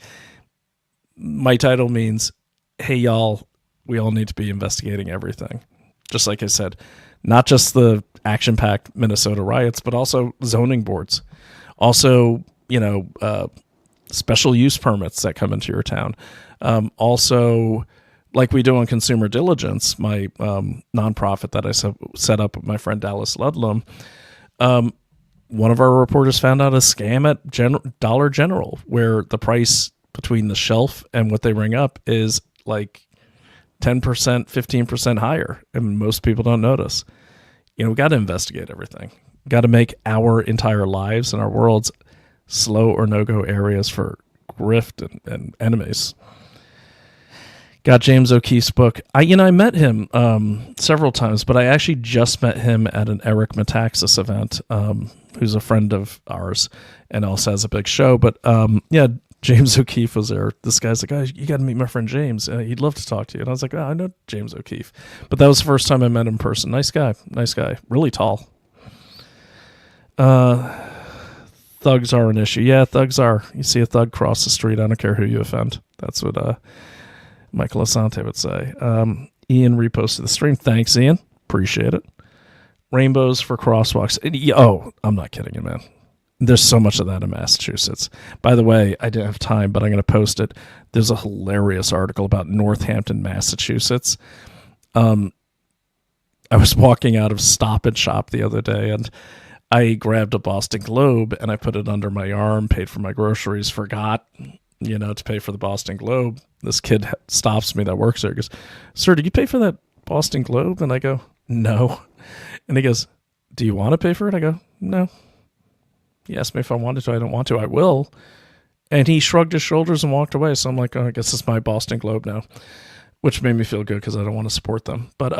my title means, hey, y'all, we all need to be investigating everything. Just like I said, not just the action-packed Minnesota riots, but also zoning boards. Also, special use permits that come into your town. Also, like we do on Consumer Diligence, my nonprofit that I set up with my friend Dallas Ludlum, one of our reporters found out a scam at Dollar General where the price between the shelf and what they ring up is like 10%, 15% higher, and most people don't notice. We got to investigate everything. Got to make our entire lives and our worlds slow or no-go areas for grift and enemies. Got James O'Keefe's book. I met him several times, but I actually just met him at an Eric Metaxas event, who's a friend of ours and also has a big show. But yeah, James O'Keefe was there. This guy's like, oh, you got to meet my friend James. He'd love to talk to you. And I was like, oh, I know James O'Keefe. But that was the first time I met him in person. Nice guy. Really tall. Thugs are an issue. Yeah, thugs are. You see a thug cross the street, I don't care who you offend. That's what Michael Asante would say. Ian reposted the stream. Thanks, Ian. Appreciate it. Rainbows for crosswalks. Oh, I'm not kidding you, man. There's so much of that in Massachusetts. By the way, I didn't have time, but I'm going to post it. There's a hilarious article about Northampton, Massachusetts. I was walking out of Stop and Shop the other day, and I grabbed a Boston Globe, and I put it under my arm, paid for my groceries, forgot, to pay for the Boston Globe. This kid stops me that works there. He goes, sir, did you pay for that Boston Globe? And I go, no. And he goes, do you want to pay for it? I go, no. He asked me if I wanted to. I don't want to. I will. And he shrugged his shoulders and walked away. So I'm like, oh, I guess it's my Boston Globe now, which made me feel good because I don't want to support them. But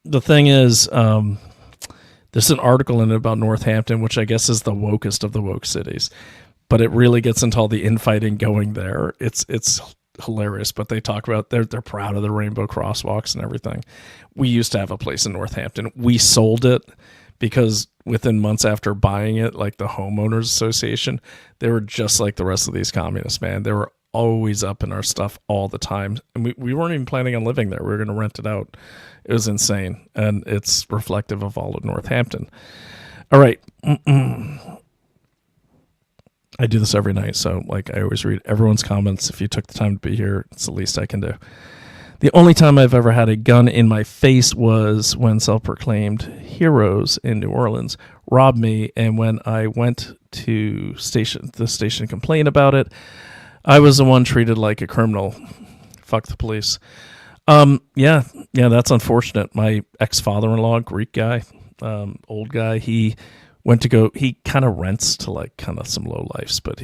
the thing is, there's an article in it about Northampton, which I guess is the wokest of the woke cities. But it really gets into all the infighting going there. It's hilarious. But they talk about they're proud of the rainbow crosswalks and everything. We used to have a place in Northampton. We sold it because within months after buying it, like the homeowners association, they were just like the rest of these communists, man. They were always up in our stuff all the time. And we weren't even planning on living there. We were going to rent it out. It was insane. And it's reflective of all of Northampton. All right. I do this every night. So like I always read everyone's comments. If you took the time to be here, it's the least I can do. The only time I've ever had a gun in my face was when self-proclaimed heroes in New Orleans robbed me, and when I went to the station to complain about it, I was the one treated like a criminal. Fuck the police. Yeah, that's unfortunate. My ex-father-in-law, Greek guy, old guy, he kind of rents to like kind of some low lifes, but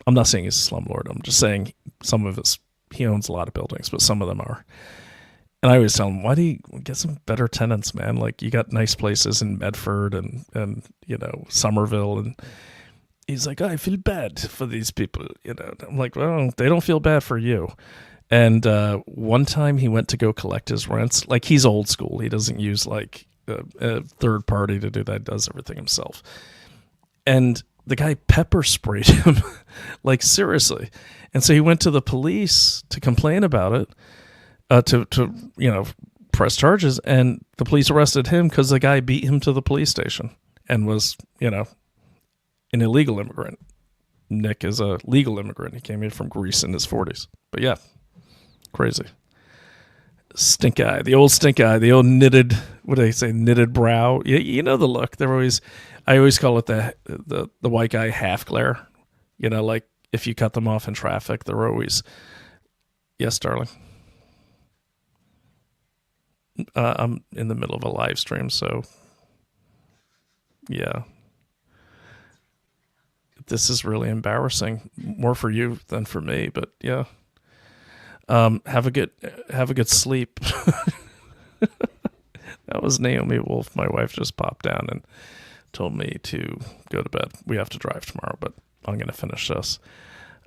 I'm not saying he's a slumlord. I'm just saying some of he owns a lot of buildings, but some of them are. And I always tell him, why do you get some better tenants, man? Like you got nice places in Medford and Somerville. And he's like, I feel bad for these people. I'm like, well, they don't feel bad for you. And one time he went to go collect his rents. Like he's old school. He doesn't use like a third party to do that. He does everything himself. And the guy pepper sprayed him, like seriously. And so he went to the police to complain about it, to press charges. And the police arrested him because the guy beat him to the police station and was, an illegal immigrant. Nick is a legal immigrant. He came in from Greece in his 40s. But yeah, crazy. Stink eye, the old stink eye, the old knitted, what do they say, knitted brow. You know the look. I always call it the white guy half glare. Like if you cut them off in traffic, they're always, yes, darling. I'm in the middle of a live stream, so yeah. This is really embarrassing, more for you than for me, but yeah. Have a good sleep. That was Naomi Wolf. My wife just popped down and told me to go to bed. We have to drive tomorrow, but I'm going to finish this.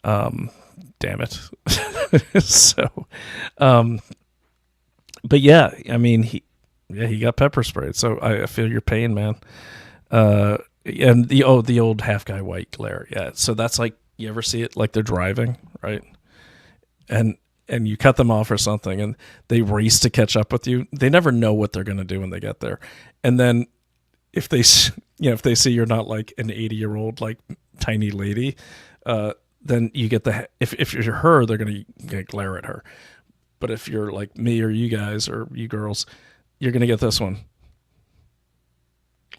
Damn it. So, but yeah, I mean, he got pepper sprayed. So I feel your pain, man. And the old half guy white glare. Yeah. So that's like, you ever see it? Like they're driving, right? And you cut them off or something and they race to catch up with you. They never know what they're going to do when they get there. And then if they see you're not like an 80-year-old, like tiny lady, then you get if you're her, they're going to glare at her. But if you're like me or you guys or you girls, you're going to get this one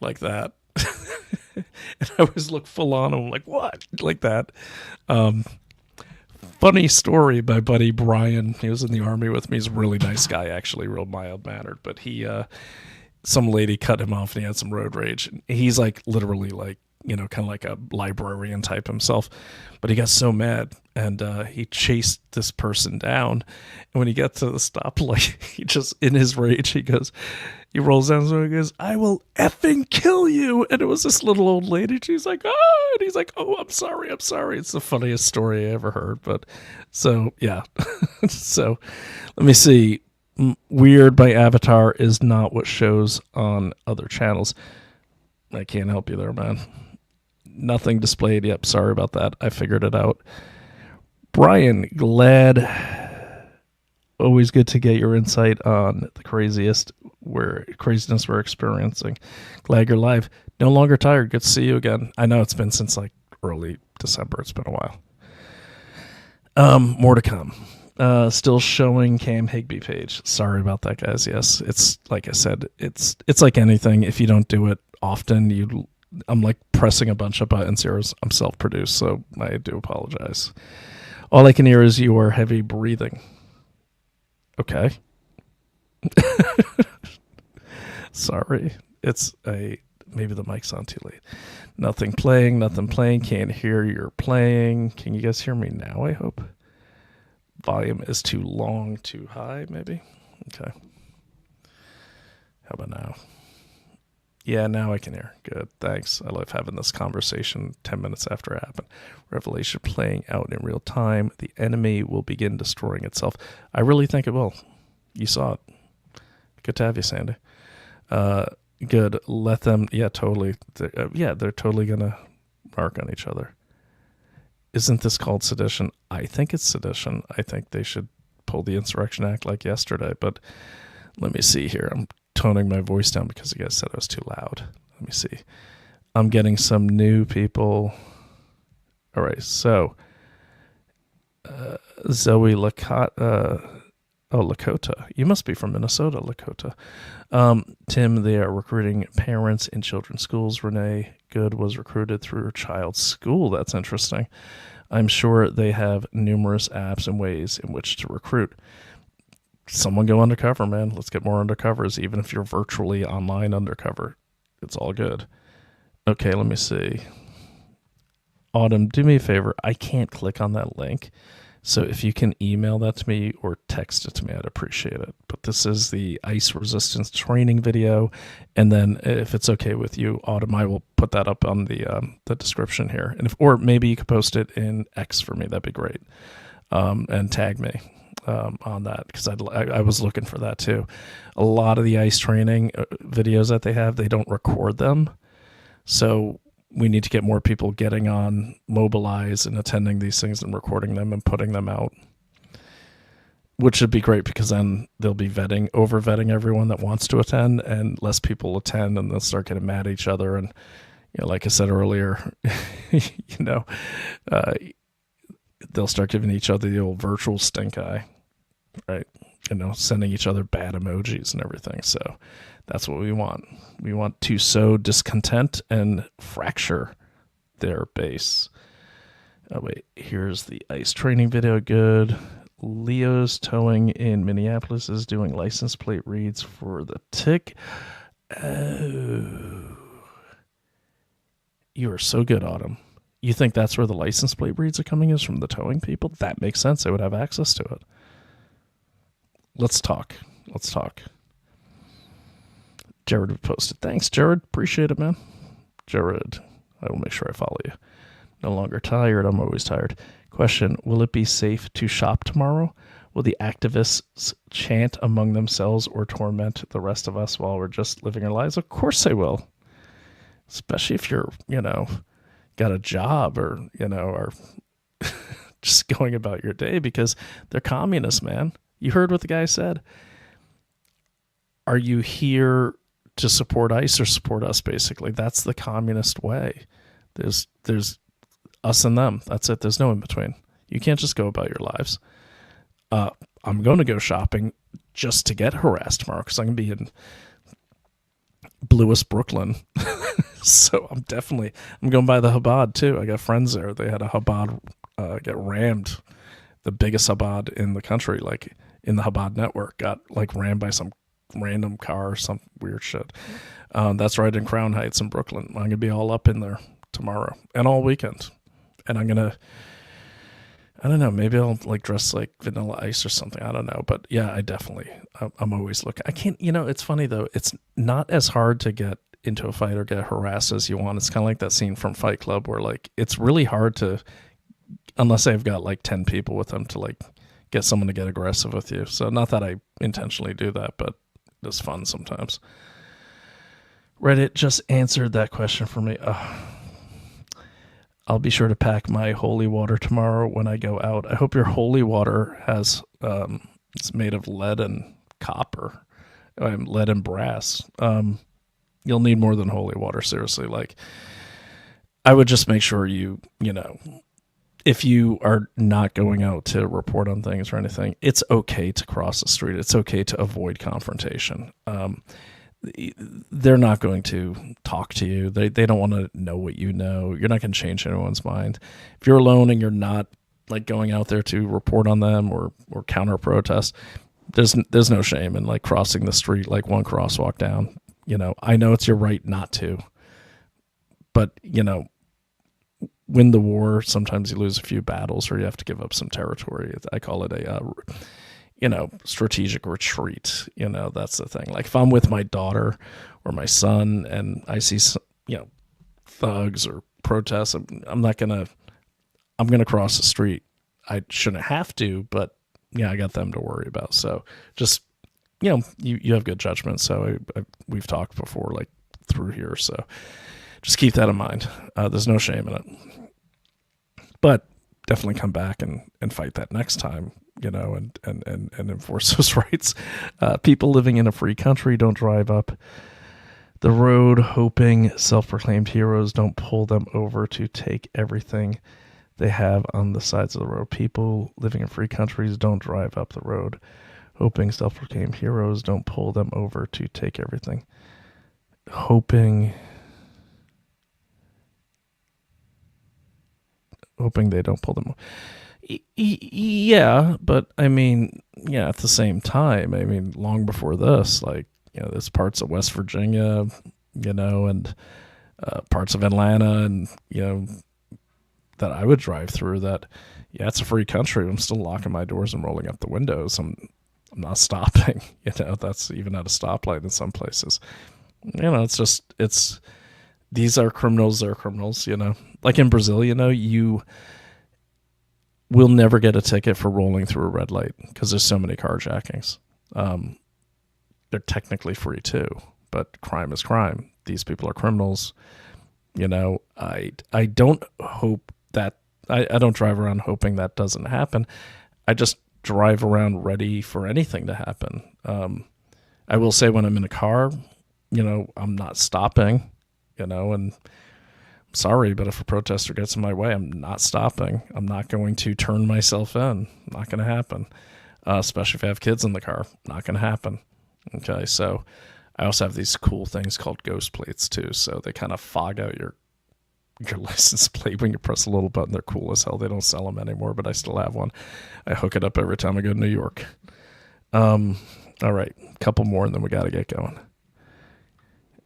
like that. And I always look full on. I'm like, what? Like that. Funny story, my buddy Brian. He was in the army with me. He's a really nice guy, actually, real mild-mannered. But some lady cut him off, and he had some road rage. And he's like literally like, kind of like a librarian type himself. But he got so mad, and he chased this person down. And when he got to the stoplight, he just, in his rage, he rolls down and he goes, I will effing kill you. And it was this little old lady. She's like, oh, and he's like, oh, I'm sorry. It's the funniest story I ever heard. But so, yeah. So let me see. Weird by Avatar is not what shows on other channels. I can't help you there, man. Nothing displayed. Yep. Sorry about that. I figured it out. Brian, glad. Always good to get your insight on the craziness we're experiencing. Glad you're live. No longer tired. Good to see you again. I know it's been since like early December. It's been a while. More to come. Still showing Cam Higby page. Sorry about that, guys. Yes, it's like I said. It's like anything. If you don't do it often, I'm like pressing a bunch of buttons here. I'm self-produced, so I do apologize. All I can hear is your heavy breathing. Okay. Sorry. It's a maybe the mic's on too late. Nothing playing. Can't hear you're playing. Can you guys hear me now, I hope? Volume is too long, too high, maybe? Okay. How about now? Yeah, now I can hear. Good, thanks. I love having this conversation 10 minutes after it happened. Revelation playing out in real time. The enemy will begin destroying itself. I really think it will. You saw it. Good to have you, Sandy. Good. Let them. Yeah, totally. They're totally going to mark on each other. Isn't this called sedition? I think it's sedition. I think they should pull the Insurrection Act like yesterday. But let me see here. I'm toning my voice down because you guys said I was too loud. Let me see. I'm getting some new people. All right, so Zoe Lakota. Lakota. You must be from Minnesota, Lakota. Tim, they are recruiting parents in children's schools. Renee Good was recruited through her child's school. That's interesting. I'm sure they have numerous apps and ways in which to recruit. Someone go undercover, man. Let's get more undercovers, even if you're virtually online undercover. It's all good. Okay, let me see. Autumn, do me a favor. I can't click on that link. So if you can email that to me or text it to me, I'd appreciate it. But this is the ice resistance training video. And then if it's okay with you, Autumn, I will put that up on the description here. And or maybe you could post it in X for me. That'd be great. And tag me on that, because I was looking for that too. A lot of the ice training videos that they have, they don't record them. So we need to get more people getting on Mobilize and attending these things and recording them and putting them out, which should be great, because then they'll be over vetting everyone that wants to attend, and less people attend, and they'll start getting mad at each other. And, like I said earlier, they'll start giving each other the old virtual stink eye, right? Sending each other bad emojis and everything. So that's what we want. We want to sow discontent and fracture their base. Oh, wait, here's the ice training video. Good. Leo's towing in Minneapolis is doing license plate reads for the tick. Oh. You are so good, Autumn. You think that's where the license plate reads are coming, is from the towing people? That makes sense. They would have access to it. Let's talk. Jared posted. Thanks, Jared. Appreciate it, man. Jared, I will make sure I follow you. No longer tired. I'm always tired. Question, will it be safe to shop tomorrow? Will the activists chant among themselves or torment the rest of us while we're just living our lives? Of course they will. Especially if you're, got a job or, are just going about your day, because they're communists, man. You heard what the guy said. Are you here to support ICE or support us, basically? That's the communist way. There's us and them. That's it. There's no in between. You can't just go about your lives. I'm going to go shopping just to get harassed tomorrow, because I'm going to be in bluest Brooklyn. So I'm going by the Chabad too. I got friends there. They had a Chabad get rammed. The biggest Chabad in the country, like in the Chabad network, got like rammed by some random car or some weird shit. That's right in Crown Heights in Brooklyn. I'm going to be all up in there tomorrow and all weekend. And I'm going to, I don't know, maybe I'll like dress like Vanilla Ice or something. I don't know. But yeah, I'm always looking. I can't, it's funny though. It's not as hard to get into a fight or get harassed as you want. It's kind of like that scene from Fight Club where like, it's really hard to, unless I've got like 10 people with them, to like get someone to get aggressive with you. So not that I intentionally do that, but it's fun sometimes. Reddit just answered that question for me. I'll be sure to pack my holy water tomorrow when I go out. I hope your holy water has it's made of lead and copper, lead and brass. You'll need more than holy water, seriously. Like, I would just make sure if you are not going out to report on things or anything, it's okay to cross the street. It's okay to avoid confrontation. They're not going to talk to you. They don't want to know what you know. You're not going to change anyone's mind. If you're alone and you're not like going out there to report on them or counter protest, there's no shame in like crossing the street like one crosswalk down. I know it's your right not to. but win the war. Sometimes you lose a few battles, or you have to give up some territory. I call it a strategic retreat. That's the thing. Like if I'm with my daughter or my son and I see thugs or protests, I'm going to cross the street. I shouldn't have to, but I got them to worry about. So just you have good judgment. So we've talked before, like through here. So just keep that in mind. There's no shame in it, but definitely come back and fight that next time, and enforce those rights. People living in a free country don't drive up the road hoping self-proclaimed heroes don't pull them over to take everything they have on the sides of the road. People living in free countries don't drive up the road hoping self-proclaimed heroes don't pull them over to take everything. Hoping they don't pull them. Yeah, but at the same time, long before this, there's parts of West Virginia, and parts of Atlanta, and that I would drive through. That, it's a free country. I'm still locking my doors and rolling up the windows. I'm not stopping. That's even at a stoplight in some places. These are criminals. They're criminals. Like in Brazil, you will never get a ticket for rolling through a red light because there's so many carjackings. They're technically free too, but crime is crime. These people are criminals. I don't hope that I don't drive around hoping that doesn't happen. I just drive around ready for anything to happen. I will say when I'm in a car, I'm not stopping, and sorry, but if a protester gets in my way, I'm not stopping. I'm not going to turn myself in. Not going to happen. Especially if I have kids in the car. Not going to happen. Okay, so I also have these cool things called ghost plates too. So they kind of fog out your license plate when you press a little button. They're cool as hell. They don't sell them anymore, but I still have one. I hook it up every time I go to New York. All right, a couple more and then we got to get going.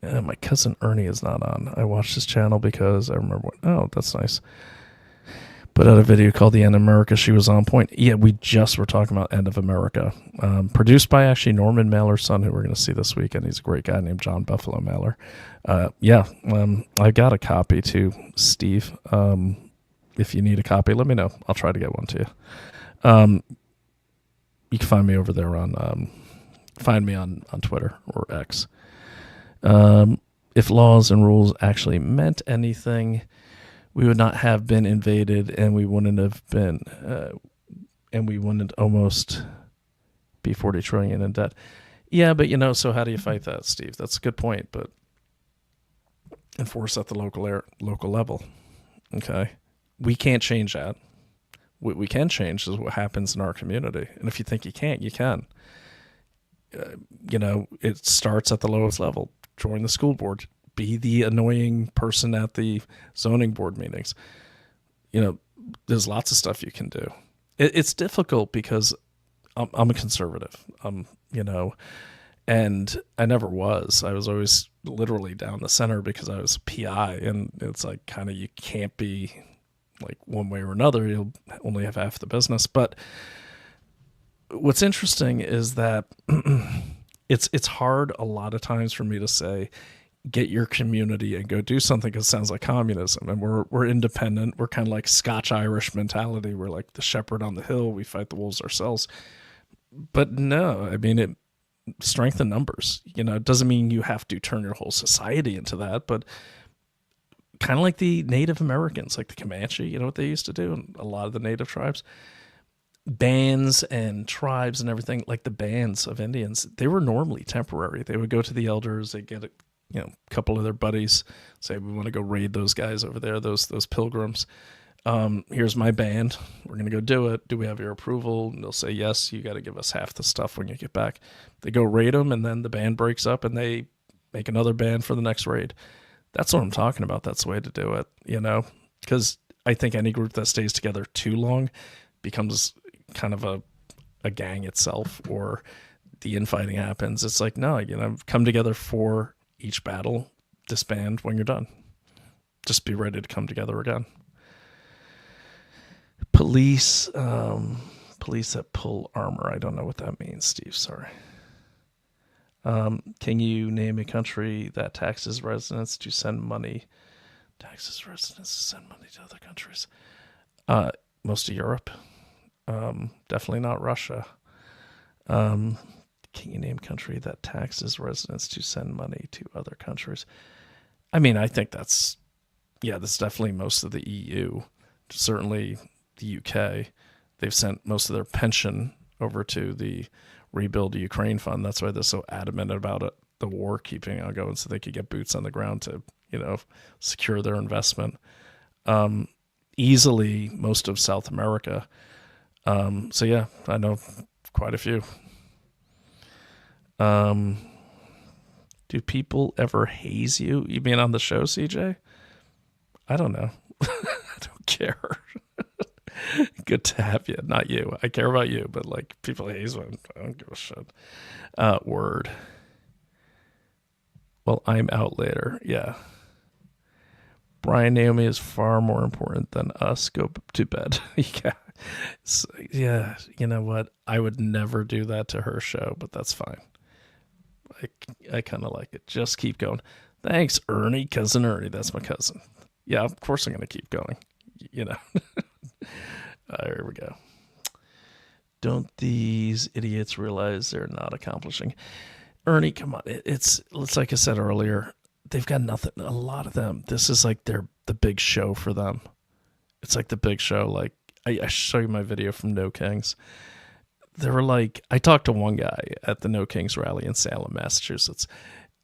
My cousin Ernie is not on. I watched his channel because I remember oh, that's nice. Put out a video called The End of America. She was on point. Yeah, we just were talking about End of America. Produced by actually Norman Mailer's son, who we're going to see this weekend. He's a great guy named John Buffalo Mailer. I got a copy too, Steve. If you need a copy, let me know. I'll try to get one to you. You can find me over there on Twitter or X. If laws and rules actually meant anything, we would not have been invaded, and we wouldn't have been, and we wouldn't almost be 40 trillion in debt. Yeah, but so how do you fight that, Steve? That's a good point, but enforce at the local level. Okay, we can't change that. What we can change is what happens in our community, and if you think you can't, you can. It starts at the lowest level. Join the school board. Be the annoying person at the zoning board meetings. There's lots of stuff you can do. It's difficult because I'm a conservative, and I never was. I was always literally down the center because I was a PI, and it's like kind of you can't be like one way or another. You'll only have half the business. But what's interesting is that it's hard a lot of times for me to say, get your community and go do something, because it sounds like communism, and we're independent. We're kind of like Scotch-Irish mentality. We're like the shepherd on the hill. We fight the wolves ourselves. But no, strength in numbers. It doesn't mean you have to turn your whole society into that, but kind of like the Native Americans, like the Comanche, what they used to do, and a lot of the native tribes. Bands and tribes and everything, like the bands of Indians, they were normally temporary. They would go to the elders, they get a couple of their buddies, say, we want to go raid those guys over there, those pilgrims. Here's my band. We're going to go do it. Do we have your approval? And they'll say, yes, you got to give us half the stuff when you get back. They go raid them, and then the band breaks up, and they make another band for the next raid. That's what I'm talking about. That's the way to do it, because I think any group that stays together too long becomes kind of a gang itself, or the infighting happens. It's like, no, come together for each battle, disband when you're done. just be ready to come together again. Police that pull armor. I don't know what that means, Steve. Sorry. Can you name a country that taxes residents to send money? Taxes residents to send money to other countries. Most of Europe. Definitely not Russia. Can you name a country that taxes residents to send money to other countries? I mean, I think that's definitely most of the EU. Certainly the UK. They've sent most of their pension over to the Rebuild Ukraine Fund. That's why they're so adamant about it, the war keeping on going, so they could get boots on the ground to, secure their investment. Easily most of South America. So yeah, I know quite a few. Do people ever haze you? You mean on the show, CJ? I don't know. I don't care. Good to have you. Not you. I care about you, but like people haze me. I don't give a shit. Word. Well, I'm out later. Yeah. Brian, Naomi is far more important than us. Go to bed. Yeah. So, yeah. You know what? I would never do that to her show, but that's fine. I kind of like it. Just keep going. Thanks, Ernie. Cousin Ernie. That's my cousin. Yeah, of course I'm going to keep going. Here we go. Don't these idiots realize they're not accomplishing? Ernie, come on. It's like I said earlier, they've got nothing. A lot of them. This is like the big show for them. It's like the big show. Like I show you my video from No Kings. They were like, I talked to one guy at the No Kings rally in Salem, Massachusetts,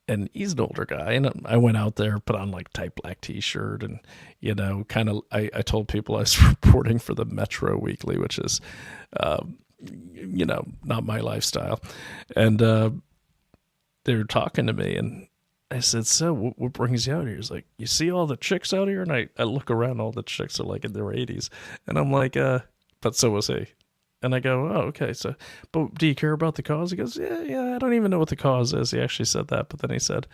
and he's an older guy. And I went out there, put on like tight black t-shirt and, kind of, I told people I was reporting for the Metro Weekly, which is, not my lifestyle. And they were talking to me and I said, so what brings you out here? He's like, you see all the chicks out here? And I look around, all the chicks are like in their 80s. And I'm like, but so was he. And I go, oh, okay. So, but do you care about the cause? He goes, yeah, I don't even know what the cause is. He actually said that. But then he said,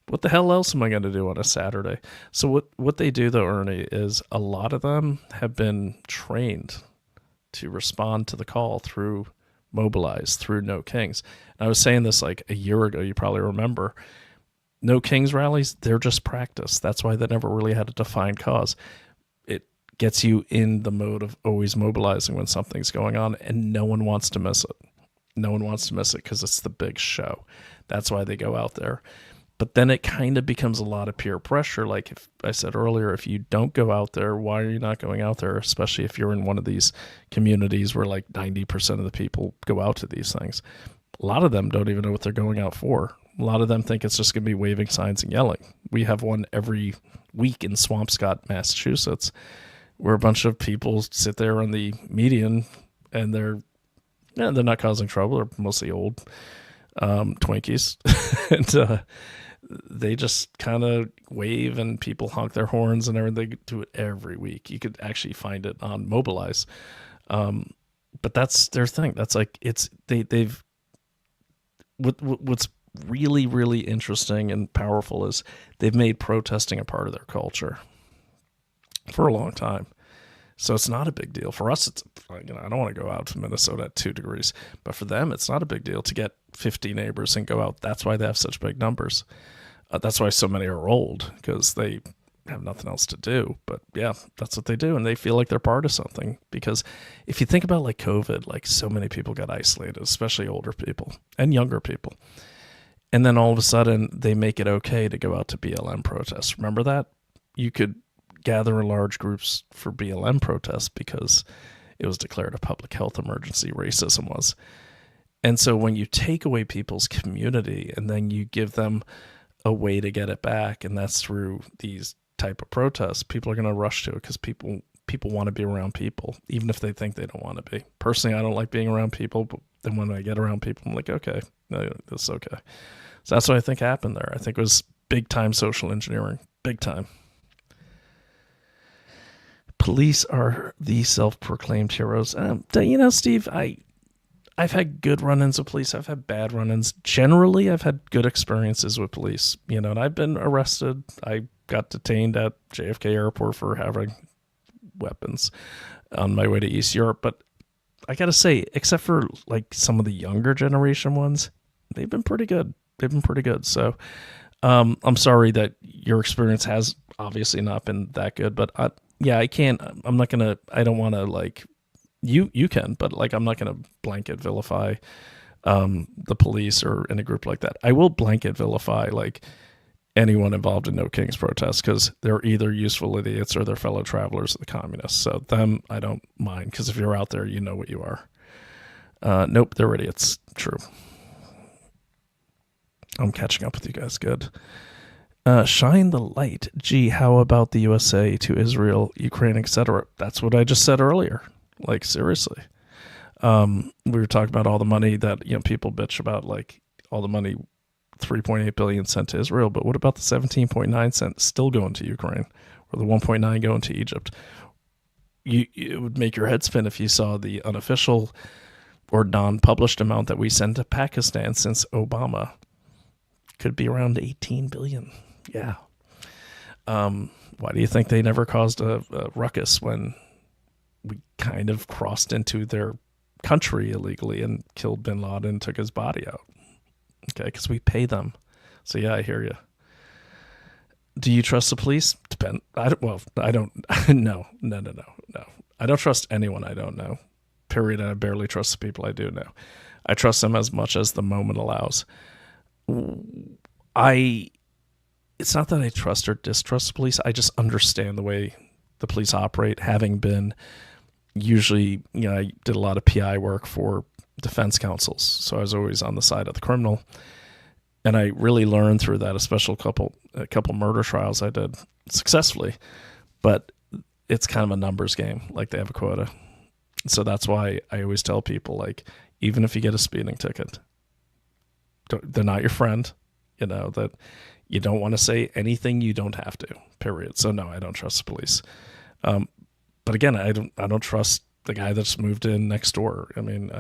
what the hell else am I going to do on a Saturday? So what they do, though, Ernie, is a lot of them have been trained to respond to the call through Mobilize, through No Kings. And I was saying this like a year ago. You probably remember. No Kings rallies, they're just practice. That's why they never really had a defined cause. Gets you in the mode of always mobilizing when something's going on, and no one wants to miss it. No one wants to miss it because it's the big show. That's why they go out there. But then it kind of becomes a lot of peer pressure. Like if I said earlier, if you don't go out there, why are you not going out there? Especially if you're in one of these communities where like 90% of the people go out to these things. A lot of them don't even know what they're going out for. A lot of them think it's just going to be waving signs and yelling. We have one every week in Swampscott, Massachusetts, where a bunch of people sit there on the median and they're not causing trouble. They're mostly old Twinkies. And they just kind of wave and people honk their horns and everything. They do it every week. You could actually find it on Mobilize. But that's their thing. That's like, what's really, really interesting and powerful is they've made protesting a part of their culture for a long time. So it's not a big deal. For us, it's, I don't want to go out to Minnesota at 2 degrees, but for them, it's not a big deal to get 50 neighbors and go out. That's why they have such big numbers. That's why so many are old, because they have nothing else to do. But yeah, that's what they do. And they feel like they're part of something, because if you think about like COVID, like so many people got isolated, especially older people and younger people. And then all of a sudden they make it okay to go out to BLM protests. Remember that? You could gather in large groups for BLM protests because it was declared a public health emergency, racism was. And so when you take away people's community and then you give them a way to get it back, and that's through these type of protests, people are going to rush to it because people want to be around people, even if they think they don't want to be. Personally, I don't like being around people, but then when I get around people, I'm like, okay, no, this is okay. So that's what I think happened there. I think it was big time social engineering, big time. Police are the self-proclaimed heroes. Steve, I've had good run-ins with police. I've had bad run-ins. Generally, I've had good experiences with police. And I've been arrested. I got detained at JFK Airport for having weapons on my way to East Europe. But I got to say, except for like some of the younger generation ones, they've been pretty good. So I'm sorry that your experience has obviously not been that good, but I don't want to like, you can, but like, I'm not going to blanket vilify the police or any group like that. I will blanket vilify like anyone involved in No Kings protests, because they're either useful idiots or they're fellow travelers of the communists. So them, I don't mind, because if you're out there, you know what you are. Nope, they're idiots. True. I'm catching up with you guys. Good. Shine the light. Gee, how about the USA to Israel, Ukraine, etc.? That's what I just said earlier. Like, seriously. We were talking about all the money that, people bitch about, like all the money, 3.8 billion sent to Israel, but what about the 17.9 cents still going to Ukraine, or the 1.9 going to Egypt? It would make your head spin if you saw the unofficial or non-published amount that we send to Pakistan since Obama. Could be around 18 billion. Yeah. Why do you think they never caused a ruckus when we kind of crossed into their country illegally and killed bin Laden and took his body out? Okay, because we pay them. So yeah, I hear you. Do you trust the police? Depend. I don't. No. I don't trust anyone I don't know. Period. And I barely trust the people I do know. I trust them as much as the moment allows. It's not that I trust or distrust the police. I just understand the way the police operate, having been usually, I did a lot of PI work for defense counsels. So I was always on the side of the criminal. And I really learned through that, a couple murder trials I did successfully. But it's kind of a numbers game. Like, they have a quota. So that's why I always tell people, like, even if you get a speeding ticket, they're not your friend, that you don't want to say anything you don't have to, period. So no, I don't trust the police. But again, I don't trust the guy that's moved in next door. I mean,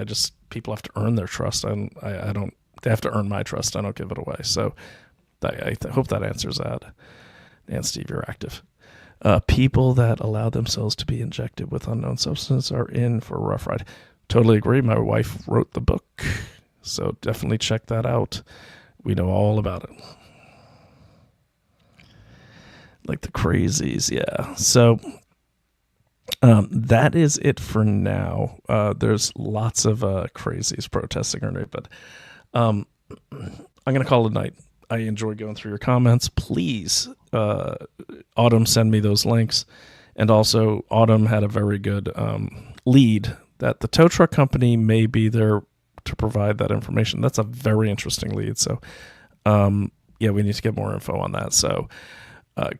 people have to earn their trust. They have to earn my trust. I don't give it away. So I hope that answers that. And Steve, you're active. People that allow themselves to be injected with unknown substance are in for a rough ride. Totally agree. My wife wrote the book, so definitely check that out. We know all about it. Like the crazies, yeah. So that is it for now. There's lots of crazies protesting tonight, but I'm going to call it a night. I enjoy going through your comments. Please, Autumn, send me those links. And also, Autumn had a very good lead that the tow truck company may be there to provide that information. That's a very interesting lead. So, we need to get more info on that. So,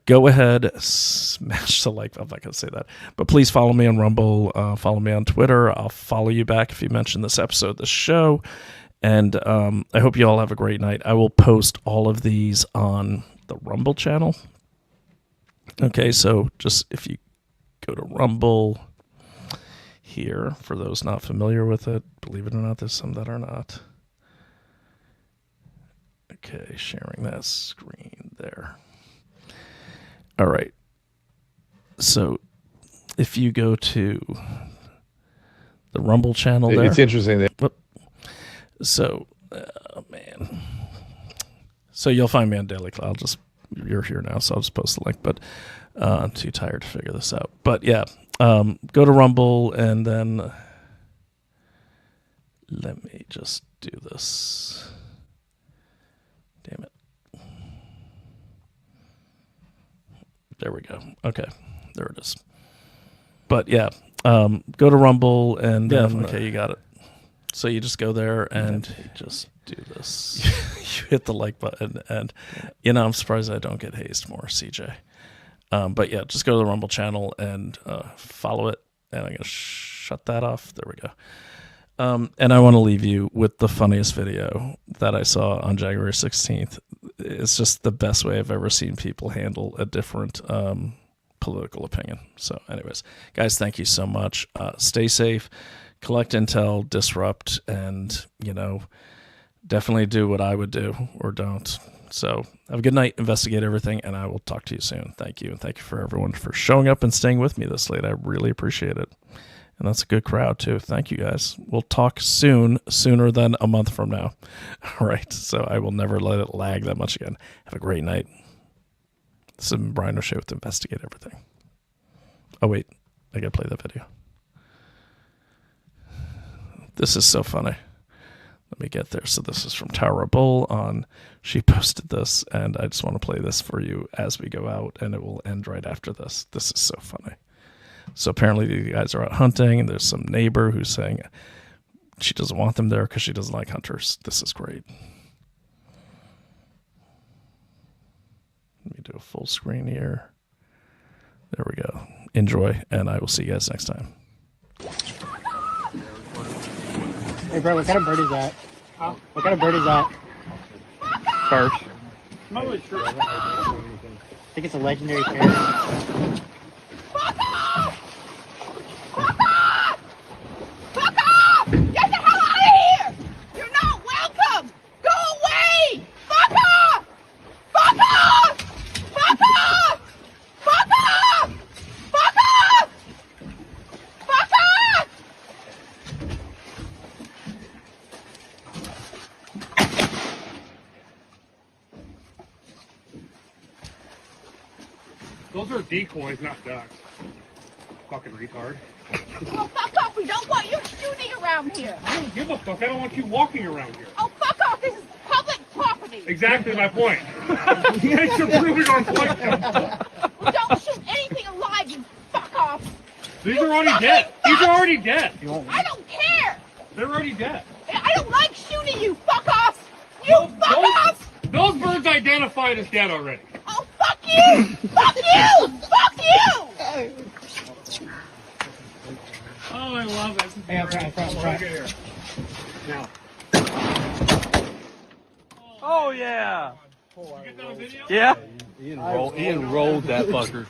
go ahead, smash the like. I'm not going to say that. But please follow me on Rumble. Follow me on Twitter. I'll follow you back if you mention this episode of the show. And I hope you all have a great night. I will post all of these on the Rumble channel. Okay, so just if you go to Rumble here, for those not familiar with it, believe it or not, there's some that are not. Okay, sharing that screen there. All right. So if you go to the Rumble channel there. It's interesting that. So, man. So you'll find me on Daily Cloud. You're here now, so I'll just post the link. But I'm too tired to figure this out. But yeah, go to Rumble and then let me just do this. Damn it. There we go. Okay, there it is. But yeah, go to Rumble and then, okay, you got it. So you just go there and you just do this. You hit the like button, and I'm surprised I don't get hazed more, CJ. But yeah, just go to the Rumble channel and follow it. And I'm gonna shut that off. There we go. And I want to leave you with the funniest video that I saw on January 16th. It's just the best way I've ever seen people handle a different political opinion. So, anyways, guys, thank you so much. Stay safe. Collect intel, disrupt, and, definitely do what I would do, or don't. So have a good night, investigate everything, and I will talk to you soon. Thank you. And thank you for everyone for showing up and staying with me this late. I really appreciate it. And that's a good crowd too. Thank you guys. We'll talk soon, sooner than a month from now. All right. So I will never let it lag that much again. Have a great night. This is Brian O'Shea with Investigate Everything. Oh, wait. I got to play the video. This is so funny. Let me get there. So this is from Tara Bull on, she posted this, and I just want to play this for you as we go out, and it will end right after this. This is so funny. So apparently the guys are out hunting, and there's some neighbor who's saying she doesn't want them there because she doesn't like hunters. This is great. Let me do a full screen here. There we go. Enjoy, and I will see you guys next time. Hey, bro, what kind of bird is that? Huh? What kind of bird is that? First. I think it's a legendary parrot. Fuck off! Fuck off! Fuck off! Get the hell out of here! You're not welcome! Go away! Fuck off! Fuck off! Fuck off! Fuck off! Fuck off! Fuck off! Those are decoys, not ducks. Fucking retard. Oh, fuck off! We don't want you shooting around here! I don't give a fuck. I don't want you walking around here. Oh, fuck off! This is public property! Exactly my point. Thanks for proving our point. We don't shoot anything alive, you fuck off! These are already dead. These are already dead. I don't care! They're already dead. I don't like shooting you, fuck off! You fuck off! Those birds identified as dead already. Oh, fuck you! Fuck you! Fuck you! Oh, I love it. Hey, I'm trying. Now. Oh yeah. You get that on video? Yeah. Ian rolled that fucker.